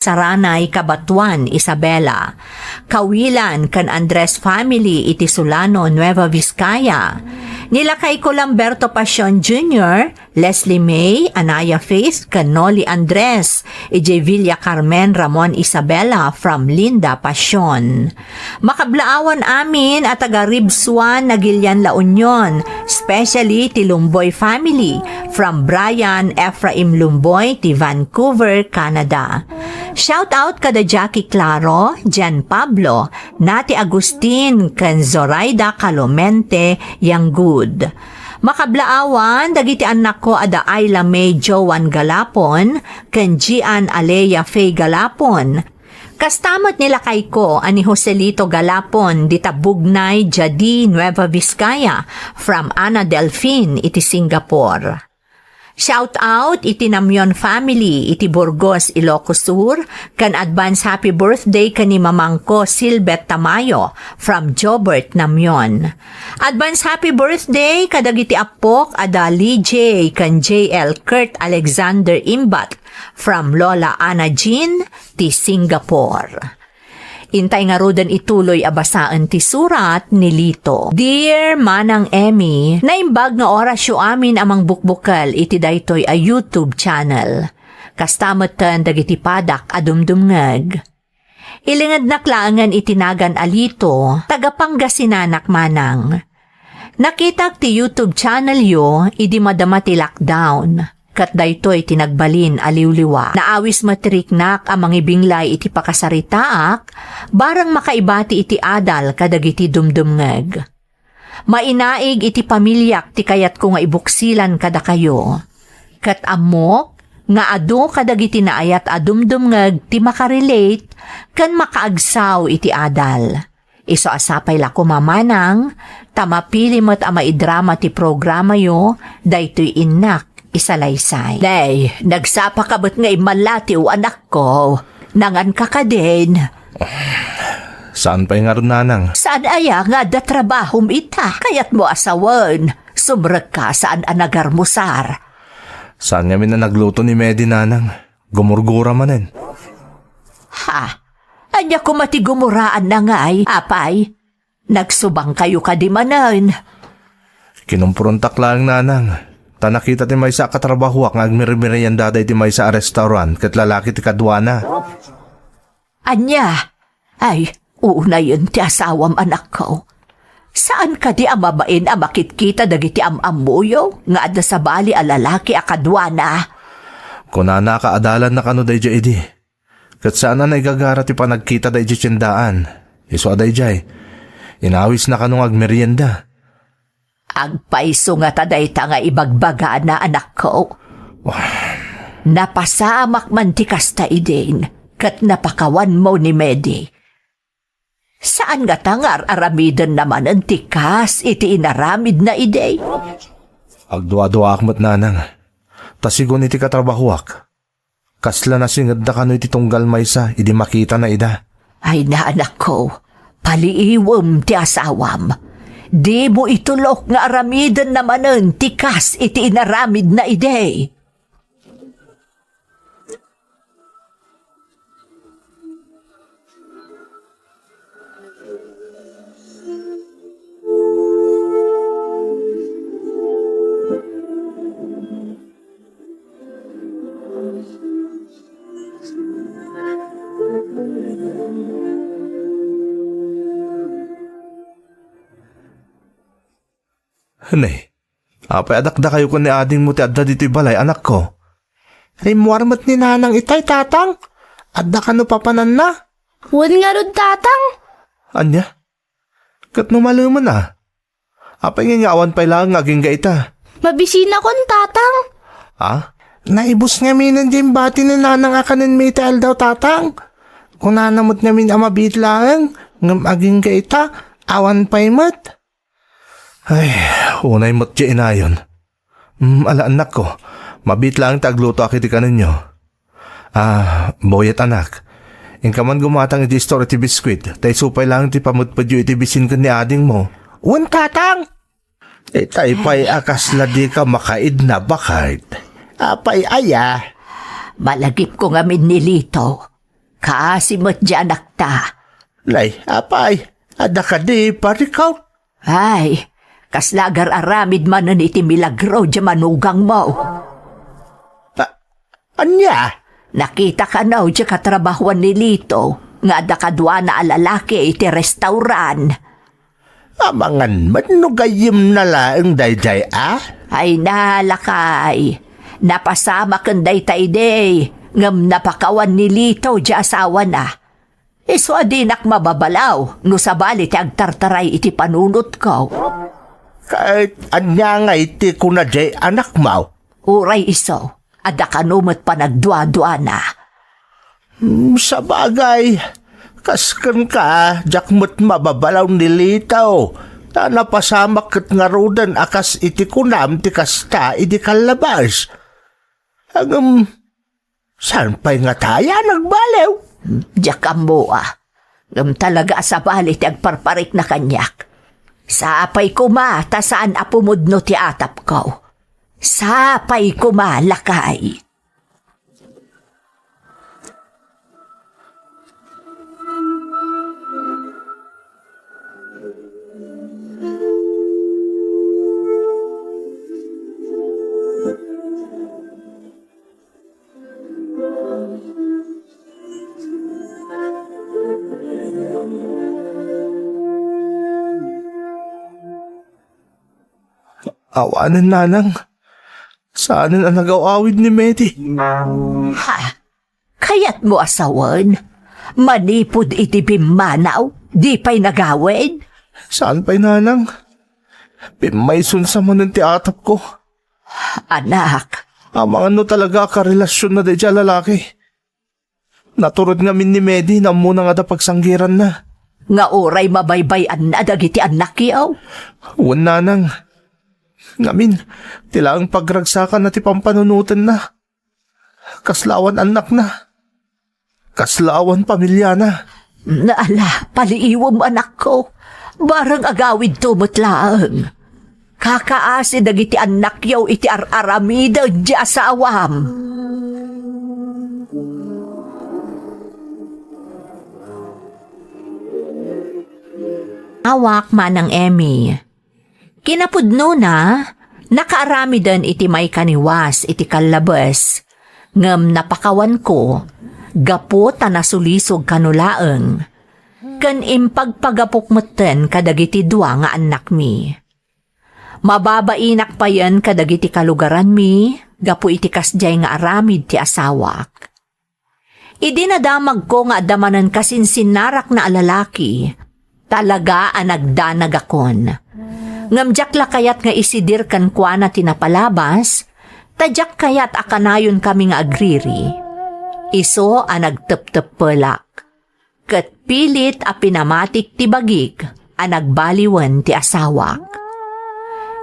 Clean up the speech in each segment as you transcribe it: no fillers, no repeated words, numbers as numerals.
Saranay, Cabatuan, Isabela. Kawilan kan Andres family iti Solano, Nueva Vizcaya. Nila kay Colamberto Pasion Jr., Leslie May, Anaya Faith, kan Noli Andres, iti Villa Carmen Ramon Isabela from Linda Pasion. Makablaawan amin at taga Ribsuan, Nagilian La Union, especially ti Lumboy family from Brian Ephraim Lumboy ti Vancouver, Canada. Shout out kada Jackie Claro, Jan Pablo, Nati Agustin, kan Zoraida Calomente, yang good. Makablaawan, dagiti anak ko ada Ayla May Joan Galapon, kan Gian Alea Faye Galapon. Kastamot nila kay ko ani Joselito Galapon, dita Bugnay, Jadi, Nueva Vizcaya, from Ana Delfin, iti Singapore. Shout out iti Namyon family iti Burgos, Ilocos Sur, kan advance happy birthday kani mamangko Silbet Tamayo from Jobert, Namyon. Advance happy birthday kadagiti apok ada Lee J kan JL Kurt Alexander Imbat from Lola Ana Jean ti Singapore. Intay nga rodan ituloy abasaan ti surat ni Lito. Dear Manang Emmy, naimbag nga orasyo amin amang bukbukal iti daytoy a YouTube channel. Kastamatan dagiti padak adumdumngag. Ilingad naklaangan itinagan alito, tagapanggasiнаnak manang. Nakitag ti YouTube channel yo, idi madama ti lockdown. Kat daytoy tinagbalin aliwliwa. Naawis matriknak amang ibinglay iti pakasaritaak, barang makaibati iti adal kadagiti dumdumngeg. Mainaig iti pamilyak ti kayat ko nga ibuksilan kada kayo. Kat amok, nga ado kadagiti naayat adumdumngeg ti makarelate, kan makaagsaw iti adal. Iso asapay lako mamanang, tamapili mo't amaidrama ti programa yo, daytoy innak, isalaysay. Day, nagsapa kabot nga imalati o anak ko. Nangan ka ka din. Saan pa yung nanang? Saan aya nga da trabahom ita? Kayat mo asawan. Sumrek ka saan anagar mo, sar. Saan nga na nagluto ni Medi, nanang? Gumurgura manen. Ha? Anya ko matigumuraan na nga'y, apay. Nagsubang kayo ka di manan. Kinumpuruntak lang, nanang. Tanakita ti may sa katrabahuak nga agmirmiriyan daday ti may sa restaurant kat lalaki ti kadwana. Anya? Ay, una yun ti asawam anak ko. Saan ka di amabain a makitkita dagiti amamuyo nga ada sa bali a lalaki a kadwana? Kunana kaadalan na kano day jay di. Kat saan na naigagara ti panagkita day jay tiyendaan. Iso aday jay. Inawis na kanong agmerienda. Agpaiso nga taday ta nga ibagbaga na anak ko. Napasamak man ti kasta idin, kat napakawan mo ni Medi. Saan nga tangar aramidan naman ang tikas iti inaramid na ide? Agdua-dua akmat nanang. Tasigon iti katrabahuak. Kasla na singad na kano iti tunggal maysa, idi makita na ida. Ay na anak ko, paliiwam ti asawam. Di mo itulok nga aramidan naman ang tikas iti inaramid na ide. Hanay, apay adakda kayo ko ni ading mo ti adda dito'y balay, anak ko. Rimwarmat ni nanang itay, tatang. Adda ka no papanan na. Wan nga rod, tatang. Anya? Kat numaluman na. Apay nga awan pa'y lang aging gaita. Mabisina kon, tatang. Ha? Naibus nga minan din bati ni nanang akanin may taal daw, tatang. Kung nanamot nga min amabit lang, ngam aging gaita, awan pa'y mat. Ay, unay mo't di inayon. Ala anak ko, mabit lang tagluto akiti ka ninyo. Boyet anak, ingka man gumatang iti store iti biskwit, tay supay lang ti pamutpadyo iti bisin ka ni ading mo. Un, tatang. Tay pa'y akasla di ka makaid na bakit? Apay aya. Malagip ko nga min nilito. Kasimot di anak ta. Lay, apay, ada ka di parikaw. Ay, kaslagar aramid manan iti milagro di manugang mo. Anya? Nakita ka na di katrabahuan ni Lito, nga da kadwa na alalaki iti restauran. Amangan manugayim na laeng dayjay Ay nalakay, napasama kanday tayday, ngam napakawan ni Lito di asawa na. Iso adinak mababalaw, no sabali ti agtartaray iti panunot ko. Kahit anya nga iti ko na jay anak mo. Uray iso, ada kanumot pa nagdwa-dwa na. Sa bagay, kaskan ka, jakmot mababalaw nilitaw. Ta napasamak kat nga rodan akas iti kunam ti kasta iti kalabas. Hanggang, saan pa'y nga taya nagbalew? Diyak mo ngam talaga sa bali ti agparparik na kanyak. Sapay kuma, ta saan apumudno ti atap ko. Sapay kuma, lakay. Awanan nanang. Saanan ang nag-awawid ni Medi? Ha? Kayat mo asawan? Manipod iti bimanaw? Di pa'y nagawid? Saan pa'y nanang? Pimayson sa manan ti atap ko. Anak, Amang ano talaga karelasyon na di dyan lalaki. Naturod nga min ni Medi na muna nga da pagsanggiran na. nga oray mabaybayan na dagiti anak yaw. Wan nanang. Ngamin, tila ang pagragsakan na ti pampanunutan na. Kaslawan anak na. Kaslawan pamilya na. Naala, paliiwam anak ko. Barang agawid tumutlaang. Kakaasi dagiti anak yaw iti ar-aramida di asawam. Awak manang Emmy. Kinapudno na, nakaaramidan iti may kaniwas iti kalabas. Ngam napakawan ko, gapo tanasulisog kanulaeng. Kan impagpagapukmutten kadagiti dua nga anak mi. Mababainak pa yan kadagiti kalugaran mi, gapo iti kasjay nga aramid ti asawak. Idinadamag ko nga damanan kasinsinnarak na alalaki, talaga ang nagdanag akon. Ngamjak la kayat nga isidir kan kwa na tinapalabas, tadyak kayat akanayon kami nga agriri. Iso ang nagtep-tep pelak. Kat pilit a pinamatik ti bagik ang nagbaliwan ti asawak.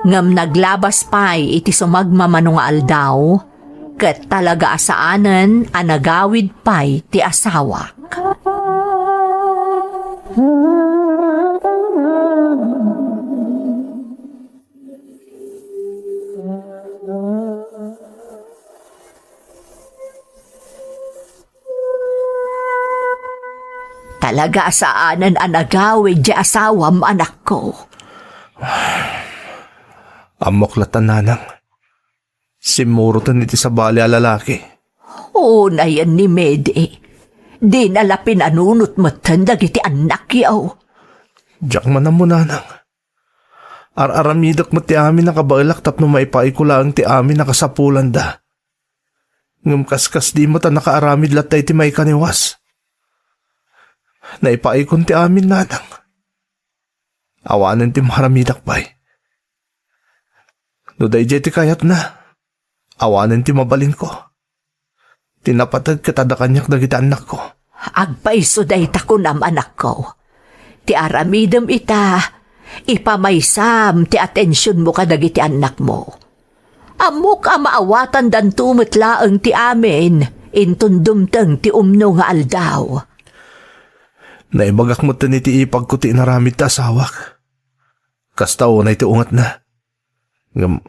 Ngam naglabas pa'y iti sumagmamano nga aldaw, kat talaga asaanan ang nagawid pa'y ti asawak. Talaga saanan ang nagawid di asawam anak ko. Amoklatan nanang. Simurutan iti sa bali a lalaki. Oo na yan ni Medi. Di nalapin anunot matandag iti anak yaw. Diyak man mo nanang. Ar-aramidak mo ti amin nakabailak tapno maipaikulaang ti amin nakasapulan da. Ngam kaskas di mo ta nakaaramid latay ti may kaniwas. Naipaikon ti amin nanang. Awanan ti maramidak pa'y. No dayjay ti kayat na. Awanan ti mabalin ko. Tinapatag katada kanyak dagiti anak ko. Agpaiso day tako nam anak ko. Ti aramidem ita, ipamaysam ti atensyon mo kadagiti anak mo. Amok a maawatan dan tumitlaang ti amin, intundumteng ti umno nga aldaw. Naibagak mo ta niti ipag ko ti inaramid ta asawak. Kastaw na iti ungat na. Ngam,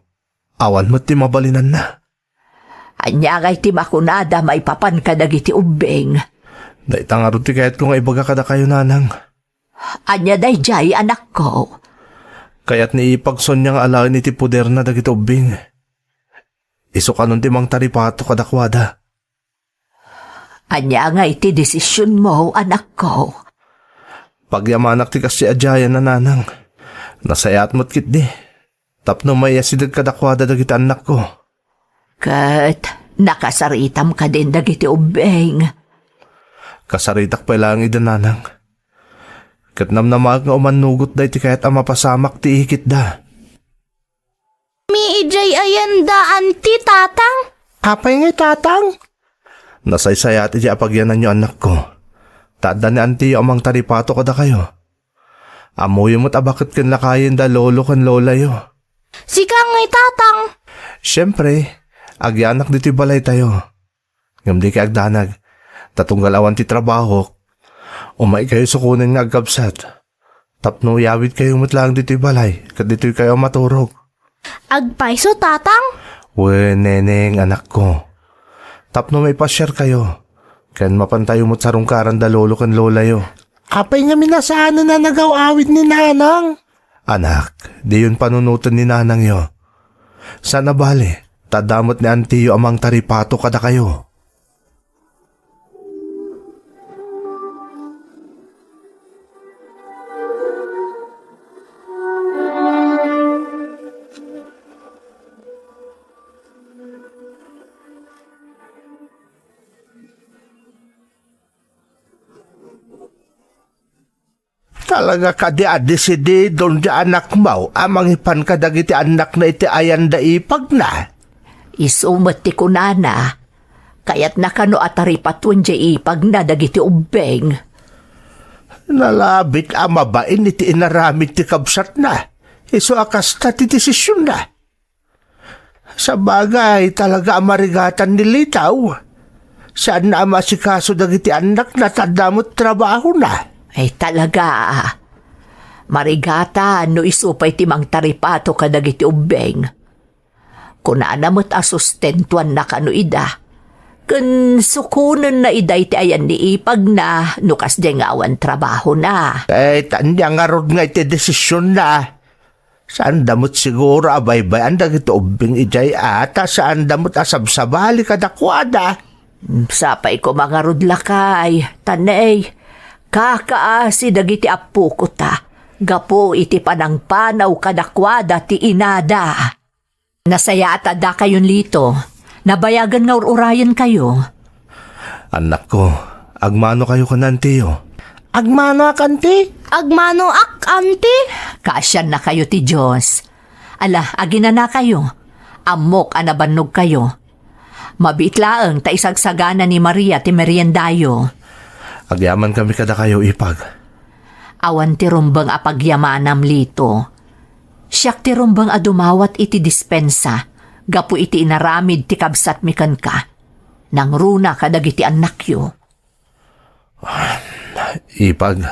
awan mo ti mabalinan na. Anya ngay ti makunada maipapan ka dagiti ubeng. Daitangarod ti kahit kung ibaga kada kayo nanang. Anya dayjay anak ko. Kaya't ni ipagson niya nga alain iti puder na dagiti ubing. Iso kanon ti mang taripato kadakwada. Anya nga iti desisyon mo, anak ko. Pagyamanak ti kasi adyayan na nanang. Nasayat mo't kit di. Tapno may asidag kadakwada dagiti anak ko. Kat nakasaritam ka din dagiti ubeng. Kasaritak pa lang ida nanang. Kat namnamag nga umanugot da iti kahit ang mapasamak ti ihikit da. Mi ijay ayan daan ti tatang. Apay nga tatang? Nasaysayat iti apagyanan nyo anak ko. Tada ni anti amang taripato kada kayo. Amoy mo't abakit kan lakayin da lolo kan lola yo. Sika ngay tatang. Siyempre, agyanak dito balay tayo. Ngamdi kay agdanag, tatunggal awan ti trabaho. Umay kayo sukunin nga agkabsat. Tapno yawid kayo matlang dito balay, kat dito kayo maturog. Agpaiso tatang. We, neneng, anak ko. Tapno may pa-share kayo. Kan mapantayo mo't sarungkaran da lolo kan lola yo. Apay nga minasaan na nagawawid ni nanang. Anak, di yun panunutan ni nanang yo. Sana bale, tadamot ni antiyo amang taripato kada kayo. Talaga ka di adisidi doon di anak mo, amang ipan ka dagiti anak na iti ayan da ipag na. Isumat ti kunana. Kaya't nakano atari patun jay ipag na dagiti ubeng. Nalabit ama ba iti inaramid ti kabsat na. Iso akas ta ti desisyon na. Sa bagay talaga amarigatan ni Litaw. Saan na amasikaso dagiti anak na tadamot trabaho na. Ay talaga. Marigata no isupay timang taripato kadagiti ubeng. Kunana mo't asustentuan na kano ida. Kun sukunan na ida iti ayan ni ipag na nukas dengawan trabaho na. Tanya nga rod nga iti desisyon na. Saan damot siguro abay-bay ang dagiti ubing ijay ata saan damot asabsabali kadakwada. Sapay ko mga rudlakay, tanay. Kakaasi dagiti apu ko ta. Gapo iti panangpanaw kadakwada ti inada. Nasaya at ada kayon lito. Nabayagan nga ururayan kayo. Anak ko, agmano kayo kanantiyo. Agmano akanti? Agmano ak anti. Kaasyan na kayo ti Diyos. Ala, agina na kayo. Amok anabannog kayo. Mabitlaang ta isagsagana ni Maria ti meriendayo. Agyaman kami kada kayo ipag. Awan ti rumbang apagyamanam lito. Siyak ti rumbang adumawat iti dispensa. Gapu iti inaramid ti kabsat mikan ka. Nang runa kadagiti anak yo. Ipag.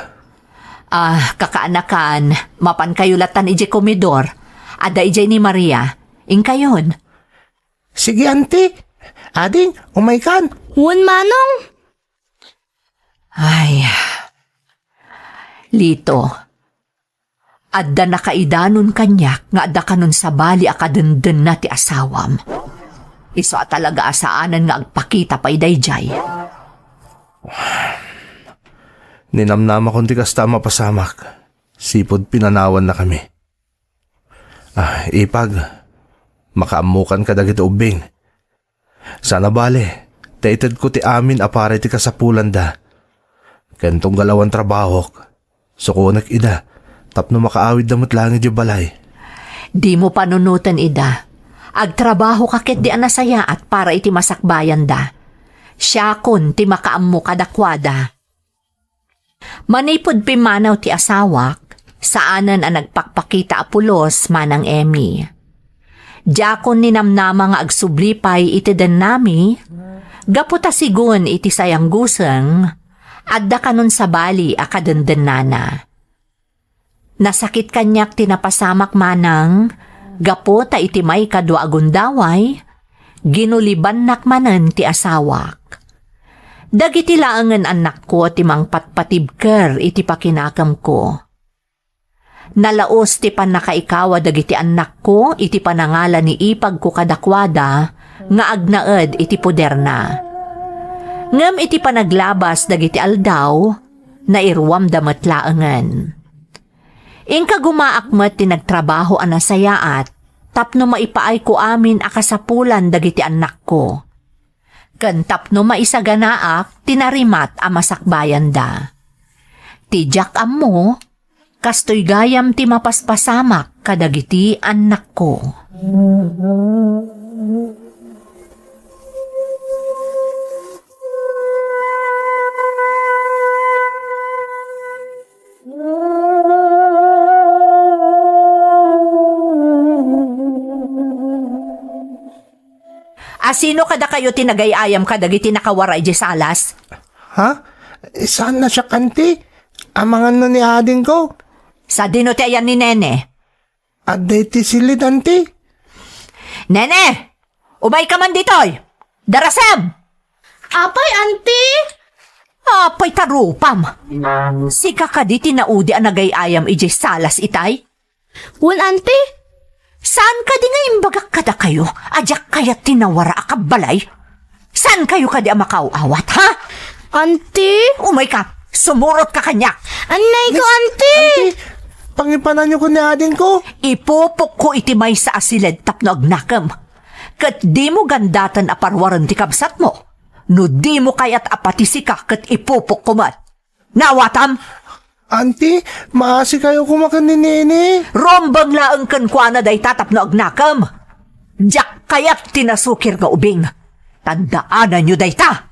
Kakaanakan, mapan kayo latan ije komedor. Ada ije ni Maria. Ingkayon. Sige anti. Ading, umaykan. Hun manong. Ay, Lito, adda nakaidanon kanyak nga adda kanon sa bali akadenden na ti asawam. Iso talaga asaanan nga agpakita pa'y dayjay. Ninamnama kong ti kasta mapasamak. Sipod pinanawan na kami. Ipag, makaamukan ka dagiti ubing. Sana bale, taited ko ti amin apare ti kasapulan da. Kentong galawan trabaho, sukunak ida, tapno makaawid damot langit yung balay. Di mo panunutan ida. Agtrabaho kakit di anasaya at para iti masakbayan da. Siya kun ti makaammo kadakwada. Manipod pimanaw ti asawak, saanan ang nagpakpakita apulos manang Emmy. Diyakon ni namnama nga agsublipay iti den nami, gaputa sigun iti sayang guseng, adda kanon sa bali akadendenana. Nasakit kanyak tinapasamak manang, gapo ta iti may kadwa agundaway, ginuliban nakmanen ti asawak. Dagiti laangan anak ko ti mangpatpatibker iti pakinakam ko. Nalaos ti panakaikawa dagiti anak ko iti panangala ni ipag ko kadakwada nga agnaed iti poder na. Ngem iti panaglabas dagiti aldaw na irwam damat laangan. Ingka gumaakmet ti nagtrabaho anasayaat tapno maipaay ko amin akasapulan dagiti anak ko. Ken tapno maisaganaak tinarimat a masakbayan da. Tijak ammo, kastoy gayam ti mapaspasamak kadagiti anak ko. Asino kada kayo tinagayayam kadagiti nakawaray di salas? Ha? Saan na siya kanti? Amangan na ni ading ko. Sa dinoteyan ni Nene. Aday ti silid, anti. Nene! Umay ka man ditoy! Darasam! Apay, auntie! Apay tarupam! Sika ka di tinaudi ang nagayayam iji salas itay? Wan, auntie? Saan ka di nga imbagak kada kayo? Adyak kaya tinawara akabalay? Saan kayo ka di makauawat, ha? Auntie? Umay ka! Sumurot ka kanya! Anay ko, auntie! Pangipanan niyo ko ni ading ko. Ipupok ko iti may sa asilid tapno agnakam. Kat di mo gandatan aparwaran ti kabsat mo. No di mo kayat apatisika kat ipupok ko mat. Nawatam! Auntie, maasi kayo kumakan ni Nene. Rombang laang kan kwa na day tatapno agnakam. Diyak kayat tinasukir nga ubing. Tandaanan nyo day ta!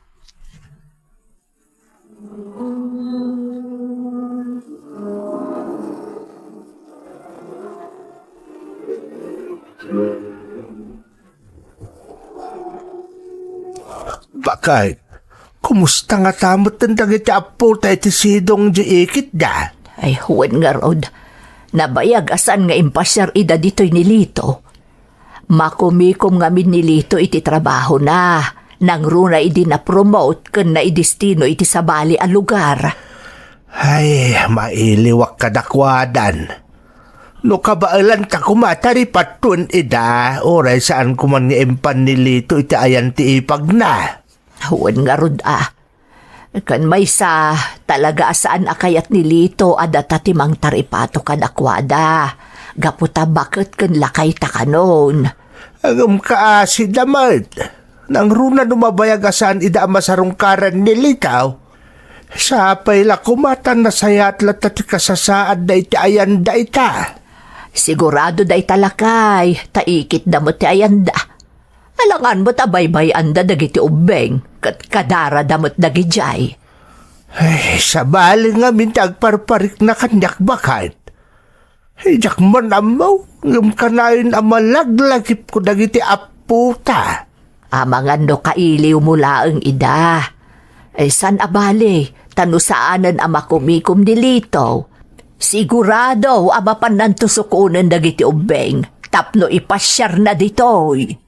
Bakay, kumusta nga tamot ng dagiti apo tayo ti sidong di ikit da? Ay huwag nga rod. Nabayag asan nga impasyar ida dito'y nilito. Makumikom nga min nilito iti trabaho na. Nang runa idi na promote ken na idistino iti sabali a lugar. Ay, mailiwak kadakwadan. No kabaalan ta kumatari patun ida, oray saan kuman nga empan nilito iti ayan ti ipag na. Huwag nga rod Kan may sa talaga asaan akayat nilito adata timang taripato kadakwada. Gaputa bakit kan lakay ta kanon. Agam kaasi damad. Nang runa numabayag asaan ida masarungkaran nilitaw. Sapay la kumatan na sayat latat kasasaad da iti ayan da ita. Sigurado day talakay, taikit damot ti ayanda. Alangan mo tabaybay anda dagiti ubeng, kat kadara damot dagijay. Ay, sabali nga mintagparparik na kanyak bakat. Hiyak man amaw, ngam kanayon amalaglagip ko dagiti aputa. Amangan no kailiw mula ang ida. Ay san abali, tanusaanan ama kumikum dilito. Sigurado amapan nantusukunan dagiti ubeng, tapno ipasyar na ditoy.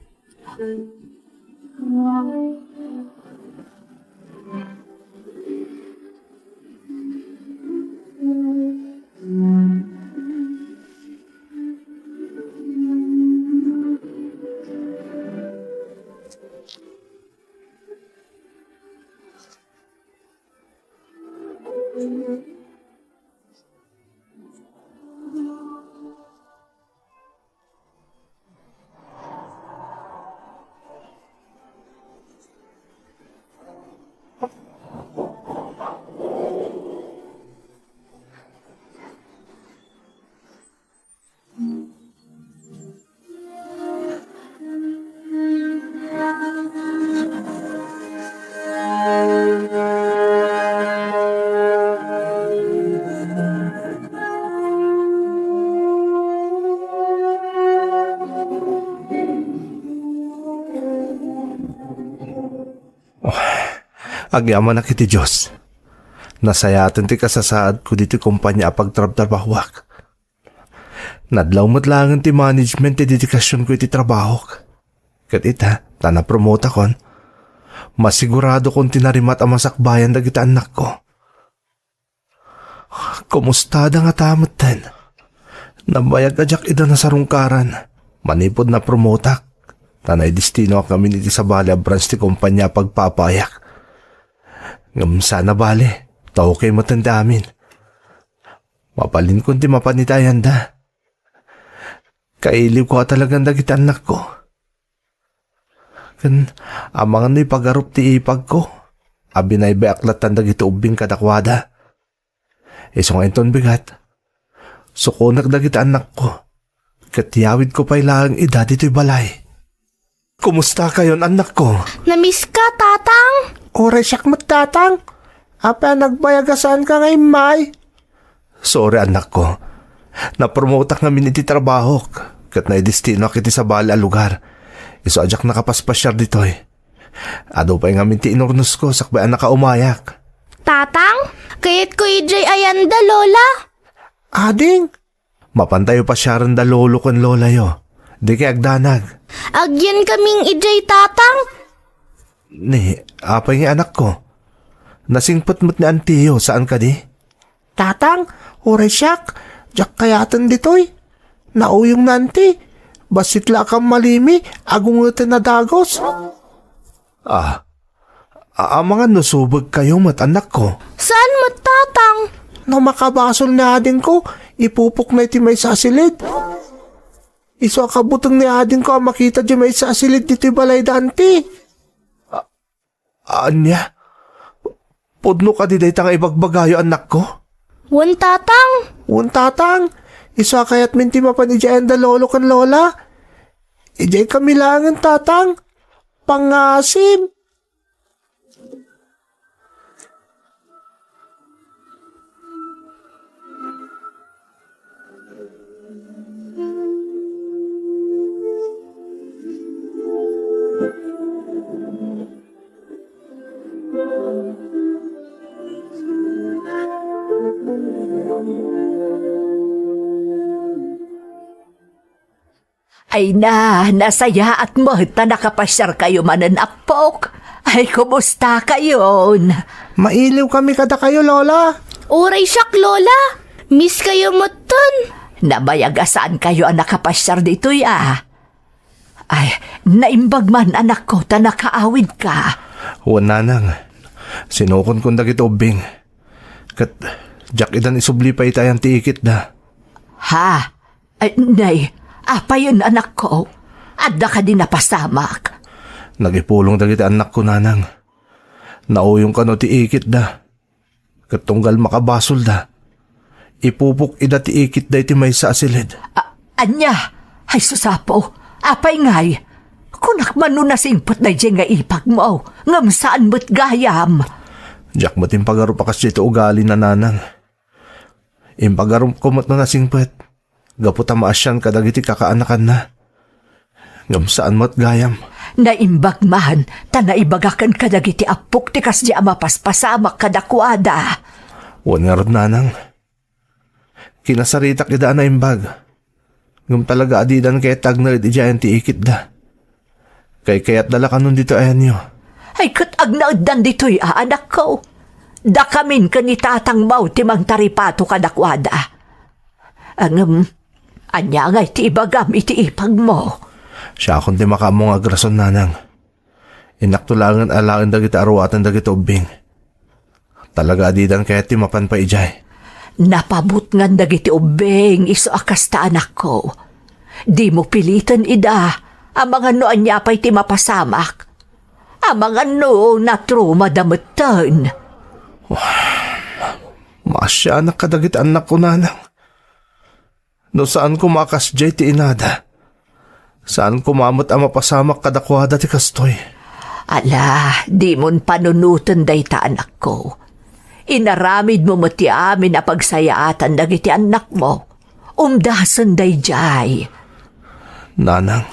Agyaman na kiti Diyos. Nasayatan ti kasasaad ko diti kumpanya pagtrabtrabahwak. Nadlaw matlangan ti management ti dedikasyon ko iti trabaho. Kat ita, tana promote akon. Masigurado kong tinarimat ang masakbayan dagiti anak ko. Kumusta da nga tamot din? Nabayag ajak ida na sarungkaran. Manipod na promotak. Tanay destino kami niti sa bali a branch ti kumpanya pagpapayak. Ngam sana bali, tao kay matanda amin. Mapalin kundi mapanitayan da. Kailiw ko talagang dagiti anak ko. Kan amang ano'y pagarup ti ipag ko. Abi na'y beaklatan dagiti ubing kadakwada. Iso nga inton bigat. Sukunak dagiti anak ko. Katiyawid ko pa'y lang edad ito'y balay. Kumusta kayon anak ko? Namiss ka, tatang? Oray siyak mo't tatang. Apa nagbayagasan ka ngay may? Sorry anak ko. Napromotak namin iti trabaho. Kat na destino kiti sa bali a lugar. Iso ajak nakapaspasyar ditoy. Ado pa yung amin ti inornos ko sakbayan nakaumayak. Tatang? Kayat ko ijay ayanda, lola. Ading, Mapantayo pa siya rin da lolo kon lola yo. Di kay agdanag. Agyan kaming ijay, tatang. Ni, apay nga anak ko. Nasingpot-mot ni Antiyo, saan ka di? tatang, oray siyak. Jak kayatan ditoy. Nauyong nanti. Basit la kang malimi, agungutin na dagos. Mga nusubag kayo mat anak ko. Saan mo, tatang? No makabasol na ading ko, ipupok na iti may sasilid. Iso akabutang ni ading ko ang makita di may sasilid dito'y balay danti. Anya? Pudno ka di day tanga ibagbagayo anak ko? Wan, tatang. Un tatang, iso kayat minti mapanidyayan da lolo kan lola. Ijay kami langan tatang, pangasim. Ay nasaya at mahta nakapasyar kayo mananapok. Ay, kumusta kayon? Mailiw kami kada kayo lola. Oray siyak, lola. Miss kayo mo ton. Nabayagasaan kayo ang nakapasyar dito Ay, naimbag man anak ko ta nakaawid ka. Wala nang. Sinukon kong dagit ubing. Kat, jak idan isubli pa itayan tiikit na. Ha? Ay, nay, apa yun anak ko? Adda ka din napasamak. Nagipulong dagiti anak ko nanang. Nauyong ka no tiikit da. Katunggal makabasol da. Ipupok ida tiikit da iti may sa asilid. Anya, ay susapo, apay ngay. Kunak man nun nasingpot na dyan nga ipag mo, ngam saan mo't gayam. Jak matin pagaro pa kasi ito ugali na nanang. Impagaro ko mat na nasingpot. Gaputa maasyan ka dagiti kakaanakan na. Ngam saan mo't gayam. Naimbag man, ta naibagakan ka dagiti apok ti kas di amapaspasamak kadakwada. Wan nga rod nanang. Kinasaritak ida na imbag. Ngam talaga adidan kaya tagnal di dyan tiikit da. Kay kaya't dala ka nun dito ayan nyo. Ay katagnauddan dito'y anak ko. Da kamin ka ni tatang mau timang taripato kadakwada. Anya nga iti ibagam iti ipag mo. Siya akong di makamong agrason nanang. Inaktulangan alaan dagiti aruatan dagiti ubing. Talaga adidan kaya ti mapan pa ijay. Napabut nga dagiti ubing iso akas ta anak ko. Di mo pilitan ida. Ang mga noan niya pa'y ti mapasamak. Ang mga no na true madamutan. Masya anak kadagit anak ko nanang. No saan kumakas jay ti inada. Saan kumamot ang mapasamak kadakwada ti kastoy. Ala, di mon panunutan day ta anak ko. Inaramid mo mo ti amin na pagsayaatan dagiti anak mo. Umdasan day jay. Nanang.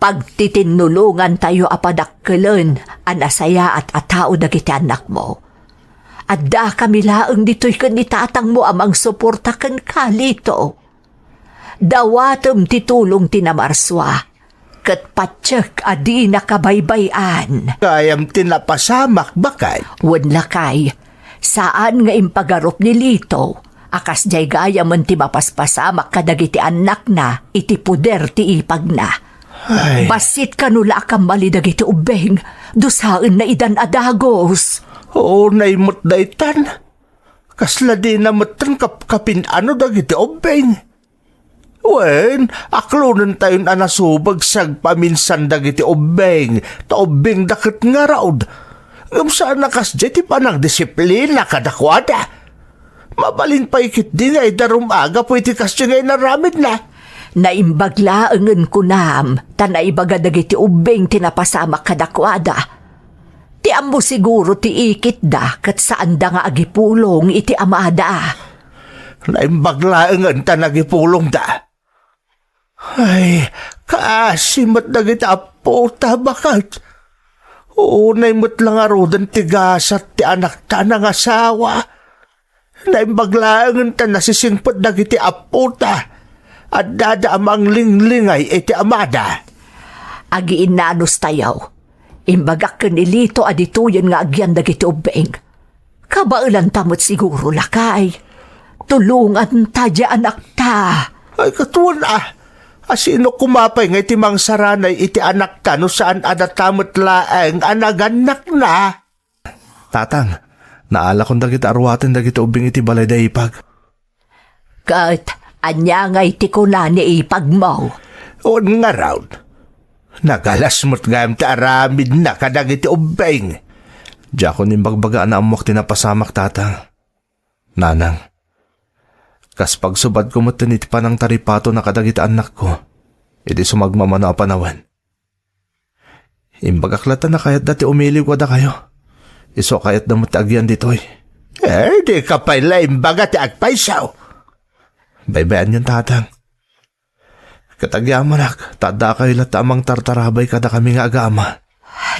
Pagtitinulungan tayo apadakkelan anasaya at atao dagiti anak mo. Adda kami laeng dito'y kanitatang mo amang suportaken ka lito. Dawatem titulong tinamarswa. Kat patsyak adi nakabaybayan. Kayam tinapasamak bakay. Wan lakay, saan nga impagarop ni Lito, akas jay gaya man ti mapaspasamak kadagiti anak na, iti puder ti ipag na. Ay, Basit kanula kang malidagiti ubeng, dushaan na idan adagos. oo naimot daytan. Kasla di namatan kapkapin ano dagiti obeng. Wen, aklonan tayon anasubag sag paminsan dagiti obeng, ta obeng dakit nga raod. Ngam saan nakas ti panang disiplina kadakwada. Mabalin pa ikit din ay darumaga po iti kasya ngay naramid na. Naimbaglaangan ko nam, tanaibaga dagiti ubeng tinapasama kadakwada. Ti amo siguro ti ikit da, kat saan da nga agipulong iti amada. Naimbaglaangan ta nagipulong da. Ay, kaasimat dagiti apota bakat. Unay mo't lang arodan tigasat ti anak ta ng asawa. Naimbaglaangan ta nasisingpot dagiti apota. At dadaam ang linglingay iti amada. Agiin nanos tayaw. Imbagak kanilito adituyan nga agyan dagiti ubeng. Kabailan tamot siguro lakay. Tulungan tadya anak ta. Ay katuan asino kumapay nga iti mang saranay iti anak ta no saan adatamot laeng anaganak na. Tatang, naala kong dagiti arwaten dagiti ubing iti balay da ipag. Kat anya nga iti ko na ni ipag mo. O nga raw. Nagalas mo't gayam ti aramid na kadagiti ubeng. Diya ko nimbagbaga na amok tinapasamak tatang. Nanang, kas pagsubad ko mo tiniti pa ng taripato na kadagiti anak ko, iti sumagmamano a panawan. Imbagaklatan na kayat dati umiliw ko da kayo. Iso kayat na mo ti agyan ditoy. Di ka pala imbaga ti agpaisaw. Baybayan yun tatang. Katagyamanak, tada kayo latamang tartarabay kada kami nga agama.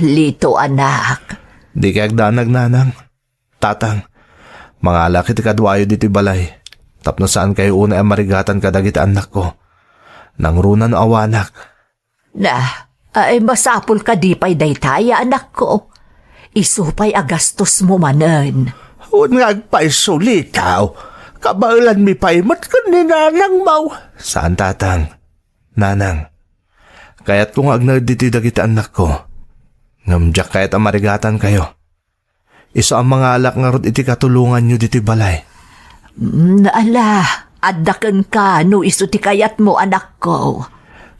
Lito anak. Di kayag danag nanang. Tatang, mga alaki ti kadwayo dito balay. Tapno saan kayo una ay marigatan kadagiti anak ko. Nang runan awanak. Na, ay masapul ka di pa'y daytaya anak ko. Isupay agastos mo manen. O nga agpaisaw litaw. Kabailan mi paimot ka ni nanang mau. Saan tatang? Nanang, kaya't kung agnag dito dagiti anak ko, ngamdyak kaya't amarigatan kayo. Iso ang mga alak nga rod iti katulungan nyo dito balay. Naala, addakan ka no iso ti kayat mo anak ko.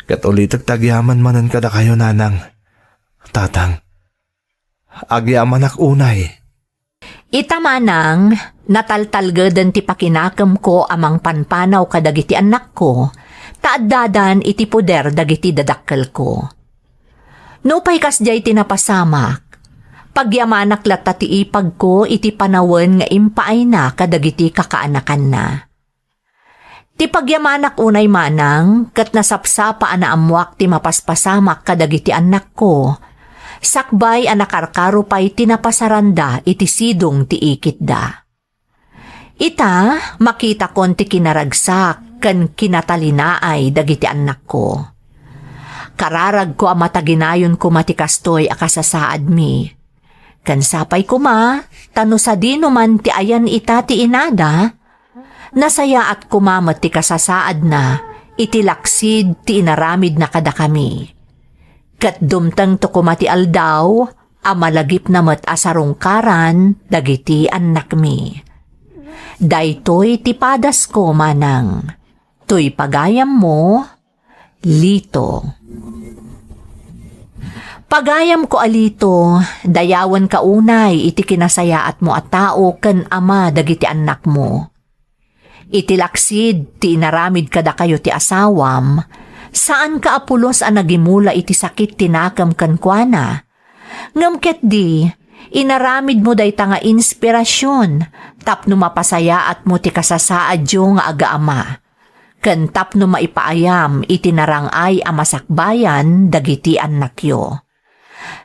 Kat ulitag tagyaman manan kada kayo nanang. Tatang, agyamanak unay. Itamanang, nataltalgadan ti pakinakam ko amang panpanaw kadagiti anak ko, taaddadan iti poder dagiti dadakkel ko. Nupay kasjay tinapasamak, pagyamanak lata ti ipag ko iti panawen nga impaay na kadagiti kakaanakan na. Ti pagyamanak unay manang, kat nasapsapa na amwak ti mapaspasamak kadagiti anak ko, sakbay anakarkaro pa'y tinapasaranda iti sidong ti ikit da. Ita, makita kon ti kinaragsak kan kinatalinaay dagiti anak ko. Kararag ko ang mataginayon ko matikastoy akasasaad mi. Kan sapay ko ma, tano sa dino man ti ayan ita ti inada, nasaya at kumamat ti kasasaad na, itilaksid ti inaramid na kada kami. Kat dumtang to kumati aldaw, amalagip na mat asarungkaran, dagiti anak mi. Daytoy tipadas ko manang, to'y pagayam mo, Lito. Pagayam ko alito, dayawan ka unay iti kinasayaat mo at tao kan ama dagiti anak mo. Itilaksid ti inaramid kada kayo ti asawam, saan ka apulos ang nagimula iti sakit tinakam kankwana? Ngamket di, inaramid mo day nga inspirasyon, tapno mapasaya at mo ti kasasaad yung nga aga-ama. Kan tapno maipaayam itinarangay amasakbayan dagiti annakyo.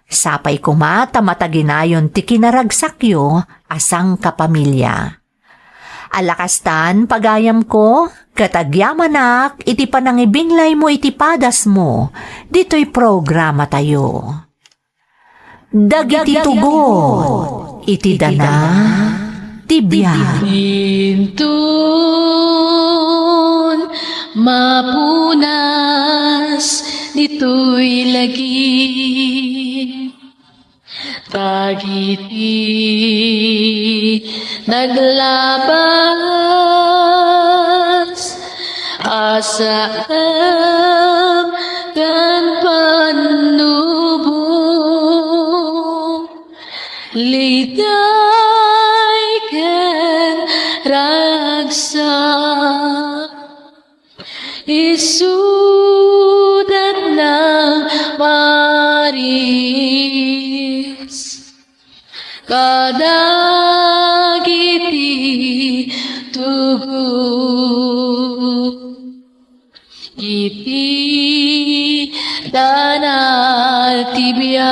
Sapay kumata mataginayon ti kinaragsakyo asang kapamilya. Alakastan pagayam ko, Katagyamanak, iti panangibinglay mo iti padas mo, dito'y programa tayo. Dagiti tugo, iti dana, tibya. Intun mapunas dito'y lagi tagiti naglabas asaan kan panubong liday ken ragsak isudat ng maris kadagiti tugu iti danal tibiyag.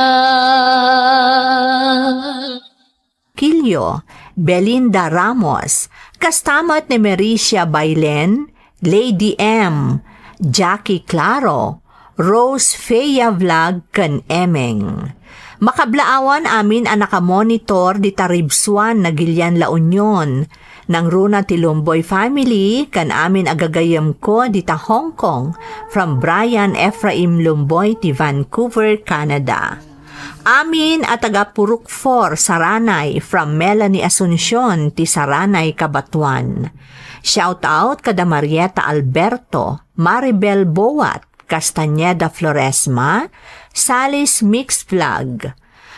Kilyo, Belinda Ramos, kastamat ni Mericia Bailen, Lady M, Jackie Claro, Rose Fea Vlog ken Emeng. Makablaawan amin ang nakamonitor di Taribsuan na Gilian La Union, nang runa ti Lumboy family kan amin agagayam ko di ta Hong Kong from Brian Ephraim Lumboy ti Vancouver, Canada. Amin at taga Purok 4 Saranay from Melanie Asuncion ti Saranay, Cabatuan. Shout out kada Marieta Alberto, Maribel Boat, Castañeda Floresma, Salis Mix Vlog.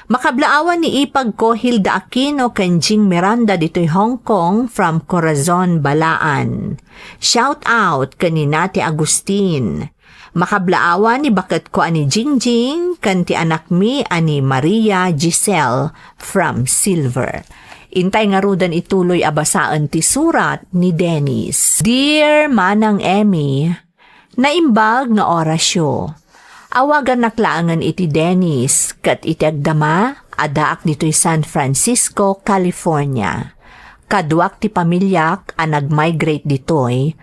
Makablaawan ni Ipag ko Hilda Aquino Kenjing Miranda dito'y Hong Kong from Corazon, Balaan. Shout out kanina ti Agustin. Makablaawan ni bakat ko ani Jingjing kan ti anak mi ani Maria Giselle from Silver. Intay nga rudan ituloy abasaan ti surat ni Dennis. Dear Manang Emmy, naimbag nga orasyo. Awagan naklaangan iti Dennis kat iti agdama adaak dito'y San Francisco, California. Kaduak ti pamilyak ang nag-migrate dito'y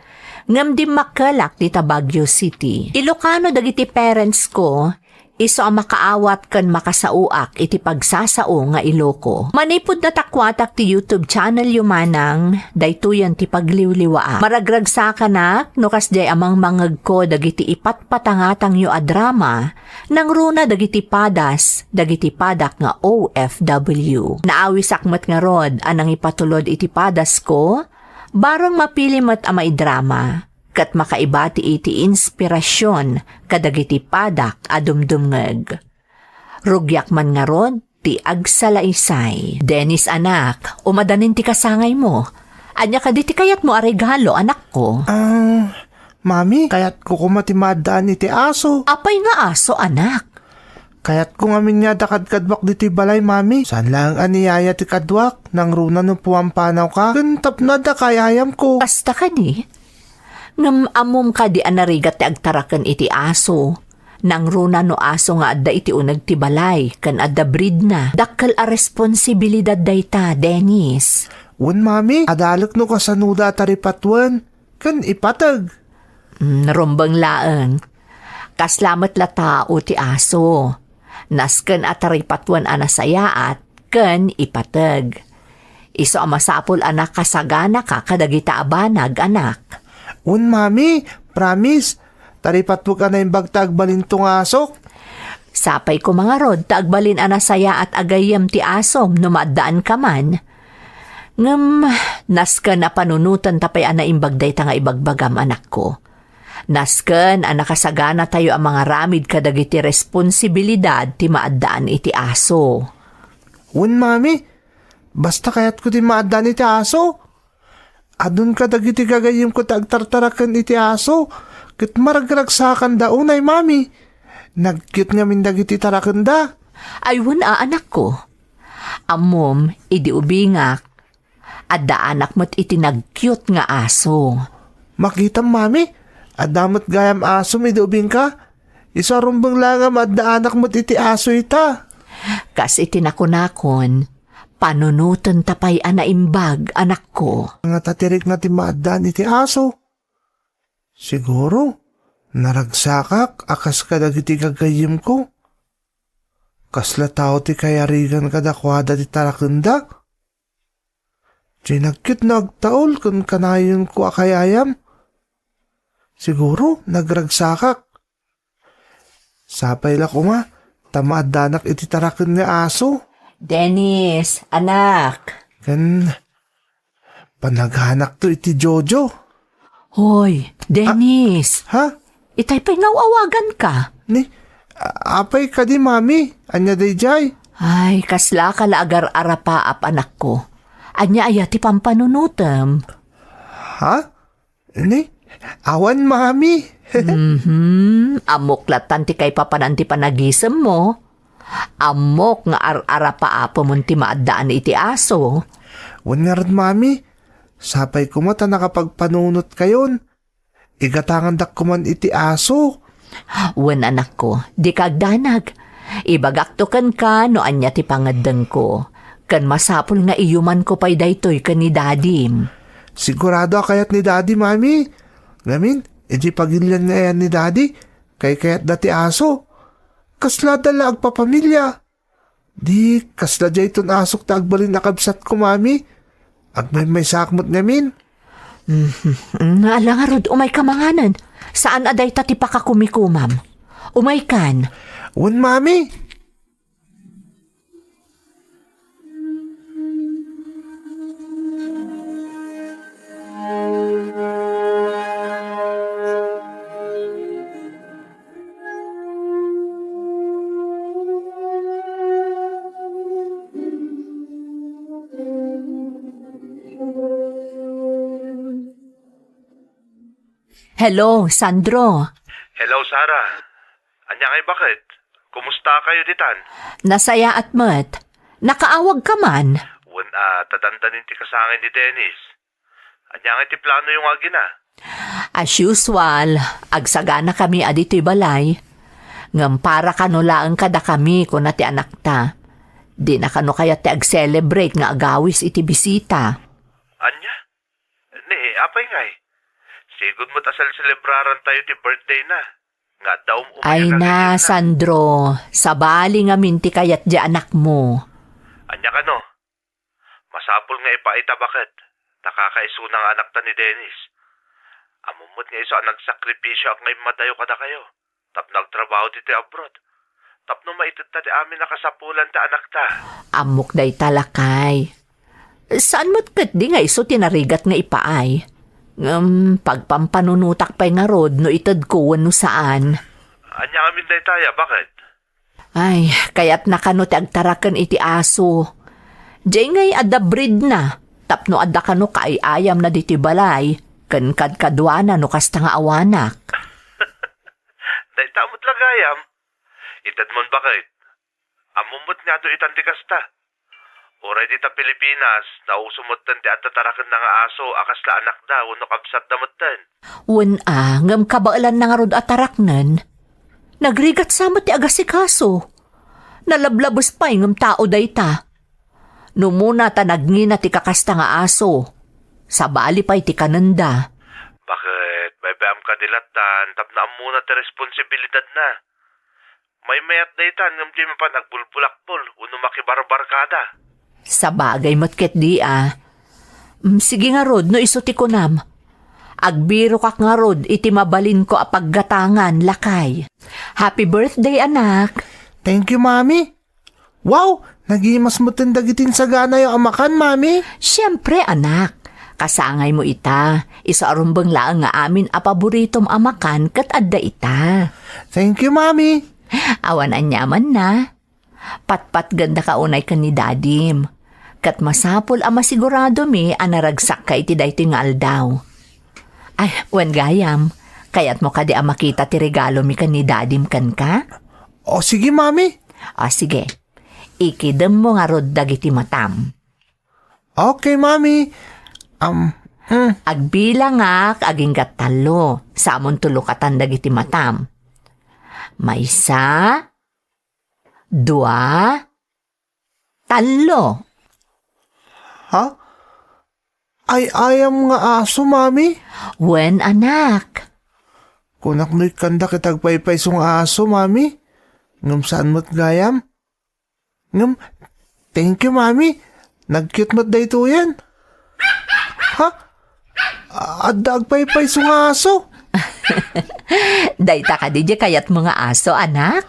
ngam di makalak di Baguio City. Ilocano dagiti parents ko, iso ang makaawat kan makasauak iti pagsasao nga Iloco. Manipod na takwatak ti YouTube channel yumanang, daytoyan ti pagliwliwaa. Maragrag sa kanak, no kasday amang mangag ko dagiti ipatpatangatang yu adrama, nang runa dagiti padas, dagiti padak nga OFW. Naawisak mat nga rod, anang ipatulod iti padas ko, barang mapili mat ama idrama, kat makaibati iti inspirasyon kadagiti padak adumdumngeg. Rugyak man nga rod, ti agsalaysay. Dennis anak, umadanin ti kasangay mo. Anya ka di ti kayat mo aregalo anak ko. Mami, kayat ko kumatimadaan iti aso. Apay nga aso anak. Kayat ko ngamin niya dakadkadwak diti balay, mami. Saan lang aniyaya ti kadwak? Nang runa no puwampanaw ka? Gantap na da kayayam ko. Basta ka ni. Ngam amom ka di anarigat ti agtarakan iti aso. Nang runa no aso nga adda iti unag ti balay, kan adda breed na. Dakkel a responsibilidad dayta, Dennis. Un, mami, adalak no kasanuda taripatwan. Kan ipatag. Narumbang laeng. Kaslamat la tao ti aso. Nasken at taripatwan anasayaat, ken ipatag. Iso amasapol anak kasagana ka kadagita abanag anak. Un, mami, promise, taripatwag ka na yung bagtag balintong asok. Sapay ko mga rod, taagbalin anasaya at agayam ti asom, numadaan ka man. Ngam, nasken na panunutan tapay anaimbagday ta nga ibagbagam anak ko. Nasken anakasagana tayo ang mga ramid kadagiti responsibilidad ti maadaan iti aso. Un, mami, basta kayat ko ti maadaan iti aso. Adun ka dagiti gagayim ko tagtartarakan iti aso. Kit maragragsakan da unay, mami. Nagkit nga min dagiti tarakan da. Ayun anak ko. Amom, idi ubingak. Adda anak mo't iti nagkyut nga aso. Makita, mami. Adamot gayam aso may doobing ka. Isa rumbang langam adda anak mo't iti aso ita. Kas iti nakunakon, panunutan tapay anaimbag anak ko. Nga tatirik na ti maadaan iti aso. Siguro, naragsakak akas kadagiti gagayim ko. Kasla tao ti kayarigan kadakwada ti tarakenda. Nagkit na agtaol kung kanayon ko akayayam. Siguro, nagragsakak. Sapay la ko nga, tamaad danak iti taraken nga aso. Dennis, anak. Kan, panaghanak to iti Jojo. Hoy, Dennis. Ha? Itay pa'y ngawawagan ka. Apay ka di, mami. Anya day jay. Ay, kasla ka laagar arapaap anak ko. Anya ayati pampanunutem. Ha? Awan, mami. Amok latan ti kay papananti panagisem mo. Amok nga arapaapo mo ti maadaan iti aso. Wan nga rin, mami. Sapay ko mata nakapagpanunot kayon. Igatangan dak kuman iti aso. Wan anak ko, di kagdanag. Ibagaktokan ka no anya ti pangadeng ko. Kan masapol nga iyuman ko pa'y daytoy ka ni dadim. Sigurado kayat ni daddy, mami. Ngamin, iti pagilyan nga yan ni daddy. Kayat dati aso. Kasla dala agpapamilya. Di, kasla jay ton asok ta agbalin nakabsat ko, mami. Agmay sakmot ngamin. Alang nga rod, umay kamanganan. Saan aday tati pakakumikumam? Umay kan. Wan, mami. Hello, Sandro. Hello, Sarah. Anya kay bakit? Kumusta kayo ditan? Nasaya at mat. Nakaawag ka man. Wan, tadandanin ti kasangin ni Dennis. Anya nga ti plano yung agina. As usual, agsagana kami adito'y balay. Ngam para kanulaang kada kami kung ti anak ta. Di na kano kaya ti ag-celebrate nga agawis iti bisita. Anya? Apay ngay. Sigod mo't asal celebraran tayo ti birthday na. Nga daw Ay na, Sandro. Sabali nga minti kayat di anak mo. Anya ka no? Masapol nga ipaita bakit? Nakakaiso ng anak ta ni Dennis. Amumot nga iso ang nagsakripisyo at ngay madayo kada kayo. Tap nagtrabaho ti abroad. Tap no maitid ta ti amin nakasapulan ta anak ta. Amok day talakay. Saan mo't kat di nga iso tinarigat nga ipaay? Pagpampanunutak pa'y nga rod no itad ko no saan. Anya amin day taya, bakit? Ay, kaya't nakano ti agtarakan iti aso. Diyay ngay adda breed na. Tapno adda kano kaayayam na diti balay. Kan kadkadwana no kasta nga awanak. Day tamot lagayam. Itad mon bakit? Amumot nga do itan ti kasta. Oray dita Pilipinas, nausumot tan ti atatarakan na nga aso akas la anak daw no kabsat damot tan. Ngam kabaalan na nga rod ataraknan. Nagrigat sama ti agasikaso. Nalablabos pa'y ngam tao dayta. Numuna ta nagngina ti kakasta nga aso. Sabali pa'y ti kananda. Bakit? May bayam ka dilatan, tapnaan muna ti responsibilidad na. May mayat daytan ngam di pa nagbulbulakpol, uno makibarbarkada. Sa bagay matket di Sige nga rod, no iso ti kunam. Agbiro kak nga rod, iti mabalin ko apaggatangan, lakay. Happy birthday, anak. Thank you, mami. Wow, nagimas mo tindagitin sa gana yung amakan, mami. Siyempre, anak. Kasangay mo ita. Isa arumbang laang nga amin a paboritom amakan kat adda ita. Thank you, mami. Awan anyaman na. Patpat ganda ka unay ka ni dadim. Kat masapol ama sigurado mi anaragsak ka iti daytoy nga aldaw. Ay, wan gayam. Kayat mo ka di makita ti regalo mi ka ni dadim kan ka? O sige, mami. O sige. Ikidem mo nga rod dagiti matam. Okay, mami. Agbilang aging gatalo. Samon tulo katan dagiti matam. Maysa, dua, talo. Ha? Ay ayam nga aso, mami. Wen anak. Kunak no'y kanda kitag paypay sung aso, mami. Ngam saan mo't gayam? Ngam, thank you, mami. Nag-cute mo't dayto yan. Ha? Adag paypay sung aso. Dayta ka di kayat mga aso, anak.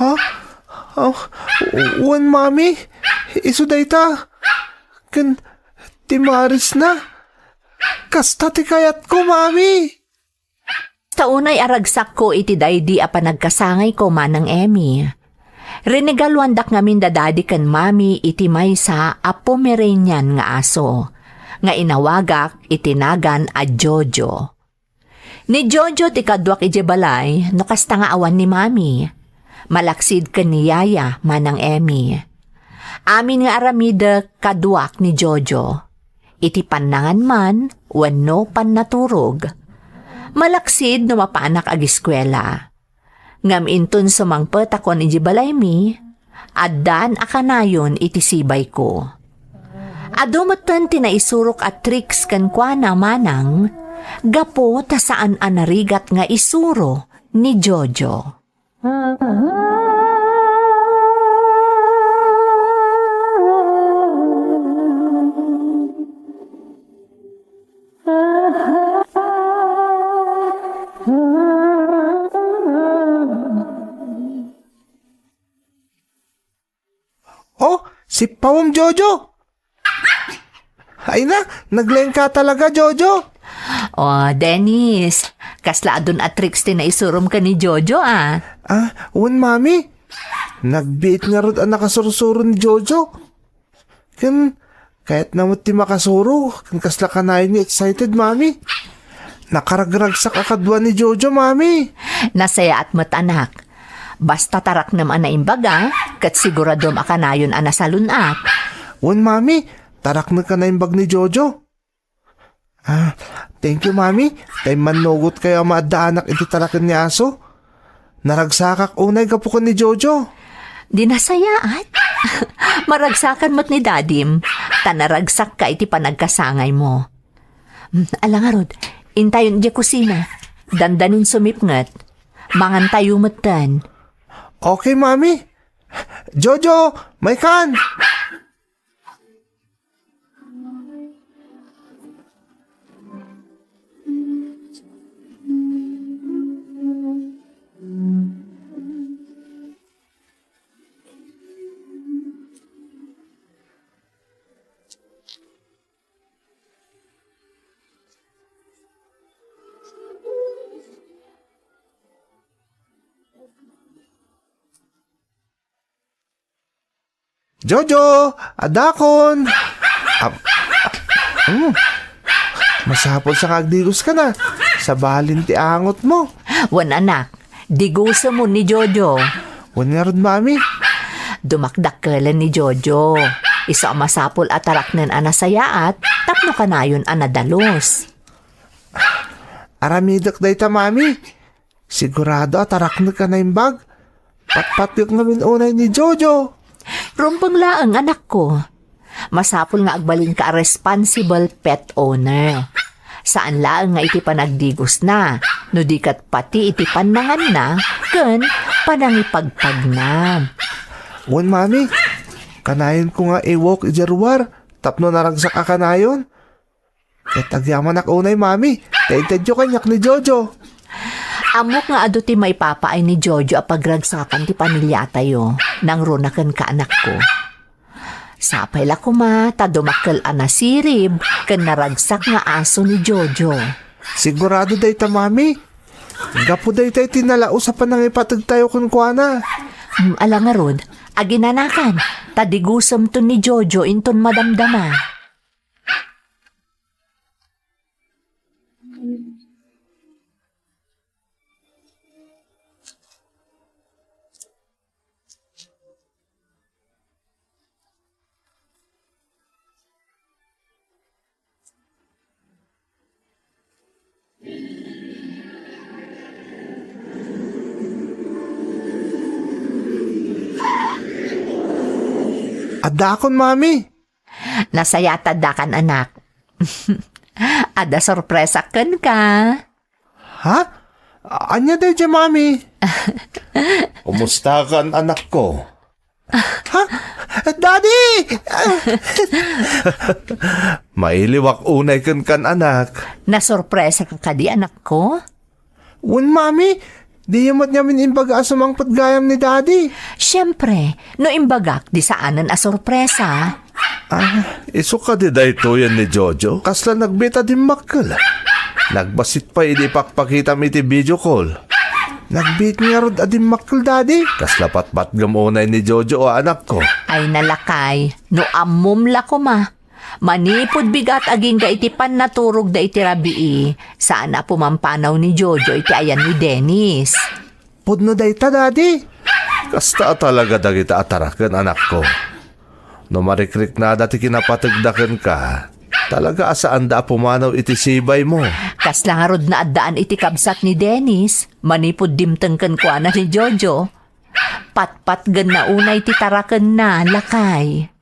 Ha? Oh, uwan, mami. Iso dayta. Kan, timaris na. Kasta ti kayat ko, mami. Sa unay aragsak ko iti daydi a panagkasangay ko manang Emmy. Rinigalwandak ngamin dadadi kan mami iti maysa a Pomeranian nga aso. Nga inawagak itinagan a Jojo. Ni Jojo ti kadwak iti balay no kasta nga awan ni mami. Malaksid kan ni Yaya manang Emmy. Amin nga aramida kadwak ni Jojo. Iti panangan man wenno pannaturog. Malaksid no mapaanak ag eskwela. Ngam inton sumangpet akon iti balay mi, addan akanayon iti sibay ko. Adumaten tinaisurok at tricks kan kuana manang, gapo ta saan anarigat nga isuro ni Jojo. Oh, si Pawang Jojo. Ay na, naglengka talaga, Jojo. Oh, Dennis, kasla adun at tricks tinaisurong ka ni Jojo ah. Uwan, mami. Nagbiit nga rod ang nakasurusuro ni Jojo. Kahit namot ti makasuro, kasla ka na ni excited, mami. Nakaragragsak akadwa ni Jojo, mami. Nasaya at mat anak. Basta tarak naman na imbaga, kat siguradom akanayon ana salunat. Uwan, mami. Tarak na ka na yung bag ni Jojo. Thank you, mami. Tay manugot kayo maadaanak iti tarakan ni aso. Naragsakak unay kapukan ni Jojo. Di nasayaat. Maragsakan mo't ni dadim. Tanaragsak ka iti panagkasangay mo. Alangarod, intayon di kusina. Dandanin sumipngat. Mangan tayo matan. Okay, mami. Jojo, may kan. Jojo, adakon. Masapol sa kagdigos ka na. Sa balin ti angot mo. Wan anak, digusa mo ni Jojo. Wan nga ron, mami. Dumakdakkelan ni Jojo. Isa ang masapol at tarak nen anasayaat, tapno kanayon anadalos. Aramidak day ta, mami. Sigurado atarak na ka na yung bag. Patpatyok namin unay ni Jojo. Rumpang laang anak ko. Masapol nga agbalin ka a responsible pet owner. Saan laang nga iti panagdigos na, no di kat pati iti panangan na, ken panangipagpag na. Wan, mami. Kanayon ko nga i-walk ijarwar. Tapno naragsak ka kanayon. Ket agyaman ak unay, mami. Taintedyo kanyak ni Jojo. Amok nga ado ti may papaay ni Jojo a pagragsakan ti pamilya tayo, nang runakan ka anak ko. Sapay la kuma, ta dumakkel anasirib, ken naragsak nga aso ni Jojo. Sigurado day ta, mami. Gapo day tayo tinalao sa panangipatag tayo kun kuana. Alangarod, aginanakan, tadigusam to ni Jojo inton madamdama. Adakon, mami. Nasayatad da kan anak. Ada sorpresa ken ka. Ha? Anya day dyan, mami? Kumusta kan anak ko? Ha? Daddy! Mailiwak unay kan anak. Nasorpresa ka kadi anak ko? Un, mami, di yamot namin imbaga asumang patgayam ni daddy. Siyempre, no imbagak di saanan a sorpresa. Iso ka di dayto yan ni Jojo. Kasla nagbita din makkel. Nagbasit pa idi pakpakita mi ti video call. Nagbit niya rod adim makkel, daddy. Kasla patpat gamunay ni Jojo o anak ko. Ay nalakay, no amumla ko ma. Manipod bigat aging ga iti pan naturog da iti rabii. Saan na pumampanaw ni Jojo iti ayan ni Dennis. Pudno dayta, daddy. Kasta talaga dagita atarakan, anak ko. No marikrik na dati kinapatagdakan ka, talaga asaan da pumanaw iti sibay mo. Kasla nga rod na addaan iti kabsat ni Dennis. Manipod dimtengken ko na ni Jojo. Patpat gan na unay ti taraken na lakay.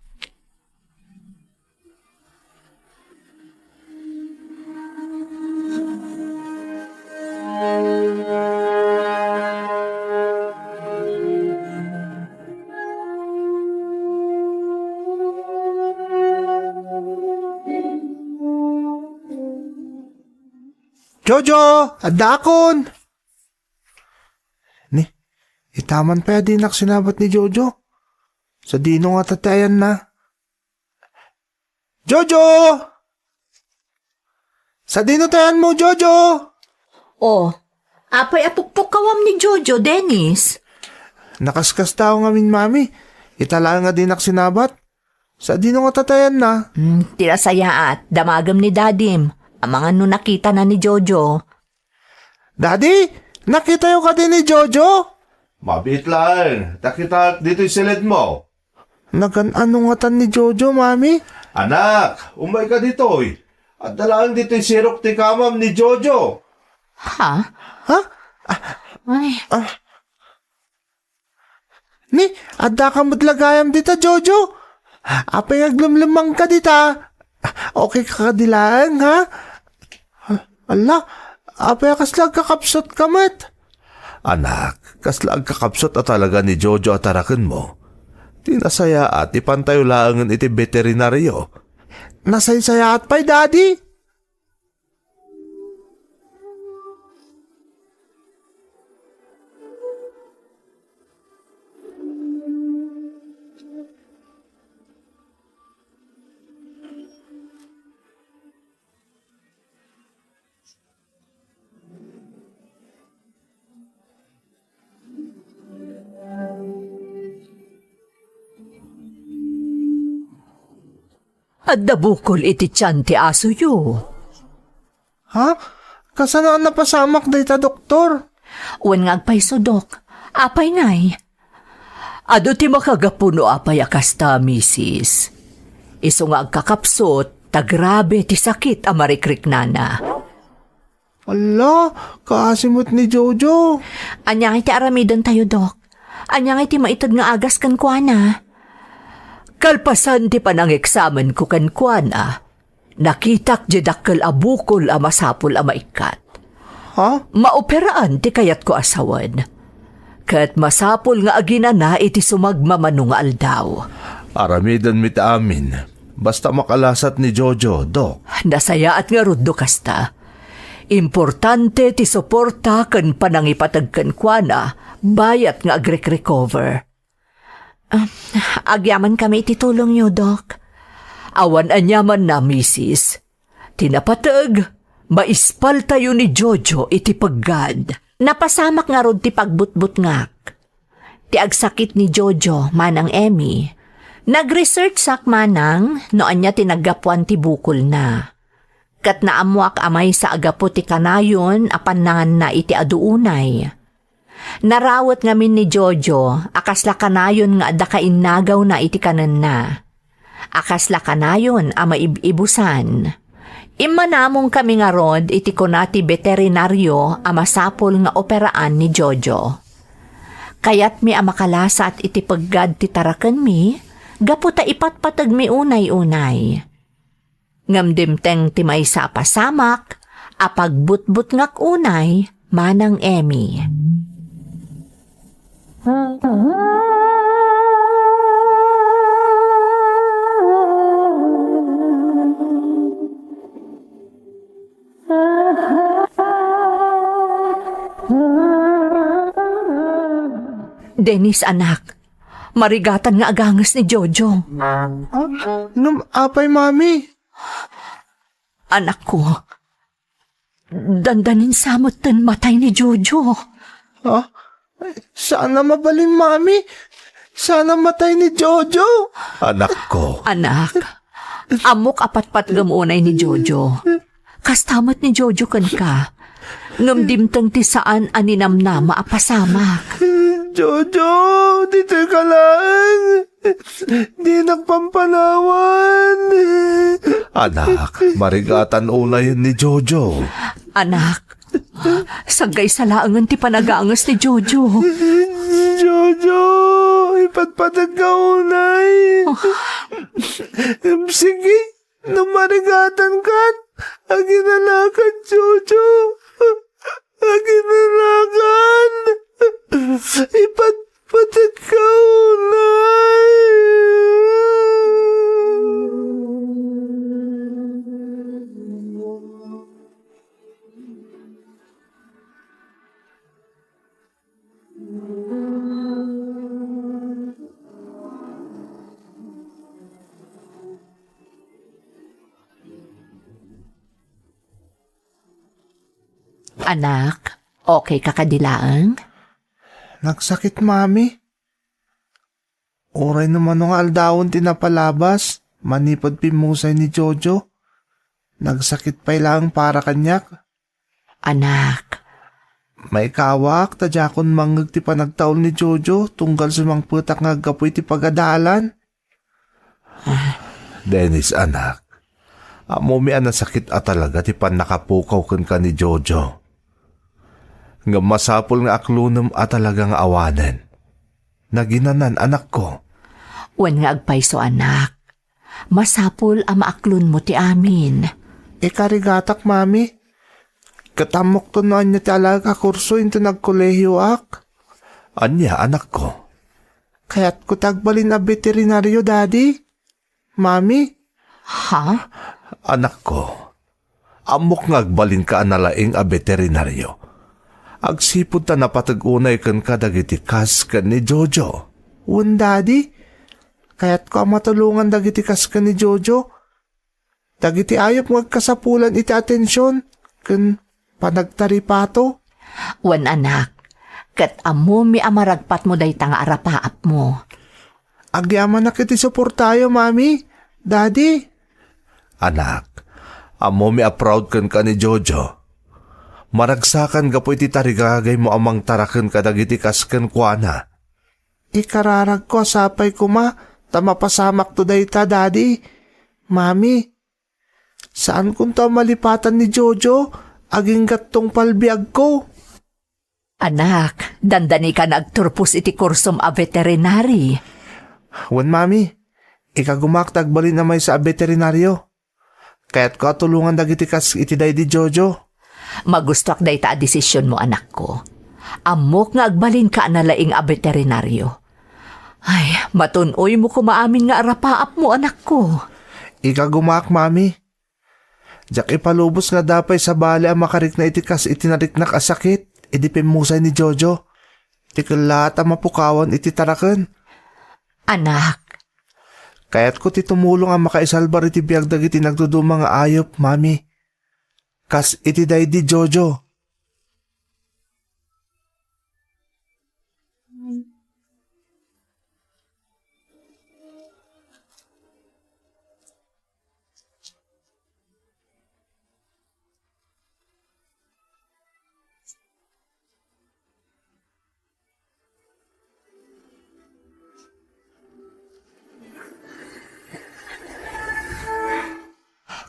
Jojo! Adakon! Ni, itaman pa din sinabat ni Jojo. Sa dino nga tatayan na. Jojo! Sa dino tayan mo, Jojo! Oh, apay apukpok kawam ni Jojo, Dennis. Nakaskas tao nga min, mami. Itala nga din sinabat. Sa dino nga tatayan na. Tirasaya at damagam ni Dadim. Ang mga no nakita na ni Jojo. Daddy, nakita yung ka din ni Jojo? Mabit lang. Nakita dito yung silid mo. Nagan-ano nga tan ni Jojo, mami? Anak, umay ka dito eh. At dalaan dito yung sirok ti kamam ni Jojo. Ha? Ha? Ay, Ni, adda ka madlagayam dita, Jojo. Apay aglumlumang ka dita. Okay ka kadilaan, ha? Ala, apay kaslag kakapsot ka mat. Anak, kaslag kakapsot at talaga ni Jojo at tarakan mo. Tinasaya at ipantayo laangan iti veterinaryo. Nasaysaya at pa'y, daddy. at dabukol iti tiyan ti aso yu. Ha? Kasanaan napasamak dayta, doktor? Uwan nga agpayso, dok. Apay ngay. Ado ti makagapuno apay akasta, misis. Iso nga agkakapsot, tagrabe ti sakit amarikrik nana. Ala, kaasimot ni Jojo. Anyang iti aramidan tayo, dok. Anyang iti maitad nga agas kan kuana. Kalpasan ti panang-eksamen ko kan kuana. Nakitak jedakkel abukol a masapul a maikat. Ha? Maoperaan ti kayat ko asawan. Kat masapul nga aginana iti sumagmamano nga aldaw. Aramidan mit amin. Basta makalasat ni Jojo, Dok. Nasaya at nga ruddo kasta. Importante ti suporta kan panangipatag kan kuana, bayat nga agrek-recover. Agyaman kami iti tulong nyo, Dok. Awan anyaman na, misis. Tinapatag, maispal tayo ni Jojo iti paggad. Napasamak nga rod ti pagbutbut ngak. Ti agsakit ni Jojo, manang Emmy. Nag-research sak manang, noan niya tinagapuan ti bukol na. Kat naamuak amay sa agapo ti kanayon, apanangan na iti aduunay. Narawat ngamin ni Jojo, akasla kanayon nga adda kainagaw na iti kanan na. Akasla kanayon ama ibusan. Immanamong kami nga rod iti kunati veterinaryo ama sapol nga operaan ni Jojo. Kayat mi amakalasa at iti paggad ti taraken mi, gaputa ipatpatag mi unay-unay. Ngamdimteng ti may sa pasamak, Apagbutbut ngak unay, manang Emmy. Dennis anak, marigatan nga agangas ni Jojo. Ngam apay, mami. Anak ko, dandanin samot ten matay ni Jojo. Ha? Sana mabalin, mami. Sana matay ni Jojo. Anak ko. Anak, amok apatpat gamunay ni Jojo. Kastamat ni Jojo kan ka. Ngamdimtang ti saan aninam na maapasamak. Jojo, dito ka lang. Di nagpampanawan. Anak, marigatan unay ni Jojo. Anak, sagay sa laangan ti panagaangas ni Jojo. Jojo, ipatpatag ka unay. Sige, numarigatan ka. Aginalakan, Jojo. Aginalakan. Ipatpatag ka unay. Anak, okay ka kadilaang? Nagsakit, mami. Oray naman ng aldawon tinapalabas. Manipod pimusay ni Jojo. Nagsakit pa ilang para kanyak. Anak, May kawak, tadyakon manggag ti panagtaol ni Jojo, tunggal sumang putak nga gapoy ti pagadalan. Dennis, anak. Amo mi sakit at talaga ti pan nakapukaw ka ni Jojo. Nga masapol nga aklunam at talagang awanen. Naginanan, anak ko. wan nga agpayso anak. Masapul ang maaklon mo ti amin. Karigatak, mami. Katamok to noan niya ti alaga kurso into nagkolehiyo ak. Anya, anak ko. Kaya't ko tagbalin na veterinaryo, daddy. Mami. Ha? Anak ko. Amok nga agbalin ka analaing a veterinaryo. Agsipod ta napatagunay kan kadagiti kas kan ni Jojo. Un, daddy. Kaya't ko matulungan dagiti kas kan ni Jojo. Dagiti ayop magkasapulan iti atensyon. Kan panagtaripato. Wan anak, kat amo mi amaragpat mo day tanga arapaap mo. Agyaman na kiti suportayo, mami. Daddy. Anak, amo mi proud kan ka ni Jojo. Maragsakan gapo iti tarigagay mo amang tarakan kadagiti kasken kuana. Ikararag ko sapay ko ma, tamapasamak to dayta, daddy. Mami, saan kung to malipatan ni Jojo, aging gattong palbiag ko? Anak, dandani ka nagturpos iti kursom a veterinary. Wan, mami, ikagumaktag bali na may sa veterinaryo. Kaya't ko tulungan dagiti kas iti day di Jojo. Magustuak day ta a desisyon mo anak ko. Amok nga agbalin ka na laing a veterinaryo. Ay, matunoy mo kumaamin nga arapaap mo anak ko. Ikagumak, mami. Diyak ipalubos nga dapay sa bali ang makarik na itikas itinarik na kasakit. Idi pimusay ni Jojo. Tikalat ang mapukawan iti tarakan. Anak, Kaya't ko ti tumulong ang makaisalbar iti biyag dagiti nagdudumang nga ayop, mami. Kas iti day di Jojo.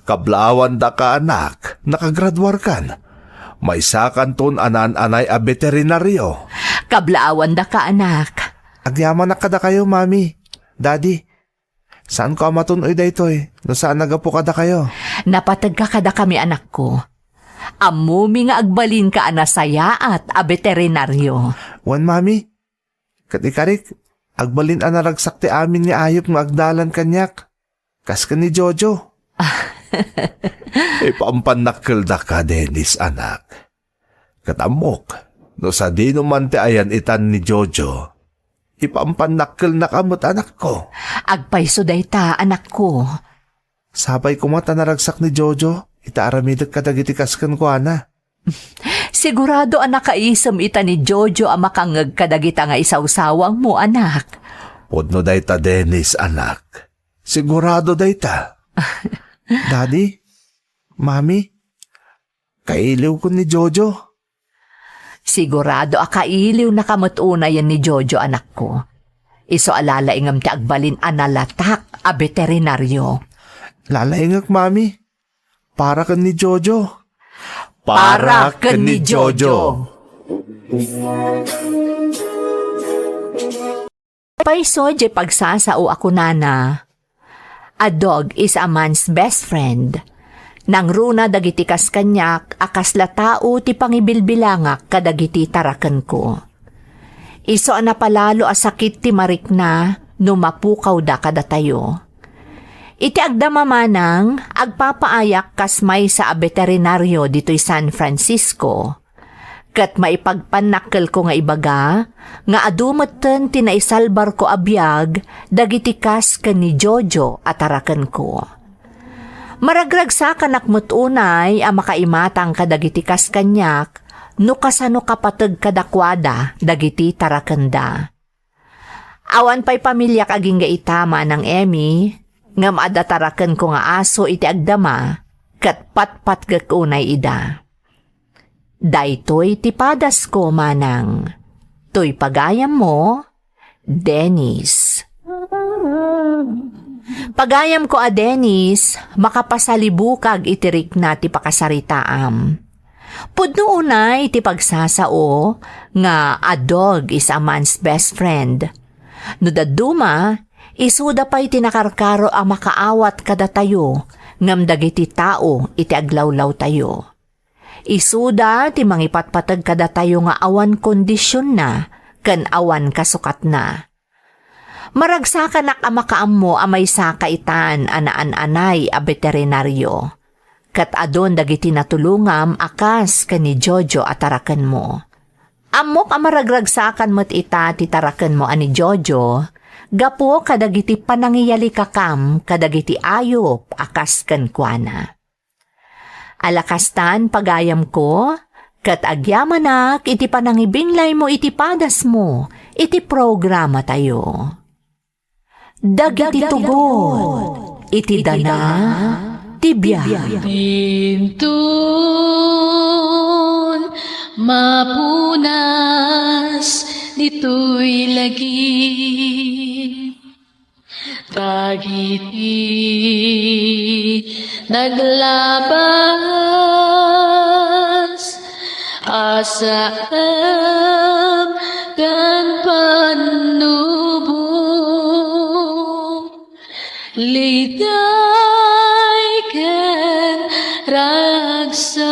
Kablawan da ka, anak, nakagraduar kan. May sakan ton anan-anay a veterinaryo. kablaawan da ka anak. Agyaman na kada kayo, mami. Daddy, saan ko amatunoy da ito'y? No saan nagapo kada kayo? Napatag ka kada kami anak ko. Amumi nga agbalin ka anasaya at a veterinaryo. Wan mami, katikarik, agbalin anaragsak ti amin ni ayop nga agdalan kanyak. Kas ka ni Jojo. Ipampanakkel da ka, Dennis, anak. Katamok, no sa di naman ti ayan itan ni Jojo, ipampanakkel na kamot anak ko. Agpayso dayta, anak ko. Sabay kumata naragsak ni Jojo, itaaramidag kadagiti kaskan ko, ana. Sigurado anak kaisam ita ni Jojo ang makangag kadagita nga isawsawang mo, anak. Podno dayta, Dennis, anak. Sigurado dayta. Daddy, Mami, kailiw ko ni Jojo. Sigurado akailiw na kamutuna yan ni Jojo, anak ko. Iso alala ingam ti agbalin analatak a veterinaryo. Lalaingak, Mami. Para ka ni Jojo. Para ka ni Jojo. Paiso, di pagsasao ako, nana. A dog is a man's best friend. Nang runa dagiti kas kanyak, akas latao ti pangibilbilangak kadagiti tarakan ko. Iso na palalo a sakit ti marikna, numapukaw da kadatayo. Iti agdamamanang, agpapaayak kas may sa veterinaryo dito'y San Francisco. Kat maipagpanakkel ko nga ibaga, nga adumeten tinaisalbar ko abiyag, dagiti kas ken ni Jojo at tarakan ko. Maragrag sa kanakmut unay, a makaimatang kadagiti kas kanyak, no kasano kapateg kadakwada, dagiti tarakanda. Awan pa'y pamilyak aging gaitama ng Emmy, nga maadatarakan ko nga aso iti agdama, kat patpat gakunay ida. Daytoy tipadas ko, manang. Toy pagayam mo, Dennis. Pagayam ko a Dennis, makapasalibukag itirik na ti pakasaritaam. Pudno unay ti pagsasao nga a dog is a man's best friend. No daduma, isuda pa'y tinakarkaro ang makaawat kada tayo, ngam dagiti tao iti aglawlaw tayo. Isuda ti mangipatpatag kada tayo nga awan kondisyon na, ken awan kasukat na. Maragsakan ang makaam mo amay sakaitan anaan-anay a veterinaryo. Kat adon dagiti natulungam akas ken ni Jojo ataraken mo. Amok amaragragsakan mo't ita ti taraken mo ani Jojo, gapo kadagiti panangiyali kakam kadagiti ayop akas ken kuana. Alakastan pagayam ko, kat agyamanak iti panangibinglay mo iti padas mo, iti programa tayo. Dagiti tugon, iti dana, tibya. Bintun mapunas dito'y lagi. Dagiti naglabas asam kan panubong litay ken ragsak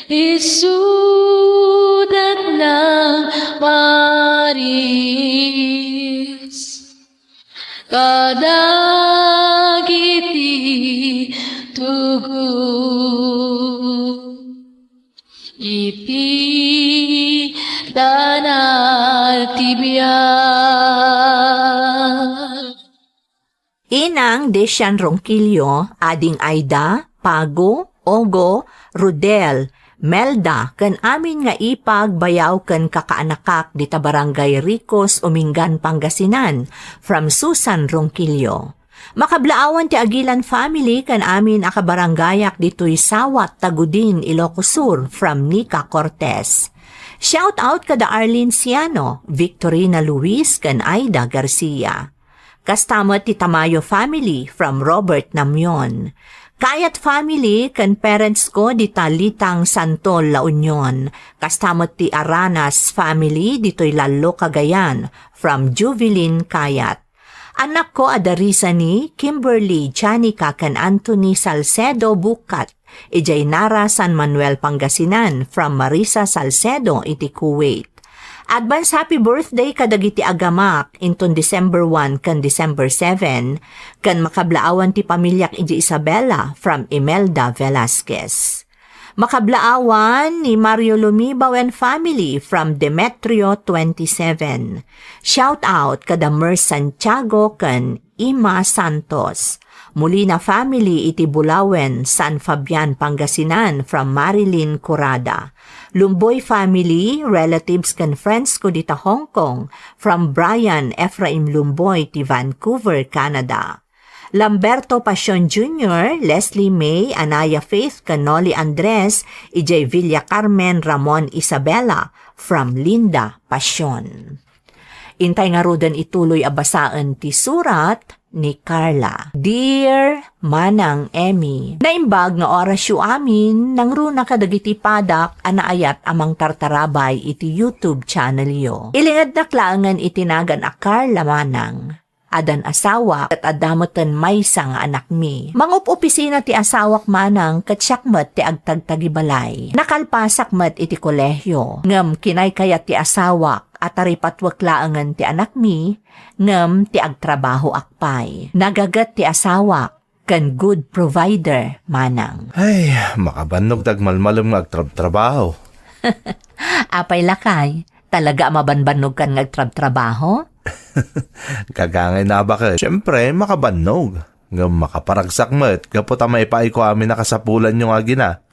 isudat ng Maris kadagiti tugu iti danal tibiyag. Inang Desyan Ronquillo, ading Aida, Pago, Ogo, Rudel, Melda, ken amin nga ipag bayaw ken kakaanakak dita Barangay Ricos, Umingan, Pangasinan, from Susan Ronquillo. Makablaawan ti Agilan family ken amin akabarangayak dito'y Sawat, Tagudin, Ilocos Sur, from Nica Cortez. Shout out kada Arlene Ciano, Victorina Luis ken Aida Garcia. Kastamot ti Tamayo family from Robert Namyon. Kayat family ken parents ko di Talitang Santol, La Union. Kastamot ti Aranas family dito'y Lalo, Cagayan from Juvelin Kayat. Anak ko adarisa ni Kimberly Janica ken Anthony Salcedo Bukat Ijay Nara San Manuel Pangasinan from Marisa Salcedo iti Kuwait. Advance happy birthday kadagiti agamak inton December 1 kan December 7 kan makablaawan ti pamilyak iti Isabela from Imelda Velasquez. Makablaawan ni Mario Lumibaw and family from Demetrio 27. Shout out kada Mer Santiago kan Ima Santos. Molina family iti Bulawen, San Fabian, Pangasinan from Marilyn Curada. Lumboy family, relatives kan friends ko dita Hong Kong from Brian Ephraim Lumboy ti Vancouver, Canada. Lamberto Pasion Jr., Leslie May, Anaya Faith, Canoli Andres, Ijay Villa Carmen Ramon Isabela from Linda Pasion. Intay nga rodan ituloy abasaan ti surat ni Carla. Dear Manang Emmy, naimbag nga orasyo amin nang runa kadagiti padak anaayat amang tartarabay iti YouTube channel yo. Ilingad na klangan itinagan a Carla Manang. Adan asawa at adamoten maysa nga anak mi. Mangup opisina ti asawak manang kat syakmet ti agtagtagibalay. Nakalpasakmet iti kolehyo. Ngem kinay kayat ti asawak at aripatwaklaangan ti anak mi, ngem ti agtrabaho akpay. Nagagat ti asawak kan good provider manang. Ay, makabanog dagmalmalom nga agtrabaho. Apay lakay, talaga mabanbanog kan nga agtrabaho? Kagangay na ba ka? Siyempre, makabanog. Nga makaparagsak mo at kapot ang maipaay ko amin nakasapulan yung agina.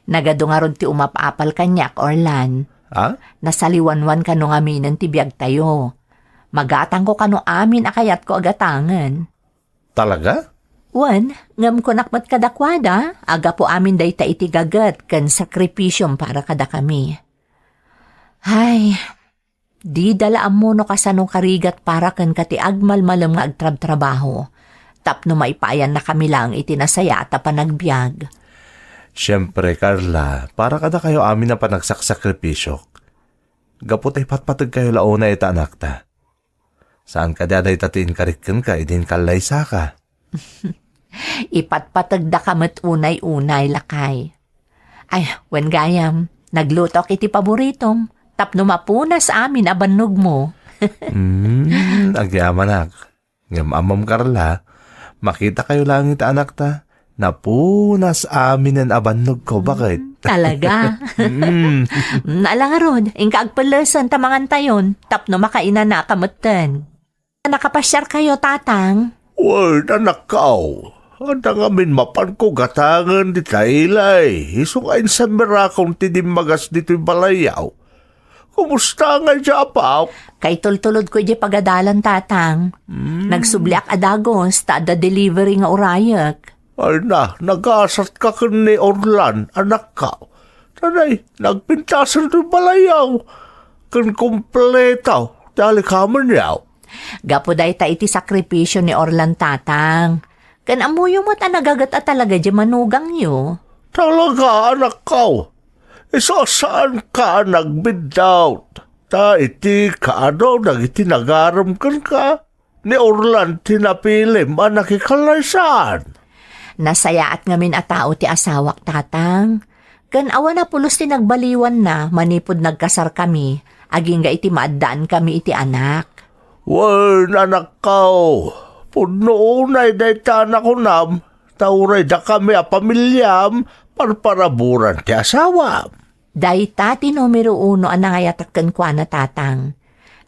Nagadungaron ti umapapal kanyak, Orlan. Ha? Nasaliwanwan ka nung aminan ti biyag tayo. Magatang ko kano amin akayat ko agatangan. Talaga? Wan, ngam ko nakmat kadakwada, aga po amin day ta itigagat kan sakripisyong para kada kami. Ay, di dalaan mo no kasanong karigat para kan kati agmalmalam nga agtrab-trabaho. Tapno maipayan na kami lang itinasaya at panagbiag. Siyempre, Carla, para kada kayo amin na panagsakripisyo. Gapot ay patpatag kayo launa ita anak ta. Saan ka daday tatiin karikan ka, idin kalaysa ka. Ipatpatag da kamat unay-unay lakay. Ay, wen gayam, naglutok iti paboritom. Tapno mapunas amin abanog mo. Agyaman ak. Ngam amam Carla, makita kayo lang ita anak ta. Napunas amin ang abanog ko. Bakit? Talaga? Naalangarod, ingka agpalasan tamangan tayon, tapno makainan na kamutan. Nakapasyar kayo, tatang? Word, anak kao. Anda ngamin mapan ko gatangan di tailay. Isungain sa mirakong tidimagas dito'y balayaw. Kumusta nga dya, Pao? Kay tultulod ko di pagadalan, tatang. Nagsubliak adagos, tada delivery nga urayak. Ay na, nagasat ka ni Orlan, anak ka. Tanay, nagpintasan do'y balayaw. Kan kumpletaw, dali ka man yaw. Gapuday ta iti sakripisyo ni Orlan, tatang. Kan amuyo mo ta nagagat at talaga di manugang nyo. Talaga, anak ka. Iso saan ka nagbidout? Ta iti kaano nagiti nagaram ka? Ni Orlan tinapilim anak ikalaysan. Nasayaat ngamin a tao ti asawak, tatang. Kan awan na pulos ti nagbaliwan na, manipod nagkasar kami, aging ga iti maadaan kami iti anak. Wen, anak kao. Puno unay day tanak ko nam. Tauray da kami a pamilyam, parparaburan ti asawa. Dayta ti numero 1 ang nangayatakkan kwa na, tatang.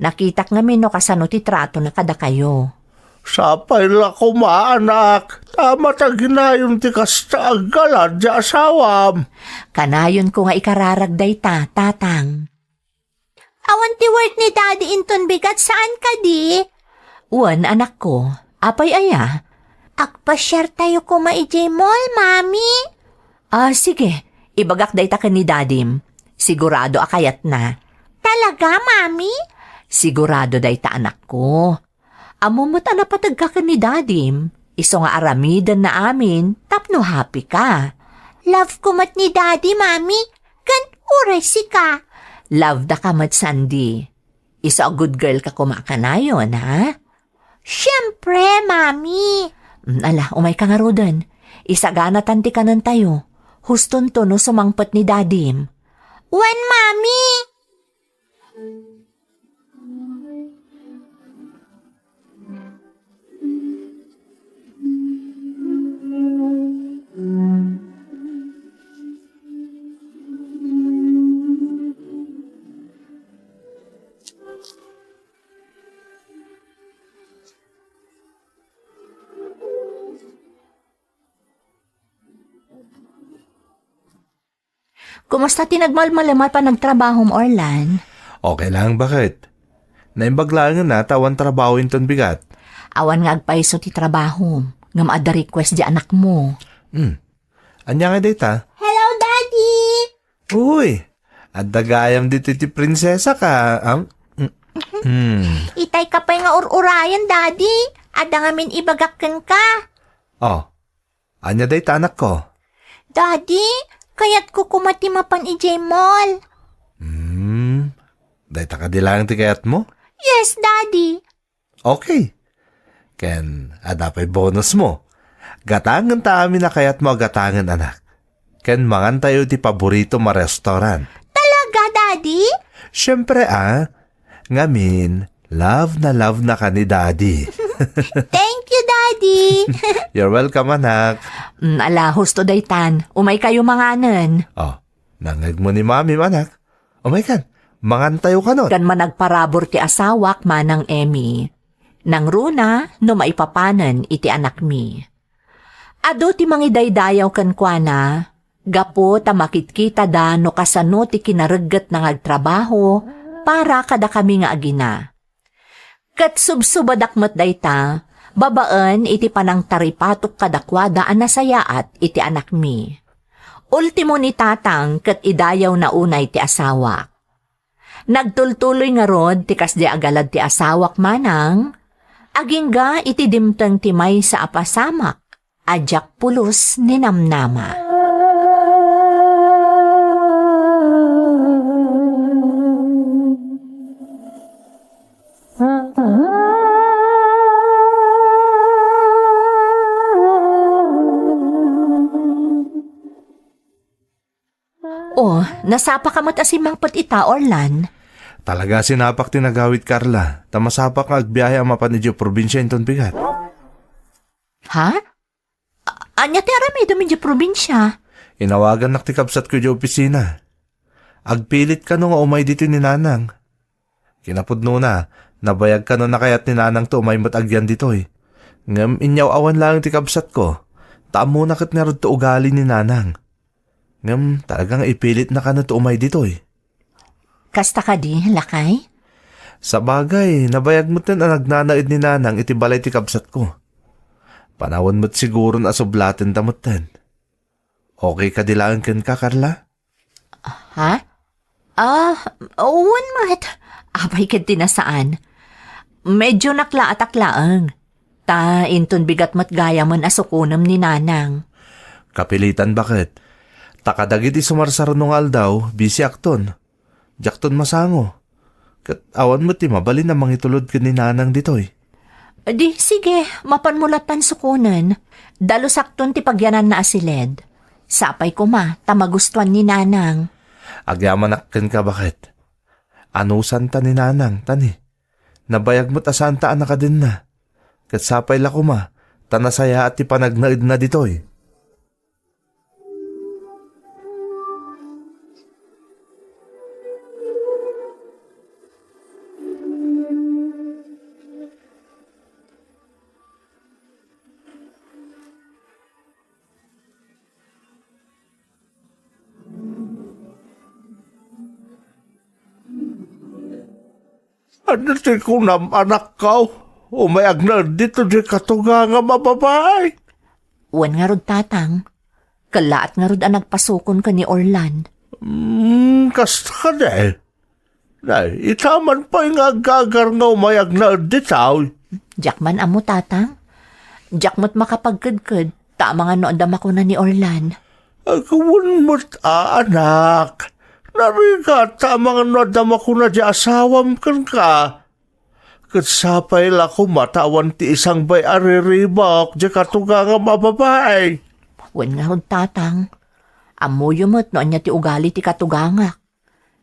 Nakitak ngamin no kasano ti trato na kada kayo. Sapay la ko maanak. Tama ta ginayon ti kasta aggalad di asawam. Kanayon ko nga ikararag dayta, tatang. Awan ti work ni Daddy inton bigat saan ka di? Uwan, anak ko. Apay aya? Agpasyar tayo ko maijay mall, Mami. Sige. Ibagak dayta ka ni Dadim. Sigurado akayat na. Talaga, Mami? Sigurado dayta, anak ko. Amo mo't anapatag ka ni Dadim. Iso nga aramidan na amin, tapno happy ka. Love ko mat ni Daddy, Mami. Kan uray si ka. Love da ka mat, Sandy. Iso a good girl ka kumakanayon, ha? Siyempre, Mami. Ala, umay ka nga rodan. Isagana tanti ka nan tayo. Huston to no sumangpet ni Dadim. Wan, Mami! Kumusta tinagmalmalamat pa nagtrabaho mo, Orlan? Okay lang, bakit? Naimbaglaan na tawan trabaho ton bigat. Awan nga agpaiso ti trabaho. Ngam ada request di anak mo. Anya nga data? Hello, Daddy! Uy, at dagayam dito ti prinsesa ka. Itay ka pa nga urayan, Daddy. Ada nga min ibagakken ka. Oh, anya data anak ko? Daddy, kaya't ko kumatimapan ijay mall. Data ka dilang ti kayat mo? Yes, Daddy. Okay. Ken, adapay bonus mo. Gatangan ta amin na kayat mo gatangan anak. Ken mangan tayo ti paborito ma restaurant. Talaga, Daddy? Siyempre ngamin, love na ka ni Daddy. Thank you, Daddy. You're welcome anak. Ala, husto daytan. Umay kayo manganan. Oh, nangag mo ni mami anak. Oh my God, mangan tayo ka nun. Kan managparabor ti asawak manang Emmy. Nang runa, no maipapanan iti anak mi. Ado ti mangidaydayaw kan kuana, gapo ta makitkita da no kasano ti kinaraggat ng agtrabaho para kada kami nga agina. Kat subsubadak dayta, babaan iti panang taripatok kadakwada anasayaat iti anak mi. Ultimo ni tatang kat idayaw na unay ti asawak. Nagtultuloy nga rod ti kasdi agalad ti asawak manang, agingga iti dimtang timay sa apasamak, ajak pulos ni namnama. Oh, nasapa ka mat asimang pat ita, Orlan. Talaga sinapak tinagawit Carla. Tamasapak nga agbiyahe ang mapanidyo probinsya inton bigat. Ha? Anya ti aramido medyo probinsya. Inawagan naktikabsat ko di opisina. Agpilit ka no nga umay dito ni Nanang. Kinapudno na, nabayag ka no na kayat ni Nanang to umay matagyan dito eh. Ngam inyaw awan lang tikabsat ko. Taam na kat nga rin to ugali ni Nanang. Ngam talagang ipilit na ka na to umay dito eh. Kasta ka di, lakay? Sa bagay, nabayag mo tin ang nagnanaid ni Nanang iti balay tikabsat ko. Panawan mo't siguro na sublatin tamutin. Okay ka dilaan ken ka, Carla? Ha? One mat. Abay ka tinasaan. Medyo nakla at aklaang. Ta inton bigat mat gaya man asukunam ni Nanang. Kapilitan bakit? Takadagit isumarsaro nung aldaw, busy akton. Jakton masango. Kat awan mo ti mabalin na mangitulod ka ni Nanang ditoy. Di, sige, mapanmulatan sukunan. Dalo sakton ti pagyanan na asiled. Sapay ko ma, tamagustuhan ni Nanang. Agyamanak ka bakit? Anusan ta ni Nanang, tani? Nabayag mo't asanta anak ka din na. Kat sapay la ko ma, tanasaya at ipanagnaid na ditoy. Ano ti kunam anak ka? Umayag na dito di katuga nga mababay. Wan nga rod tatang. Kalaat nga rod ang nagpasukon ka ni Orlan. Kasta ka na eh. Nay, itaman pa yung agagar nga umayag na dito. Jakman amo tatang. Jakmat makapagkadkad. Tama nga noon dama ko na ni Orlan. Agawin mo't anak. Narigat tamang nadama ko na di asawam kan ka. Katsapay la ko matawan ti isang bay ariribak di katuga nga mababay. Wan nga rod tatang. Amuyumot no anya ti ugali ti katugangak.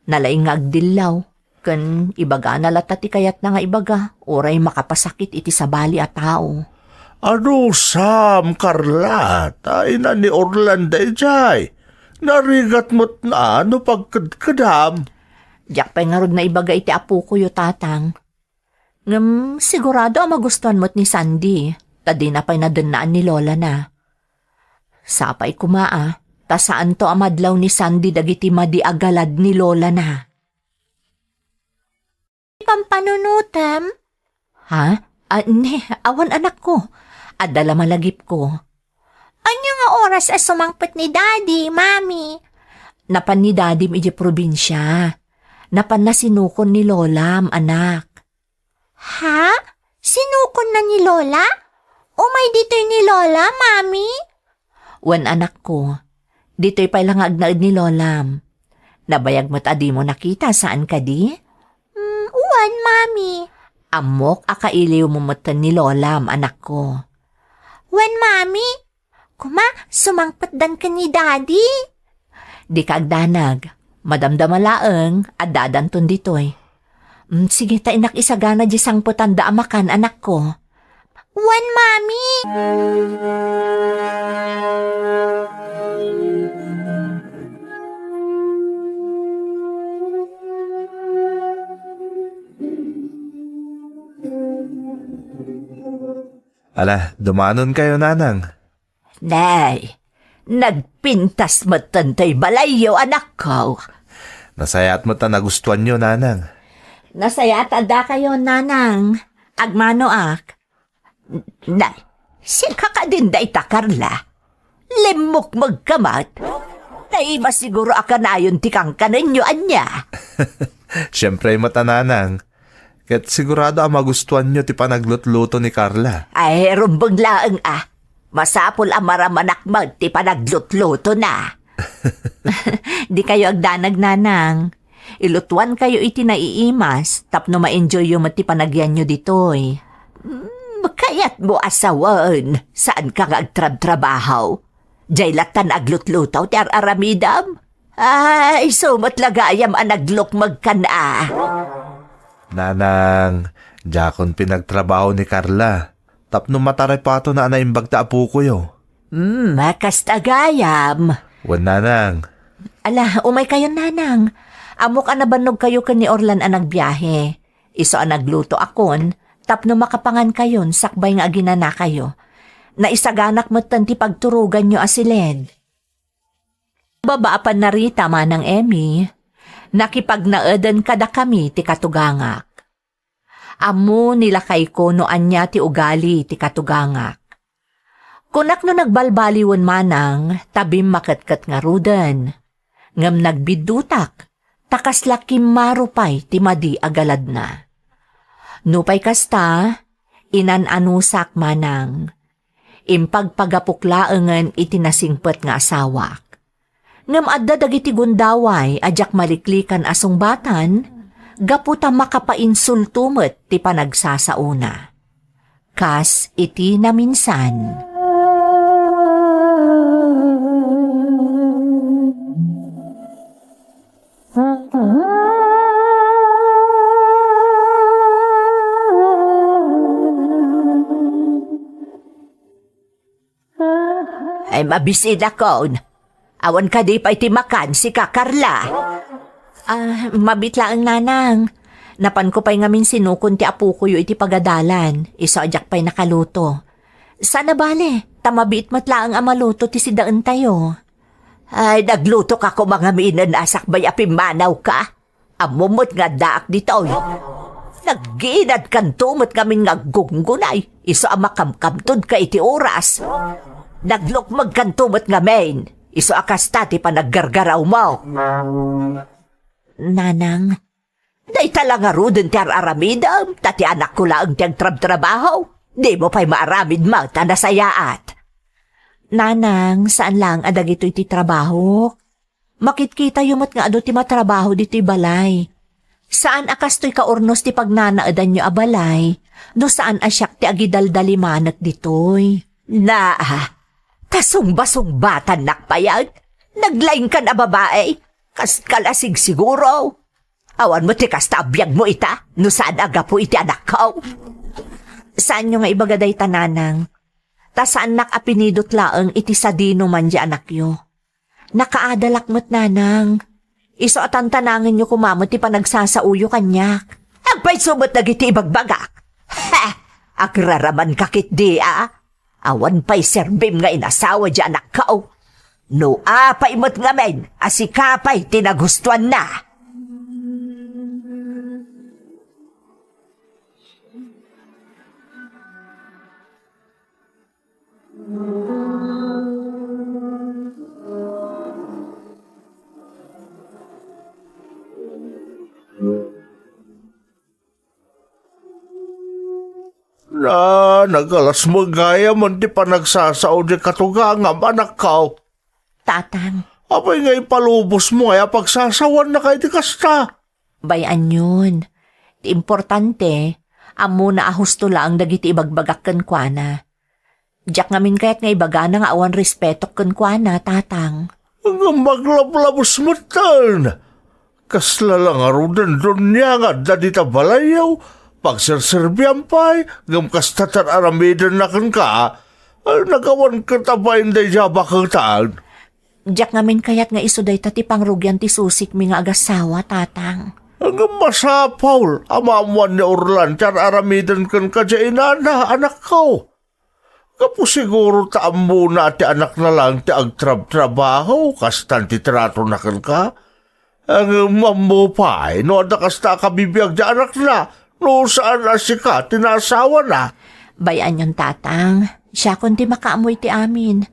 Nalaing nga agdillaw. Kan ibaga nalata ti kayat na nga ibaga. Oray makapasakit iti sabali a tao. Ano, Sam, Carla? Tayo na ni Orlando jay. Narigat mo't na ano pagkadkadam. Diyak pa'y ngarod na ibaga iti apo ko yu tatang. Ngam sigurado ang magustuhan mo't ni Sandy. Tadi na pa'y nadanaan ni Lola na. Sapay kumaa. Ta saan to amadlaw ni Sandy dagiti madi agalad ni Lola na. Pampanunutem? Ha? Ne, awan anak ko. Adala malagip ko. Anya nga oras as sumangpet ni Daddy, Mami? Napan ni Daddy iji probinsya. Napan na sinukon ni Lola, anak. Ha? Sinukon na ni Lola? Umay dito'y ni Lola, Mami? Wan anak ko. Dito'y pailangag na ni Lola. Nabayag mo't adi mo nakita saan ka di? Uwan, Mami. Amok akailiw mo mo'tan ni Lola, anak ko. Wan, Mami? Kuma, sumangpet dan ka ni Daddy? Di ka agdanag. Madamdamalaeng at dadanton dito'y. Sige ta inak isagana di sangputan da amakan anak ko. Wan, Mami? Ala, dumanon kayo, nanang. Nay, nagpintas mo tantoy balayo anak ko. Nasayat mo ta nagustuhan nyo, nanang. Nasaya tada kayo nanang. Agmano ak. Nay, sika ka din da ita Carla. Limok magkamat. Nay, masiguro akanayon tikang kaninyo anya. Siyempre mata, nanang. Ket sigurado ang magustuhan nyo ti panaglutluto ni Carla. Ay, rumbang laang ah. Masapol ang maramanak ti panaglutluto na. Di kayo agdanag nanang. Ilutuan kayo iti naiimas, tapno ma-enjoy yung mati panagyan nyo ditoy. Kayat mo asawan, saan ka nga agtrab-trabahaw? Diyay latan aglutluto ti aramidam? Ay, sumatlagayam ang naglok magkana. Nanang, jakon pinagtrabaho ni Carla. Tapno mataray pato na anaimbag ta apo ko yo. Makastagayam. Wan, nanang. Ala, umay kayo nanang. Amok anabanog kayo kan ni Orlan ang nagbiyahe. Iso ang nagluto akon, tapno makapangan kayon, sakbay nga ginana kayo. Naisaganak mo tanti pagturugan nyo asiled. Babaapan na rita manang Emmy. Nakipagnaedan kada kami ti katugangak. Amo nilakay ko no anya ti ugali ti katugangak. Kunak no nagbalbaliwon manang, tabim makatkat nga rudan. Ngam nagbidutak, takas lakim marupay ti madi agalad na. Nupay kasta, inananusak manang. Impagpagapuklaengan itinasingpet nga asawak. Ngam adda dagiti gundaway ajak maliklikan asong batan, gaputa makapainsultumet ti panagsasauna. Kas iti na minsan. Ay mabisid ako. Awan ka di pa iti makan si Kakarla. Mabitla ang nanang. Napan ko pa'y ngamin sinukon ti apo ko iti pagadalan. Iso ajak pa'y nakaluto. Sana bale, tamabit matla ang amaluto ti sidaan tayo. Ay, nagluto ka ko mga minan asakbay apimanaw ka. Amumot nga daak dito. Nagginad kan tumot kami nga gunggunay. Iso ang makamkamtod ka iti oras. Naglukmag kan tumot nga main. Iso akasta ti panaggargaraw mo. Nanang, day talaga rudin ti araramidam, tati anak ko lang ti agtrab-trabaho. Di mo pa'y maaramid mo, tanasayaat. Nanang, saan lang adag ito'y ti trabaho? Makitkita yumot nga ado ti matrabaho dito'y balay. Saan akasto'y kaurnos ti pagnanaadan nyo abalay? No saan asyak ti agidaldalimanak dito'y? Tasong-basong batan nakpayag. Naglaing ka na babae. Kas kalasig siguro. Awan mo ti kasta abiyag mo ita. No saan aga po iti anak ko. Saan nyo nga ibagaday tananang? Ta saan nakapinidot laeng iti sadino man di anak yo. Nakaadalak mo't nanang. Iso at ang tanangin nyo kumamot ti panagsasauyo kanyak. Agpay sumot na giti ibagbagak. Ha! Agraraman kakit di Awan pa'y serbim nga inasawa di anak ko. No apay mo't ngamen, asikapay tinagustuhan na. Nagalas mo gaya man di pa nagsasao di katugangam anak ka. Tatang, Apay nga ipalubos mo kaya pagsasawan na kay di kasta. bayan yun. Ti importante, amo na ahusto lang dagiti ibagbagak ken kuana. Diyak ngamin kayat nga ibaga na nga awan respeto ken kuana, tatang. Ang maglablabos mo tan. Kasla lang arudan doon niya nga dadita balayaw. Pagserserbiyan pa'y ngam kastatan aramidan na kan ka. Nagawan ka tabayin day jaba kang taan. Diyak ngamin kayat nga isuday tati pangrugyan ti susik mi nga agasawa, tatang. Ang masapaw, amamuan ni Orlan, tiyan aramidan kan ka dyan na anak ko. Kapo siguro taam muna ti anak na lang ti agtrab-trabaho, kastan ti trato na kan ka. Ang mamu pa'y, no ada kasta kabibiyag di anak na, no saan asika, tinasawa na. Bayan yung tatang, siya kundi makaamoy ti amin.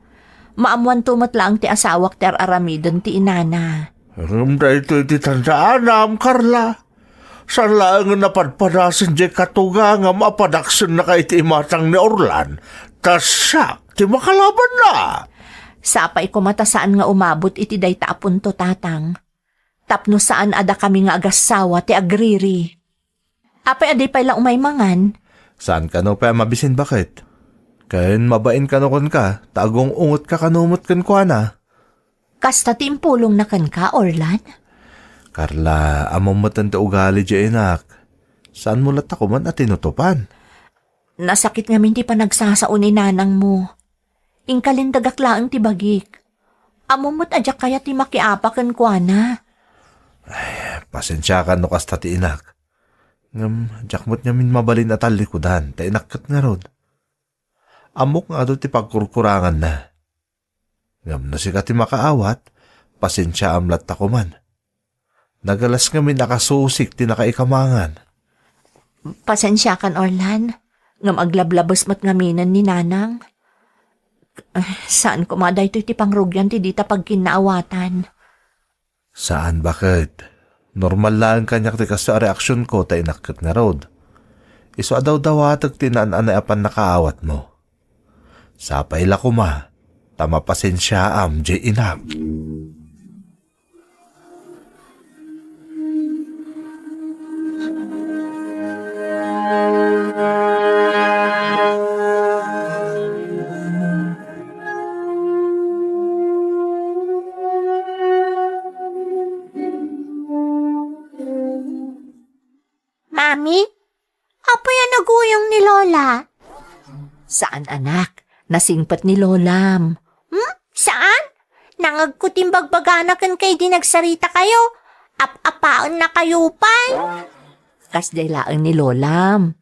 Maamuan tumat lang ti asawak ter aramidon ti inana. Ang dahito iti tandaan Carla. Saan lang napadpadasin di katuga nga mapadaksin na kay ti imatang ni Orlan. Tasak, ti makalaban na. Sapay ko matasaan nga umabot iti dayta apunto, tatang. Tapno saan ada kami nga agasawa ti agriri. Apay aday pa lang umaymangan. Saan ka no pa mabisin bakit? Kayan mabain ka no kon ka, tagong ungot ka kanumot kan kwa na. Kasta ti impulong na kan ka, Orlan? Carla, among matan ta ugali di inak. Saan mo lata ko man at tinutupan? Nasakit nga minti pa nagsasao ni nanang mo. Ingkalindagak laang ti bagik. Amumot adyak kaya ti makiapakan kwa na. Pasensya ka no kasta ti inak. Ngam, jakmot niya min mabalin at alikudan, ta inakkat nga rod. Amok nga doon ti pagkurkurangan na. Ngam na siya ti makaawat, pasensya amlat ta ko man. Nagalas nga min nakasusik ti nakaikamangan. Pasensya kan, Orlan. Ngam aglablabos mo't ngaminan ni nanang. Saan kumaday to iti pangrugyan ti dita pag kinaawatan? Saan bakit? Normal lang kanyak ti kasta reaksyon ko ta inakkat nga rod. Iso adaw-dawatag tinaan-anay apan nakaawat mo. Sapay la kuma, tama pasensya am di inak. Mami, apo yan naguyong ni Lola? Saan, anak? Nasingpat ni Lolam. Saan? Nangagkuting bagbaganakan kay di nagsarita kayo. Ap-apaan na kayo pa. Kasday laang ni Lolam.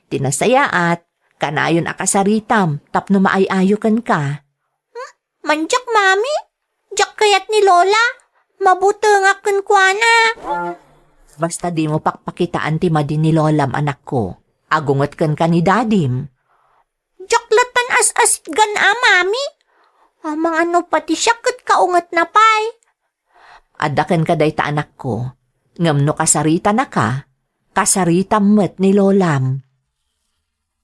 Tinasayaat, kanayon akasaritam, tapno maayayukan ka. Manjak, Mami? Jak kayat ni Lola? Mabutang akin kwa na. Basta di mo pakpakitaan ti madin ni Lolam, anak ko. Agungot kan ka ni Dadim. Jaklatan as-as gan Mami. Amang ano pati siya kat kaungat na pay. Adakan ka day ta, anak ko. Ngam no kasarita na ka, kasarita met ni Lolam.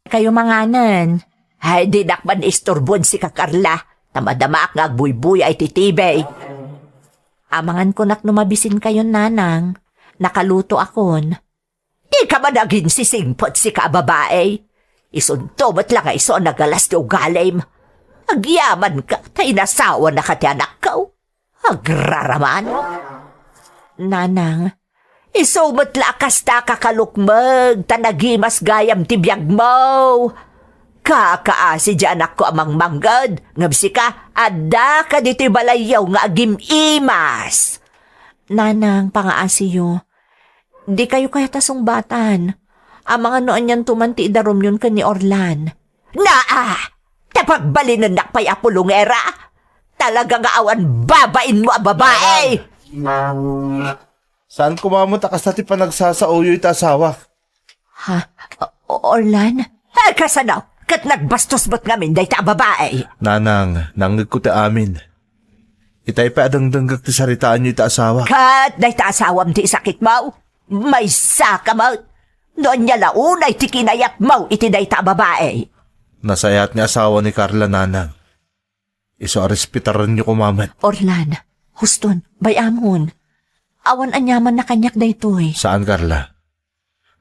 Kayo manganan. Hay, di dakban istorbon si Kakarla. Tamadamak nga agbuy-buy ay titibay. Amangan ko nak numabisin kayo, nanang. Nakaluto akon. Di ka ba naging sisingpot si kababae? Isuntomot lang ay iso nagalas di ugalim. Agyaman ka, tay nasawa na ka ti anak ko. Agraraman. Nanang, isumot lakas ta kakalukmag, tanagimas gayam tibiyag mo. Kakaasi dyan ako amang manggad, ngabsi ka, adda ka dito'y balayaw nga agim imas. Nanang, pangaasiyo, di kayo kaya tasungbatan. Ang mga noon yan tumanti darom yun ka ni Orlan. Tapagbalinan nakpay apulungera. Talaga nga awan babain mo ang babae. Saan kumamot akas na ti panagsasauyo ita asawa? Ha? Orlan? Ay, kasanaw. Kat nagbastos ba't ngamin day ta babae? Nanang, nangag ko ti amin. Itay pa adang-danggag ti saritaan nyo ita asawa. Kat day ta asawam ti sakit mo. May saka mo. Noon niya launay ti kinayat mo iti day ta babae. Nasayat ni asawa ni Carla, nanang. Iso arespitaran nyo kumamat. Orlan, huston, bayamon. Awan anyaman na kanyak daytoy. Saan, Carla?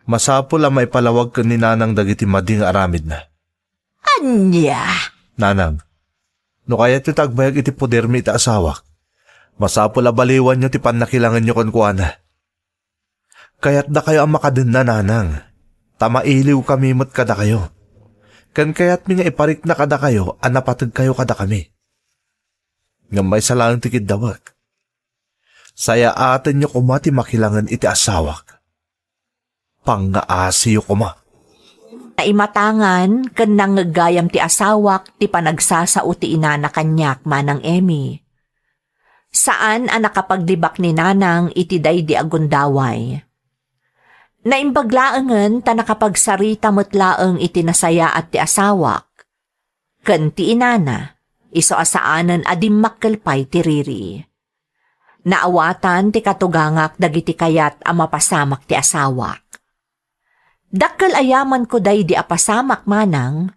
Masapol ang maipalawag ka ni nanang dagiti mading aramid na. Anya? Nanang, no kaya ti tagbayag iti poder mi iti asawak, masapol a baliwan nyo ti panakilangan nyo konkuana. Kaya't da kayo ang makadun na, nanang. Tamailiw kami mo't kada kayo. Kan kaya't mi nga iparik na kada kayo, anapatag kayo kada kami. Ngambay sa lang tikid dawag. Saya atin nyo kumati makilangan iti asawak. Pangaasiyo kuma. Naimatangan, kan nanggagayam ti asawak, ti panagsasao ti ina na kanyak manang Emmy. Saan ang nakapaglibak ni nanang iti day di agundaway. Naimbaglaangan ta nakapagsarita mutlaang iti nasaya at ti asawak. Kan ti inana, iso asaanan adim makkelpay ti riri. Naawatan ti katugangak dagiti kayat ang mapasamak ti asawak. Dakkal ayaman ko day di apasamak manang,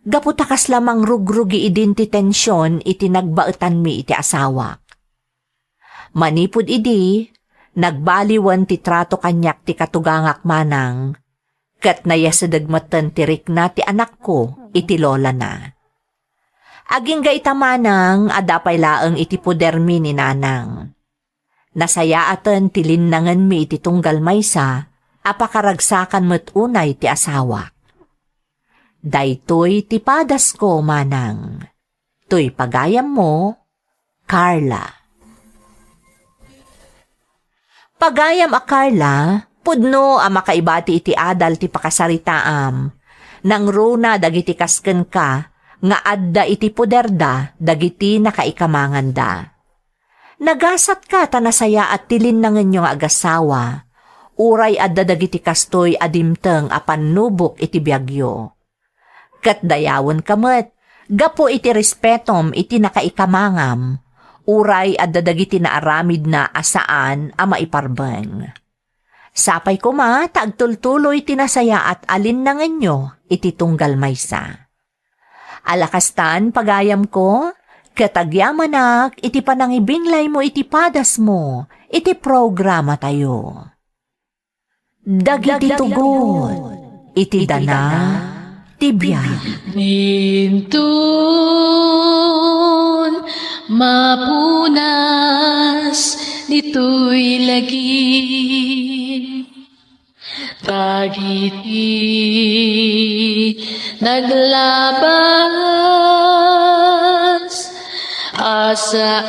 gaputakas lamang rugrugi idin ti tensyon iti nagbaetan mi iti asawak. Manipud idi, nagbaliwan ti trato kanyak ti katugangak manang, kat nayasadagmatan ti rikna ti anak ko iti lola na. Aging gaita manang adapay laeng iti puder mi ni nanang. Nasayaatan ti linnangan mi iti tunggal maysa, apakaragsakan mo't unay ti asawak. Daytoy ti padas ko manang. Toy pagayam mo, Carla. Pagayam a Carla, pudno a makaibati iti adal ti pakasaritaam. Nang runa dagiti kasken ka, nga adda iti puderda dagiti nakaikamangan da. Nagasat ka tanasaya at tilin nangan yung agasawa. Uray adda dagiti kastoy adimteng apan nubok iti biagyo. Kat dayawon kamet, gapo iti respetom iti nakaikamangam, uray adda dagiti naaramid na asaan a maiparbeng. Sapay ko ma, taagtultuloy tinasaya at alin nangan nyo iti tunggal maysa. Alakastan pagayam ko, katagyamanak iti panangibinglay mo iti padas mo, iti programa tayo. Dagiti tugon, iti dana, tibiyag. Nintun mapunas dito'y lagi. Tagiti naglabas asam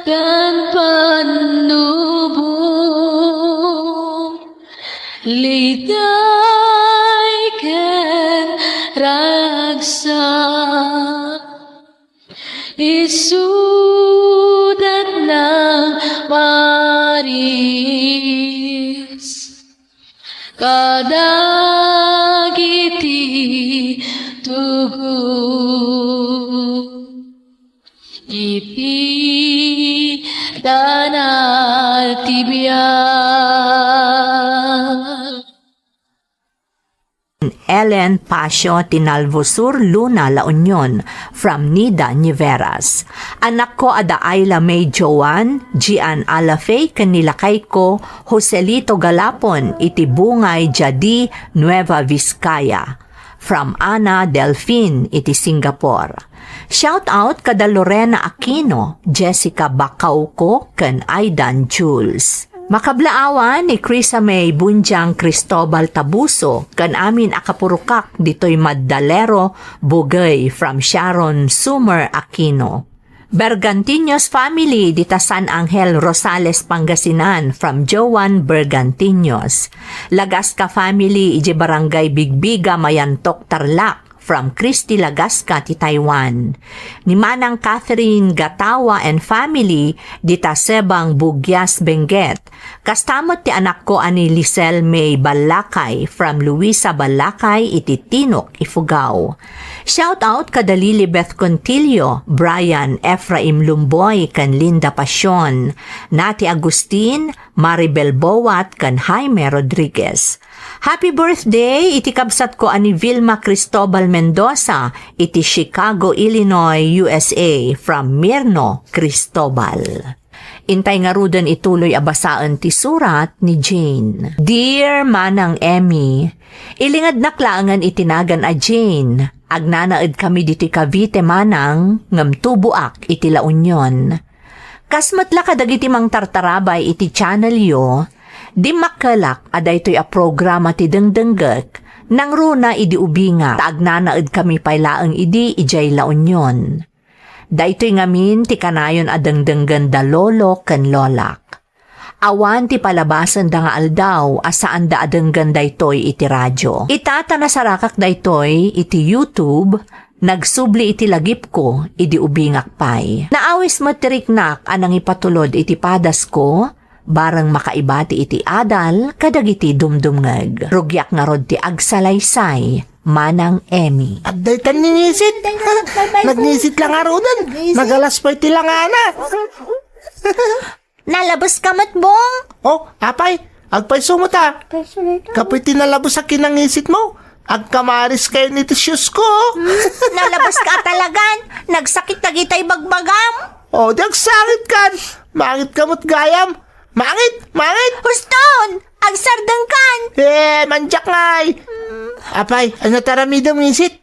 dan panubong liday ken ragsak isudat ng maris kadagiti tugon iti danal tibiyag. Ellen Pasio Tinalvosur Luna La Union from Nida Niveras. Anak ko ada Ayla May Joan, Gian Alafay kanilakay ko, Joselito Galapon, iti Bungay Jadi, Nueva Vizcaya. from Ana Delfin iti Singapore. Shout out kada Lorena Aquino, Jessica Bacauco, ken Aidan Jules. Makablaawan ni Krisa May Bunjang Cristobal Tabuso kan amin akapurukak ditoy Maddalero Bugay from Sharon Sumer Aquino. Bergantiños family dita San Angel Rosales Pangasinan from Joan Bergantiños. Lagasca family iji Barangay Bigbiga Mayantok Tarlac from Christy Lagasca ti Taiwan. Ni Manang Catherine Gatawa and family dita Sebang Bugyas Benguet. Kastamot ti anak ko ani Lisel May Balakay from Luisa Balakay iti Tinok, Ifugao. Shout out kada Lilibeth Contillo, Brian Ephraim Lumboy kan Linda Pasyon, Nati Agustin, Maribel Bowat kan Jaime Rodriguez. Happy birthday iti kabsat ko ani Vilma Cristobal Mendoza iti Chicago, Illinois, USA from Mirno Cristobal. Intay nga rudan ituloy abasaan ti surat ni Jane. Dear Manang Emmy, ilingad naklaangan itinagan a Jane. Agnanaed kami diti Cavite Manang ngam tubuak iti La Union. Kasmatla kadagiti mang tartarabay iti channel yo, di makalak aday to'y a programa ti dengdenggek, nang runa idi ubinga, taagnanaed kami paylaang idi ijay La Union. Daytoy ngamin ti kanayon adengdenggen da lolo ken lolak. Awan ti palabasan da nga aldaw asaan da adenggen daytoy iti radyo. Itata na sarakak daytoy iti YouTube, nagsubli iti lagip ko idi ubingak pay. Naawis matiriknak anang ipatulod iti padas ko, barang makaibati iti adal kadagiti dumdumngeg. Rugyak nga rod ti agsalaysay, Manang Emmy. Abday tan ningisit. Nagnisit lang araw dan. Nagalas pa iti lang ana. Nalabas ka matbong. Oh, apay. Agpay sumuta. Kapoy tinalabos sa kinangisit mo. Agkamaris kayo niti shoes ko. Nalabas ka talagan. Nagsakit na gitay bagbagam. Oh, di agsakit kan. Mangit kamot gayam. Mangit. Huston! Agsardang kan. Manjak ngay. Apay, ano taramidam ngisit?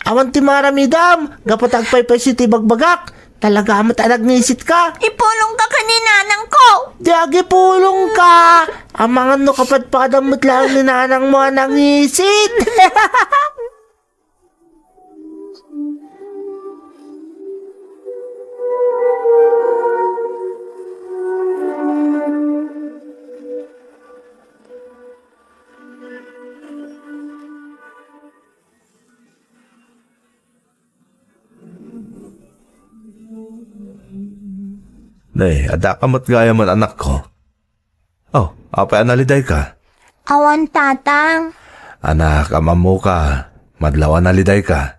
Awan ti maramidam. Gapat agpay si ti bagbagak. Talaga amat alag ngisit ka. Ipulong ka kaninanang ko. Di agi pulong ka. Amangan no kapat padamot lang ni nanang mo anang ngisit. Nay, ada ka matgaya man anak ko. Oh, apay analiday ka. Awan tatang. Anak, amamo ka. Madlaw analiday ka.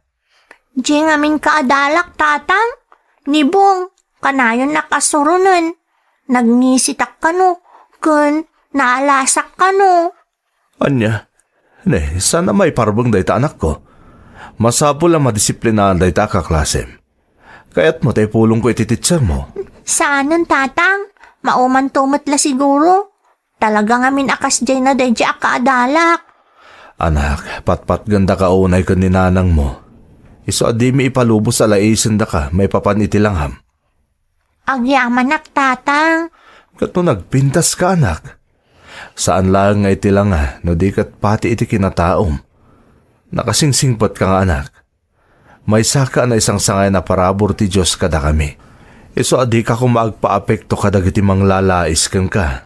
Di ngamin kaadalak tatang. Nibong, kanayon nakasurunan. Nagnisitak ka no. Kun, naalasak ka no. Anya? Nay, sana may parbang day ta anak ko. Masapol ang madisiplinaan day ta kaklasem. Kaya't mo tayo pulong ko iti teacher mo. Saanan tatang? Mauman tumatla siguro. Talaga ngamin akas jay na day jay akaadalak. Anak, patpat ganda ka unay ka ni nanang mo. Iso adi mi ipalubos sa laisin da ka, may papan iti langham. Agyaman nak tatang. Kato nagpintas ka anak. Saan lang nga iti lang no di kat pati iti kinataom. Nakasingsingpot ka nga anak. May saka na isang sangay na parabor ti Diyos kada kami. Iso adi ka kung maagpa-apekto kadagiti mang lalais kang ka.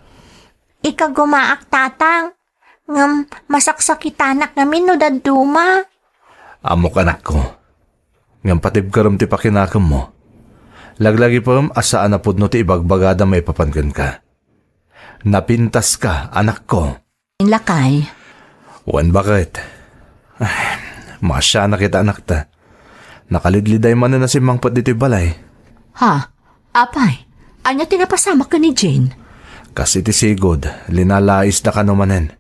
Ika gumaak tatang. Ngam masaksakitanak namin no daduma. Amok anak ko. Ngam patib karam ti pakinakam mo. Laglagi pa asaan na pudno ti ibagbagada may papangan ka. Napintas ka, anak ko. Lakay. Wan bakit? Ay, masya na kita anak ta. Nakalidliday man na si Mangpat dito'y balay. Ha? Apay, anya tinapasama ka ni Jane? Kasi ti sigod, linalais na ka numanen.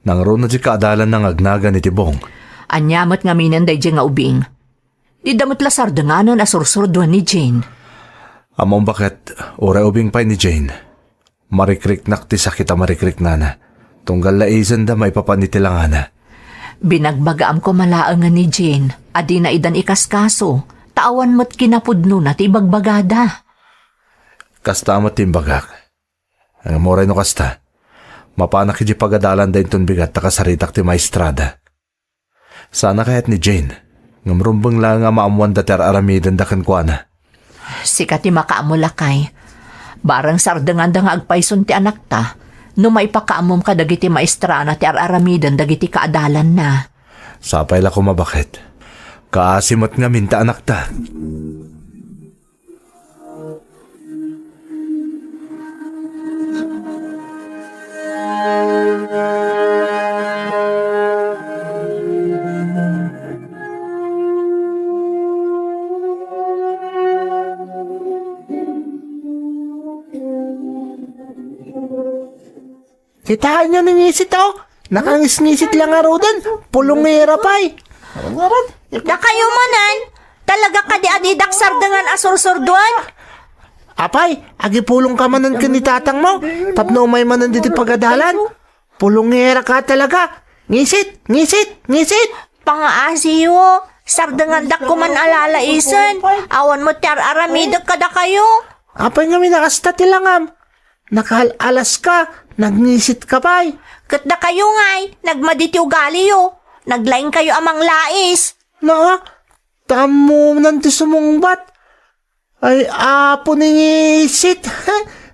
Nang roon na si kaadalan ng agnaga ni Tibong. Anyamat nga minan day nga ubing. Di damot lasar danganon asursurduan ni Jane. Among bakit, oray ubing pa ni Jane. Marikrik nak ti sakita marikrik na na. Tunggal laisan da may papanitilangan na. Binagbagaam ko malaangan ni Jane, adi na idan ikaskaso, taawan mo't kinapudno na ti ibagbagada. Kasta mo timbagak. Ang moray no kasta. Mapanak iti pagadalan dahin ton bigat takasaritak ti maestrada. Sana kahit ni Jane, ngamrumbang lang nga maamuan dati aramidan da kankwana. Sika ti makaamulakay. Barang sardangan da nga agpayson ti anak ta, no maipakaamom ka dagiti maestrana ti aramidan dagiti kaadalan na. Sapay la kumabakit. Kaasimot nga minta anak ta. Kitaan nyo ng isit oh. Nakangisngisit lang nga rodan. Pulungera pa'y. Da kayo manan, talaga ka di adidak sardangan asursurduan. Apay, agi pulong ka manan ka ni tatang mo. Tapno may manan dito pagadalan. Pulungera ka talaga. Ngisit, ngisit, ngisit. Pangaasiyo, sardangan dak ko man alalaisan. Awan mo tiyar aramidak ka da kayo. Apay nga minakasta tilangam. Nakahalalas ka. Nagngisit ka pa'y. Kat da kayo ngay, nagmaditi ugali yo. Naglaing kayo amang lais. Na, tamo nanti sumungbat. Ay, apo ni ngisit.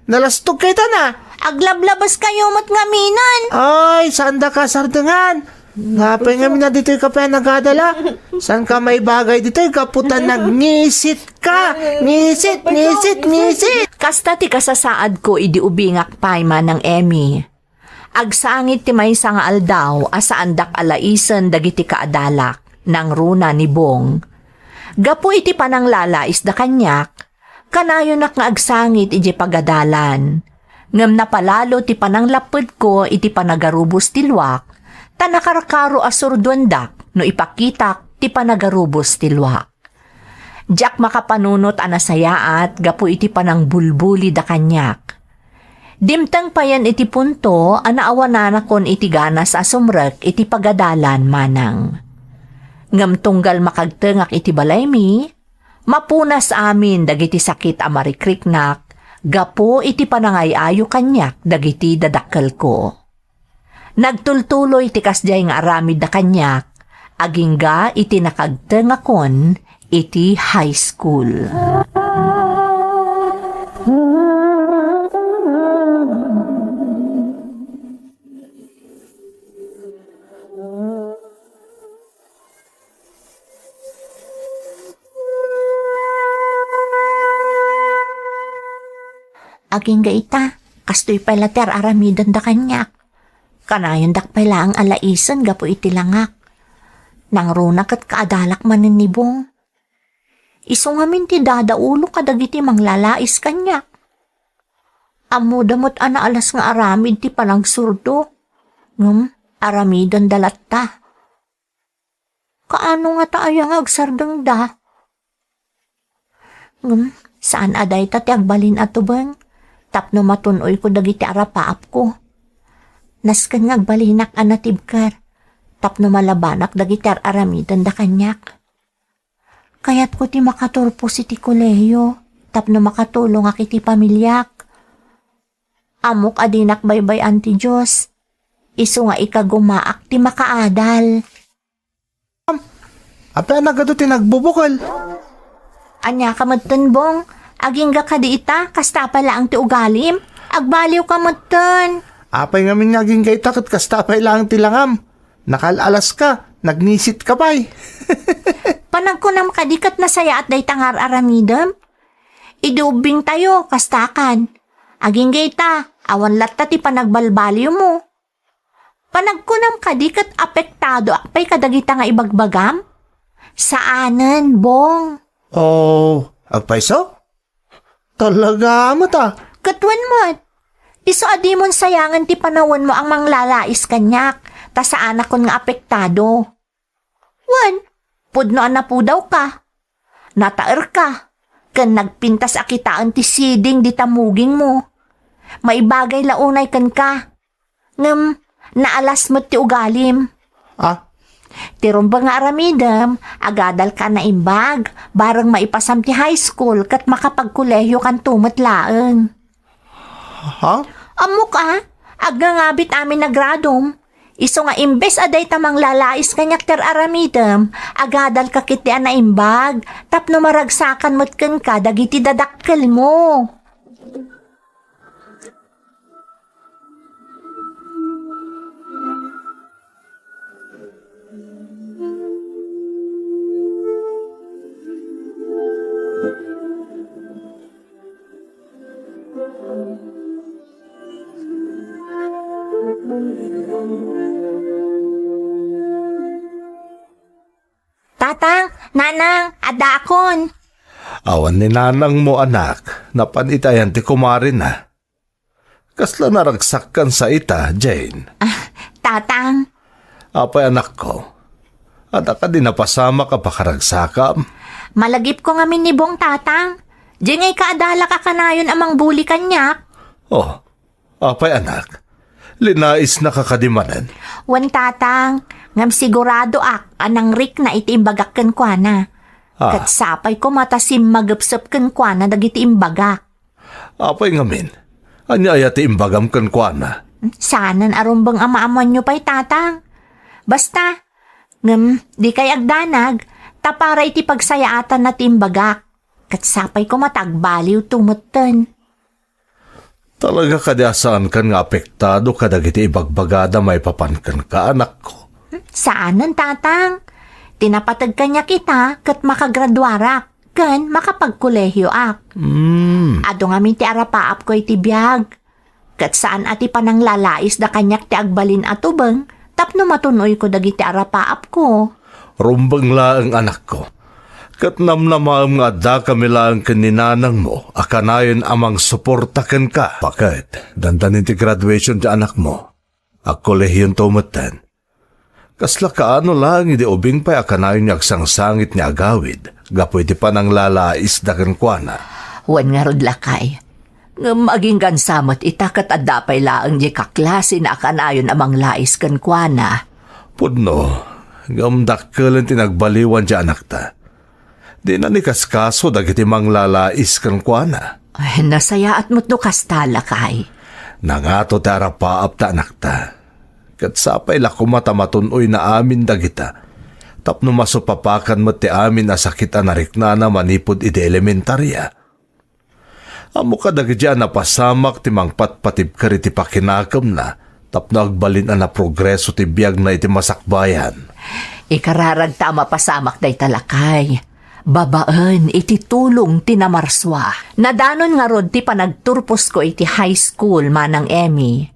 Nalastog kita na. Aglablabas kayo mo't ngaminan. Ay, saan da ka sardangan? Ngapay nga na dito'y ka pa nagadala. Saan ka may bagay dito'y kaputan nagngisit ka. Ngisit, ngisit, ngisit. Kasta ti kasasaad ko idi ubingak payma ng Emmy. Agsangit ti maysa nga aldaw asaan dak alaisen dagiti kaadalak nang runa ni Bong. Gapu iti panang lalais da kanyak, kanayon nak nga agsangit iti pagadalan. Ngem napalalo ti panang lapid ko iti panagarubos ti luwak, tanakarkaro asurduandak no ipakitak ti panagarubos ti luwak. Diyak makapanunot anasayaat gapu iti panang bulbuli da kanyak. Dimtang pa yan iti punto, anaawanan akon iti ganas asumrek iti pagadalan manang. Ngam tunggal makagtengak iti balaymi, mapunas amin dagiti sakit amarikriknak, gapo iti panangayayo kanyak dagiti dadakkel ko. Nagtultuloy ti kasjay nga aramid da kanyak, agingga iti nakagtengakon iti high school. Aging gaita, kastoy pala ter aramidan da kanyak. Kanayon dak pala ang alaisan gapo iti langak. Nang runak at kaadalak manin ni Bong. Isungamin ti dadaulo kadagiti manglalais kanyak. Amo damot ana alas nga aramid ti palang surdo. Aramidan dalatta. Kaano nga taayang agsardang da? Saan aday ta ti agbalin ato bang? Tapno matunoy ko dagiti arapaap ko. Naskan nga agbalinak anatibkar. Tapno malabanak dagiti aramidan da kanyak. Kayat ko ti makaturpo si ti koleyo. Tapno makatulong ak iti pamilyak. Amok adinak baybay anti Diyos. Isu nga ikagumaak ti makaadal. Apa na gado ti nagbubukal? Anya ka Bong, aging ga ka di ita, kasta pala ang ti ugalim. Agbaliw ka matun. Apay nga min naging kay takot kastapay lang tilangam. Nakalalas ka, nagnisit ka pa'y. Panagkunam kadikat na saya at day tangar aramidam. Idubing tayo, kastakan. Aging gayta, awan latta ti panagbalbaliw mo. Panagkunam kadikat apektado akpay kadagita nga ibagbagam. Saanan, Bong? Oh, agpaiso? Talaga mo ta. Katwan mo't. Iso adimon sayangan ti panawon mo ang manglalais kanyak, ta sa anak kon nga apektado. Wan, pudno na po daw ka. Nataer ka, kan nagpintas akitaan ti siding di tamuging mo. Maibagay launay kan ka. Ngam, naalas mo ti ugalim. Ah, Tirumbang nga aramidam, agadal ka na imbag, barang maipasam ti high school kat makapagkolehyo kan tumatlaang. Ha? Amok agangabit amin na gradom. Iso nga imbes aday tamang lalais kanyak ter aramidam, agadal ka kiti na imbag, tapno maragsakan mo't ka dagiti dadakkel mo. Tatang, nanang, adakon. Awan ni nanang mo anak, napanitayan ti kumarin na. Kasla naragsak kan sa ita, Jane. Tatang, Apay anak ko, at ka din napasama ka pa karagsakam. malagip ko nga minibong tatang. Di ngay kaadala ka kanayon amang buli kanyak. Oh, apay anak, linais na kakadimanan. Wan tatang, ngam sigurado anang rik na iti imbagak ken kwa na. Ah. Kat sapay ko matasim magupsap ken kwa na dagiti imbagak. Apay ngamin, anya ayati imbagam kan kuana. Sanan arumbang ama-aman nyo pa'y tatang. Basta, di kay agdanag, tapara iti pagsayaatan na timbagak. Kat sapay ko matagbaliw tumutan. Talaga kadyasan kan nga apektado kadagiti ibagbagada may papankan ka anak ko. Saanan tatang? Tinapatag kanya kita kat makagradwarak. Kan makapagkolehyo ak. Ado nga min ti arapaap ko iti biyag. Kat saan ati panang lalais da kanyak ti agbalin atubeng, tapno matunoy ko dagiti arapaap ko. Rumbang laang anak ko. Kat namnamaam nga da kami laang kaninanang mo, akanayon amang suportakan ka. Bakit? Dandanin ti graduation ti anak mo. Akolehiyon tumutan. Kasla kaano lang iti ubing pa'y akanayon niya agsangsangit ni agawid. Gapoy ti panang lalais da kan kuana. Wan nga rod lakay. Maging gansamot itakat adapay laang di kaklase na akanayon amang lais kan kuana. Pudno, gamdakkelan tinagbaliwan ti anak ta. Di na ni kaskaso dagiti mang lalais kan kuana. Ay, nasaya at mo't no kasta lakay. Nangato ti arapaap ta anak ta. Kat sapay la kumatamatunoy na amin dagita. Tapno masupapakan mo ti amin na sakit anarikna na manipod iti elementarya. Amo ka dagiti napasamak ti mangpatpatib ka iti pakinakam na tapno agbalin na progreso ti biyag na iti masakbayan. Ikararag tama pasamak day talakay. Babaan iti tulong tinamarswa. Nadanon nga rod ti panagturpos ko iti high school manang Emmy.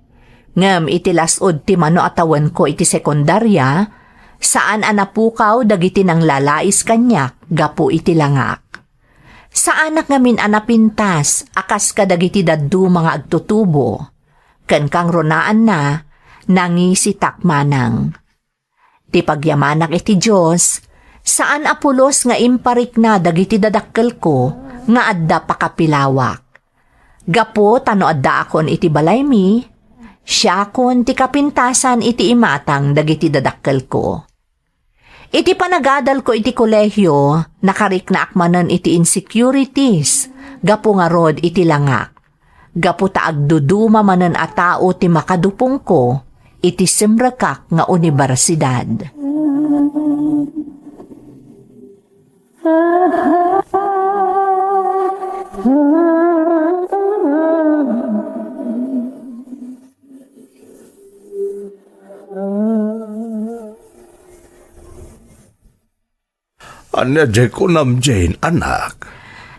Ngem iti lasod ti mano atawan ko iti sekundarya, saan anapukaw dagiti nang lalais kanyak, gapo iti langak. Saanak ngamin anapintas, akas kadagiti daddu mga agtutubo, ken kang ronaan na, nangisitak manang. Ti pagyamanak iti Diyos, saan apulos nga imparik na dagiti dadakkel ko, nga adda pakapilawak. Gapo tano adda akon iti balaymi, siya kon ti kapintasan iti imatang dagiti dadakkel ko. Iti panagadal ko iti kolehyo, nakarik na akmanan iti insecurities, gapo nga rod iti langak. Gapo ta agduduma manan a tao ti makadupong ko, iti simrakak nga universidad. Anya ko nam Jane, anak.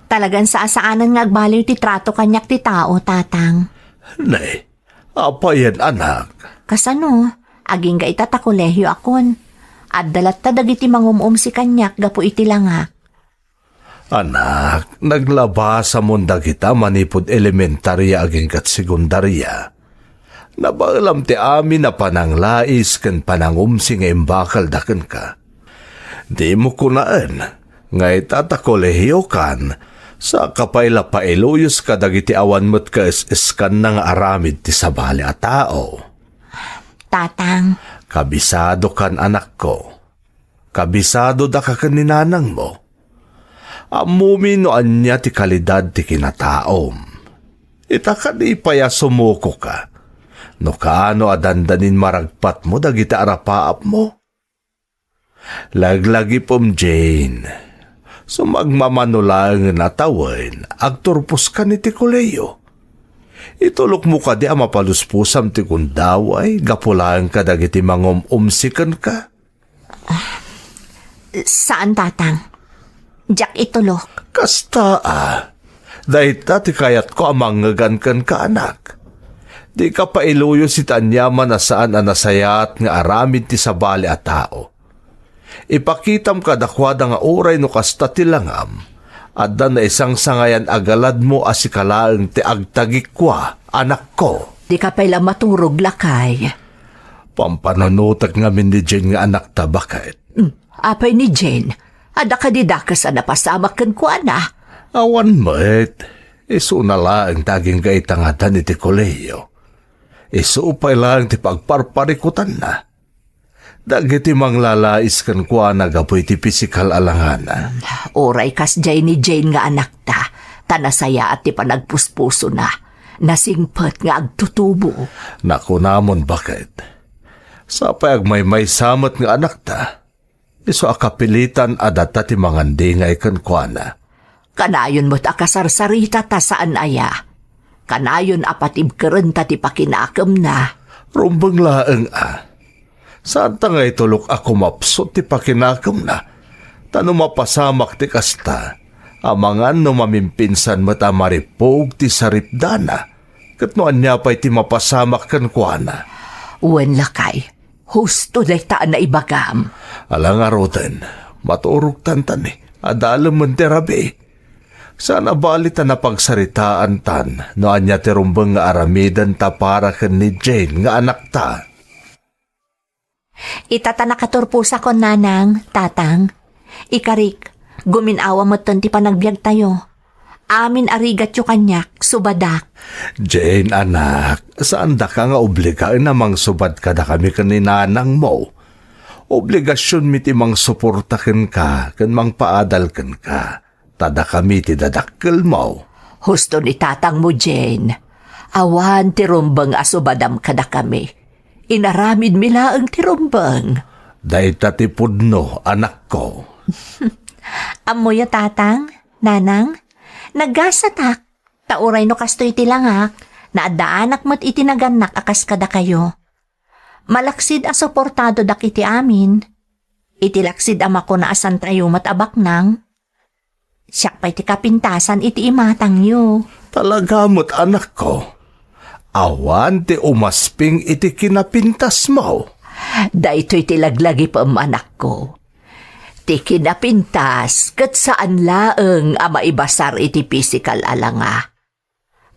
Talagan saanan nga agbaliw ti trato kanyak ti tao, tatang. Nay, apa yan anak? Kasano, aging ga itata kolehyo akon. At dalat ta dagiti mangumum si kanyak gapo iti langak. Anak, naglabasa mo kita manipod elementarya aging kat sekundarya. Nabaalam ti amin na pananglais ken panangumsi nga imbakal daken ka. Di mo kunaan, nga itatakolehiyo kan, sa kapayla pailuyos ka dagiti awan mo't ka iskan ng aramid ti sabali a tao. Tatang, Kabisado kan anak ko, Kabisado da ka kaninanang mo. Amumi no anya ti kalidad ti kinataom. Ita di paya sumuko ka. No kaano adandanin maragpat mo dagiti arapaap mo. Laglagi pom Jane. Sumagmamanulang natawin, agturpos ka ni ti koleyo. Itulok mo ka di mapaluspusam ti kundaway, gapulaan ka dagiti mangumumsikan ka. Saan, tatang? Jack itulok. Kasta dahit ti kayat ko amangagan kan ka anak. Di ka pa iluyo si Tanyaman na saan nasayat nga aramid ti sabali a tao. Ipakitam ka dakwada nga oray no kasta ti langam, adda na isang sangayan agalad mo asikalaang ti agtagikwa, anak ko. Di ka pala maturog lakay. Pampananutak ngamin ni Jane nga anak ta bakit. Apay ni Jane, ada ka didakas na pasamak kan ko na. Awan mo't, iso na lang taging gaitangatan iti koleyo. Iso pa lang ti pagparparikutan na. Dagiti manglalais kan kwa nagapoy ti pisikal alangana. Oray kas jay ni Jane nga anak ta, tanasaya at ti panagpuspuso na. Nasingpet nga agtutubo. Naku namon bakit? Sa payag may samat nga anak ta, iso akapilitan adata ti mangandingay kan kwa na. Kanayon mo't akasarsarita ta saan aya. Kanayon apatib karen ta ti pakinakam na. Rumbang laeng Saan ta nga itulok ako mapsot ti pakinakam na? Tano mapasamak ti kasta, amangan no mamimpinsan mata maripog ti saripdana, kat no anya pa'y ti mapasamak kan kuana. Uwan lakay, husto day taan na ibagam. Alang arutan, maturog tantan adalam man terabi. Sana balita na pagsaritaan tan, no anya ti rumbang nga aramidan ta para kan ni Jane nga anak ta. Itata nakaturpusa ko, nanang, tatang. Ikarik, guminawa mo ti panagbiag tayo. Amin arigat yu kanyak, subadak. Jane anak, saan da ka nga obligaan namang subad ka da kami kaninanang mo? Obligasyon mi ti mang suportaken ka, kan mang paadalken ka. Tada kami ti dadakkel mo. Husto ni tatang mo, Jane. Awan ti rumbang asubadam kada kami. Inaramid mila ang tirumbang. Dahil tatipudno, anak ko. Amoy ya, tatang, nanang, naggasatak. Tauray no kastoy tilangak, naadaanak mo't itinaganak akas kada kayo. Malaksid a suportado dak iti amin. Itilaksid ama ko na asan tayo matabak nang. Siyak pa'y ti kapintasan iti imatang yu. Talaga mo't anak ko. Awan ti umasping iti kinapintas mo. Dahito'y tilaglagi pa anak ko. Ti kinapintas kat saan laeng ama ibasar iti pisikal alanga.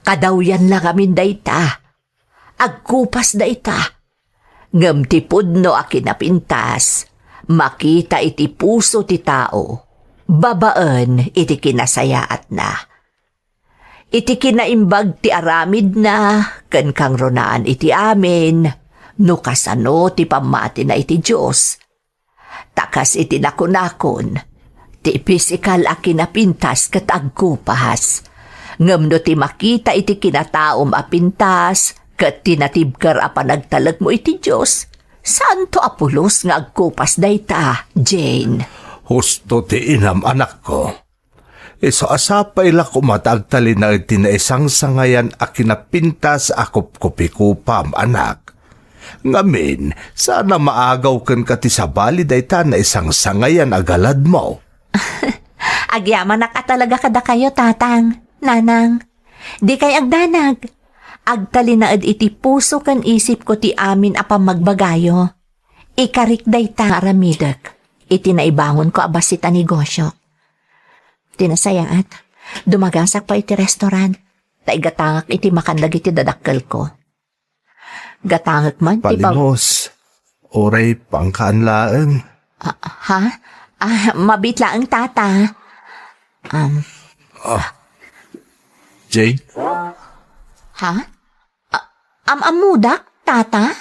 Kadawyan lang amin dayta. Agkupas dayta. Ngam ti pudno a kinapintas. Makita iti puso ti tao. Babaan iti kinasayaat na. Iti kinaimbag ti aramid na, kan kang ronaan iti amin, no kasano ti pamati na iti Diyos. Takas iti nakunakon, ti pisikal a kinapintas kat agkupas. Ngam no ti makita iti kinataom a pintas, kat tinatibkar a panagtalag mo iti Diyos. Santo apulos nga agkupas dayta, Jane. Husto ti inam anak ko. Iso asapay la kumatagtali na iti na isang sangayan a kinapintas akop kopikupam anak. Ngamin, sana maagaw kan kati sa bali dayta na isang sangayan agalad mo. Agyaman na ka talaga kada kayo, tatang, nanang. Di kay agdanag. Agtalinaad iti puso kan isip ko ti amin apang magbagayo. Ikarik dayta aramidak. Iti naibangon ko abasita negosyo. Tinasayaat, dumagasak pa iti restaurant. Taigatangak iti makandag iti dadakkel ko. Gatangak man, Palimos, oray pangkaanlaan. ha? Mabitla ang tata. Jane? Ha? Amudak, tata?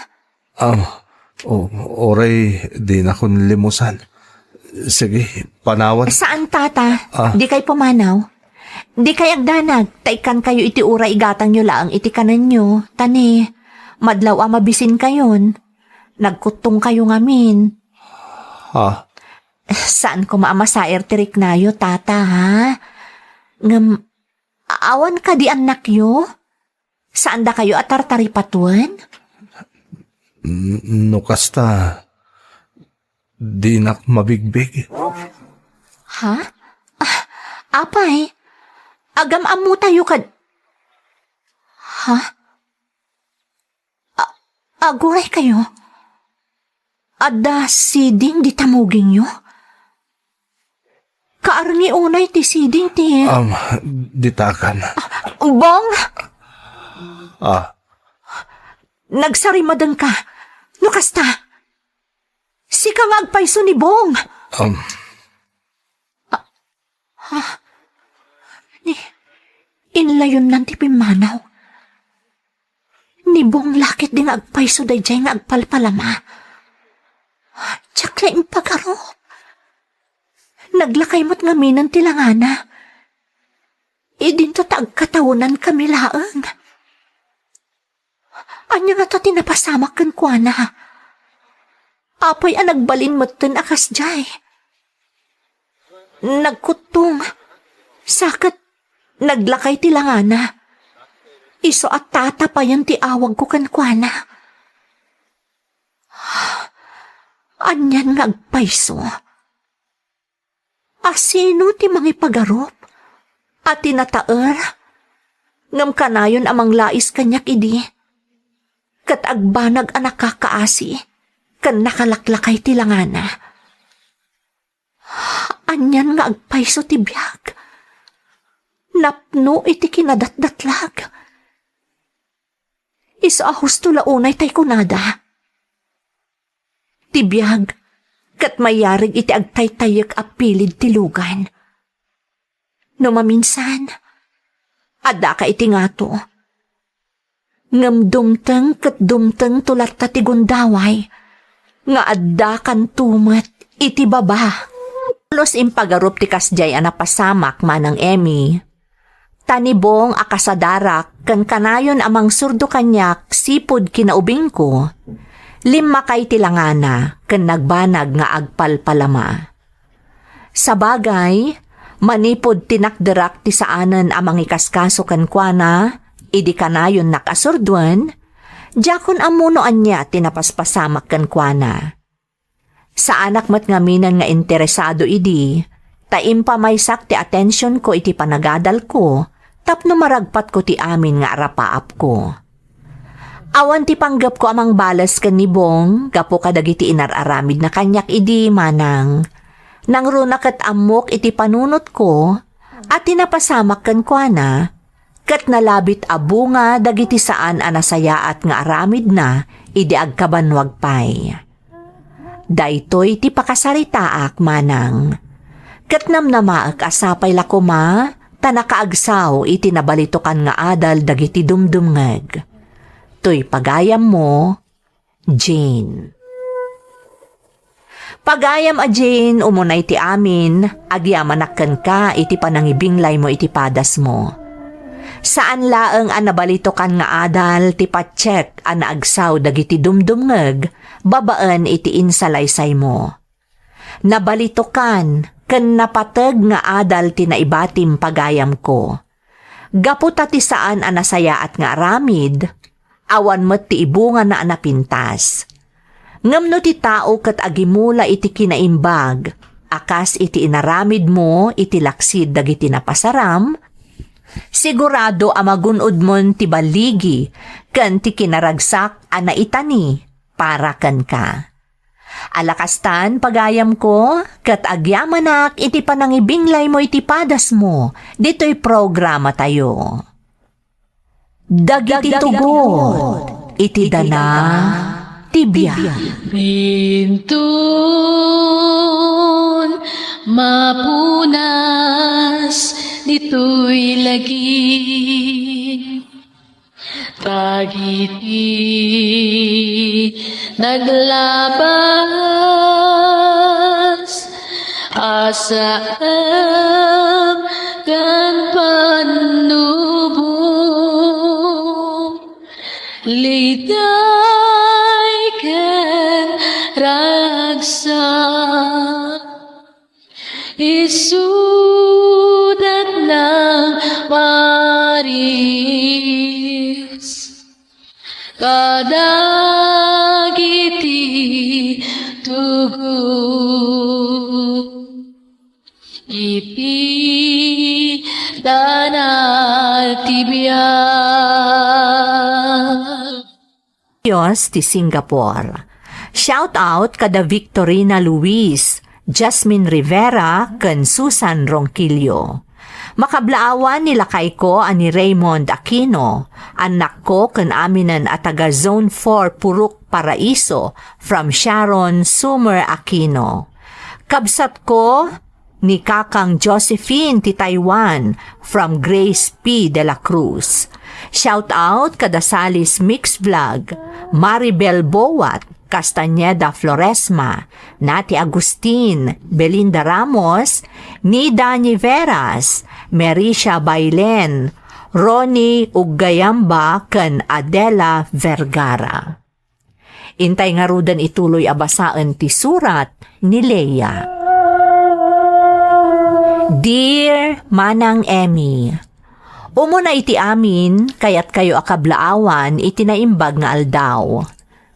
Oray di na ko nilimusan. Sige, panawan. Saan tata? Ah. Di kay pumanaw? Di kay agdanag, taikan kayo iti ura igatang nyo laang iti kanan nyo. Tani, madlaw mabisin kayon. Nagkutong kayo ngamin. Ha? Saan ko maamasair tirik nayo, tata, ha? Ngam, awan ka di anak yo? Saan da kayo atartari patuan? No kasta, di nak mabigbig. Ha? Apay, agam amu tayo kad... Ha? Aguray kayo? Adda siding di tamuging nyo? Kaarni unay ti siding ti... Ditakan. Bong! Ah, Nagsarimadan ka. No kasta. Si kang agpayso ni Bong. Inlayon nan ti pimanaw. Ni Bong lakit din agpayso day jay nga agpalpalama. Tsak laing pagarop. Naglakay mo't ngaminan ti langana. Idinto ta agkatawunan kami laang. Anya nga ta tinapasamak kan kuana. Apay ang nagbalin mo't ten akas jay. Nagkutong. Sakat naglakay ti langana. Iso at tata pa yan ti awag ko kan kuana. Anyan nga agpayso. Asino ti mangipagarop? At tinataer? Ngam kanayon amang lais kanyak idi. Kat agbanag anak kakaasi. Kan nakalaklakay ti langana. Anyan nga agpayso ti biyag. Napno iti kinadatdatlag. Isa husto launay tay kunada. Tibiyag, kat mayarig iti agtaytayak apilid ti lugan. No maminsan, adda ka iti ngato. Ngam dumteng kat dumteng tulat ta ti gundaway, nga adda kan tumet iti baba. Los impagarup ti kasjay anapasamak manang Emmy. Tanibong akasadarak kan kanayon amang surdo kanyak sipod kinaubing ko. Lima kay tilangana kan nagbanag nga agpalpalama. Sa bagay, manipod tinakderak ti saanan amang ikaskaso kan kuana, idi kanayon nakasurduan, jakon amunoan niya tinapaspasamak kan kuana. Sa anak mat ngaminan nga interesado idi, taimpa may sak ti atensyon ko iti panagadal ko, tapno maragpat ko ti amin nga arapaap ko. Awan ti panggap ko amang balas kan ni Bong, gapo kadagiti inararamid na kanyak idi manang. Nang runa kat amok iti panunot ko, at tinapasamak kan kuana, kat nalabit abunga dagiti saan anasayaat nga aramid na, idi agkabanwag pay. Daytoy ti pakasaritaak manang. Kat namnamaak asapay lakuma, tanakaagsaw iti nabalitokan nga adal dagiti dumdumngeg. To'y pagayam mo, Jane. Pagayam a Jane, umunay ti amin, agyamanakkan ka iti panangibinglay mo iti padas mo. Saan laeng an nabalitokan nga adal ti patsek an naagsaw dagiti dumdumngeg, babaan iti insalaysay mo. Nabalitokan, ken napateg nga adal ti naibatim pagayam ko. Gaputa ti saan an nasayaat nga aramid, awan met ti ibunga na anapintas. Ngamno ti tao kat agimula iti kinaimbag, akas iti inaramid mo iti laksid dagiti napasaram, sigurado amagunod mon ti baligi, ken ti kinaragsak ana itani, para ken ka. Alakastan pagayam ko, kat agyamanak iti panangibinglay mo iti padas mo, dito'y programa tayo. Dagiti tugot, iti dana, tibya. Bintun mapunas dito'y lagi. Tagiti naglabas pasaam kan panubong liday ken ragsak isudat ng Maris kadagiti tugu ipi danal tibiyag. Diyos ti Singapore. Shout out kada Victorina Luis, Jasmine Rivera, ken Susan Ronquillo. Makablaawan nila kay ko ani Raymond Aquino, anak ko ken aminan at taga Zone 4 Purok Paraiso from Sharon Sumer Aquino. Kabsat ko ni Kakang Josephine ti Taiwan from Grace P. de la Cruz. Shout out kada Salis Mix Vlog, Maribel Bowat, Castañeda Floresma, Nati Agustin, Belinda Ramos, Nida Niveras, Merisha Bailen, Ronnie Ugayamba, ken Adela Vergara. Intay nga rudan ituloy abasaan ti surat ni Leia. Dear Manang Emmy, umuna iti amin, kayat kayo akablaawan iti naimbag nga aldaw.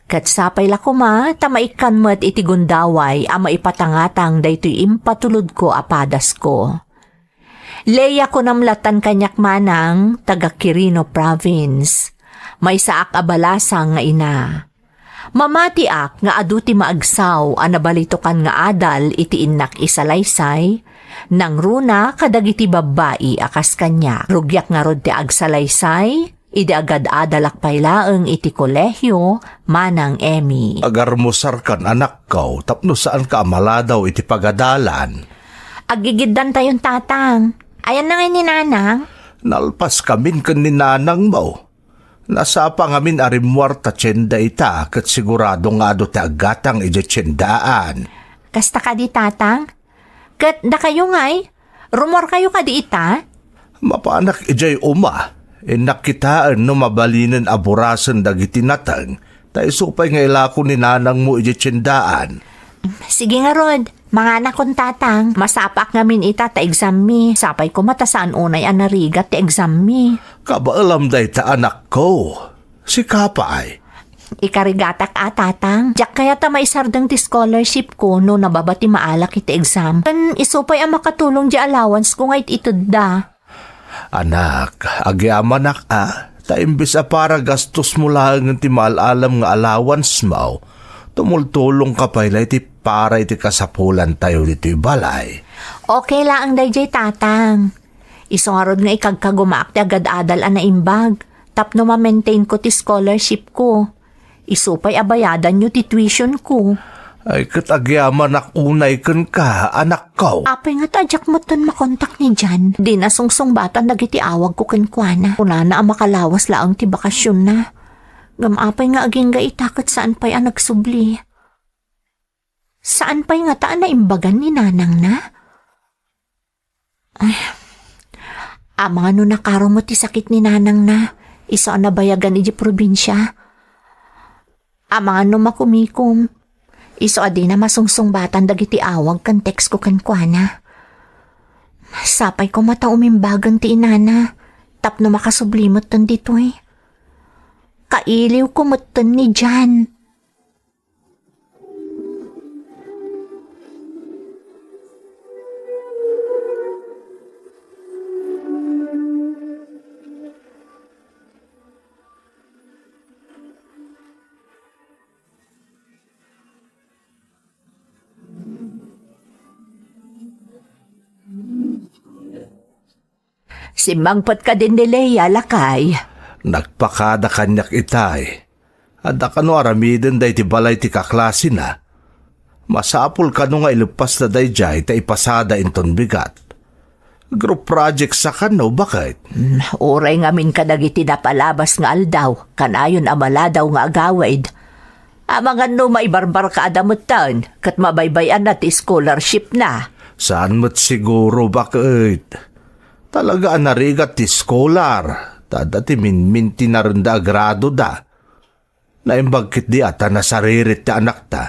Katsapay lakuma, tamaikan mo't iti gundaway, ama ipatangatang daytoy impatulod ko apadas ko. Leia ko namlatan kanyak manang, taga Quirino Province. May saak abalasang nga ina. Mamatiak nga aduti maagsaw, anabalitokan nga adal iti innak isalaysay, nang runa kadagiti babae akas kanya. Rugyak nga rod ti agsalaysay, idi agad adalak paylaeng iti kolehyo, Manang Emmy. Agar mo sarkan anak ko, tapno saan ka maladaw iti pagadalan. Agigiddan tayon tatang. Ayan na nga ni nanang. Nalpas kamin kan ni nanang mo. Nasapa ngamin arimuarta tsyenda ita, kat sigurado nga do ti agatang iti tsyendaan. Kasta ka di tatang? Kat da kayo ngay? Rumor kayo ka di ita? Mapanak ijay uma. Nakitaan no mabalinan aburasan dagiti natang, tayo supay nga ilako ni nanang mo iti tsyendaan. Sige nga Rod, mga anak kong tatang, masapak ngamin ita ta exam mi. Sapay ko matasaan unay anarigat ti exam mi. Kabaalam day ta anak ko. Si Kapay. Ikarigatak tatang. Diyak kaya ta maisardang ti scholarship ko no nababati maalak iti exam. Kan isupay ang makatulong di allowance ko ngayt itud da. Anak, agyamanak ta imbis a para gastos mo lang ti maalalam nga allowance mo, tumultulong ka pa iti para iti kasapulan tayo dito balay. Okay lang ang dayjay tatang. Isungarod nga ikagkagumaak ti agad adal na imbag. Tapno ma-maintain ko ti scholarship ko. Isupay abayadan nyo ti tuition ko. Ay katagyamanak unay kan ka, anak ko. Apay nga tadyak mo ton makontak ni Jan. Di na sungsong batan nagiti awag ko kenkwana. Una na ang makalawas laang ti bakasyon na. Gamapay nga aging ga itakot saan pa'y ang nagsubli. Saan pa'y nga taan na imbagan ni nanang na? Ay, mga no nakaro mo ti sakit ni nanang na. Isa na bayagan iji probinsya. Mga no makumikom. Iso adi na masungsong batan dagiti awag kan text ko kenkwana. Sapay ko mata umimbagan ti inana. Tapno makasublimot ton dito eh. Kailiw ko mutan ni Jan. Simbangpat ka din ni Leia, lakay. Nagpakada kanyak itay. Ada ka no aramiden day ti balay ti kaklase na. Masapul ka no nga ilupas na day jay ta ipasada inton bigat. Group project sa kano, bakit? Uray ngamin kadagiti na palabas nga aldaw, kanayon amala daw nga agawaid. Amangan no maibarbar ka adamutan, kat mabaybayan na ti scholarship na. Saan mo't siguro bakit? Talaga narigat ti scholar. Dati minminti na rin da grado da. Naimbagkit di ata nasaririt ti anak ta.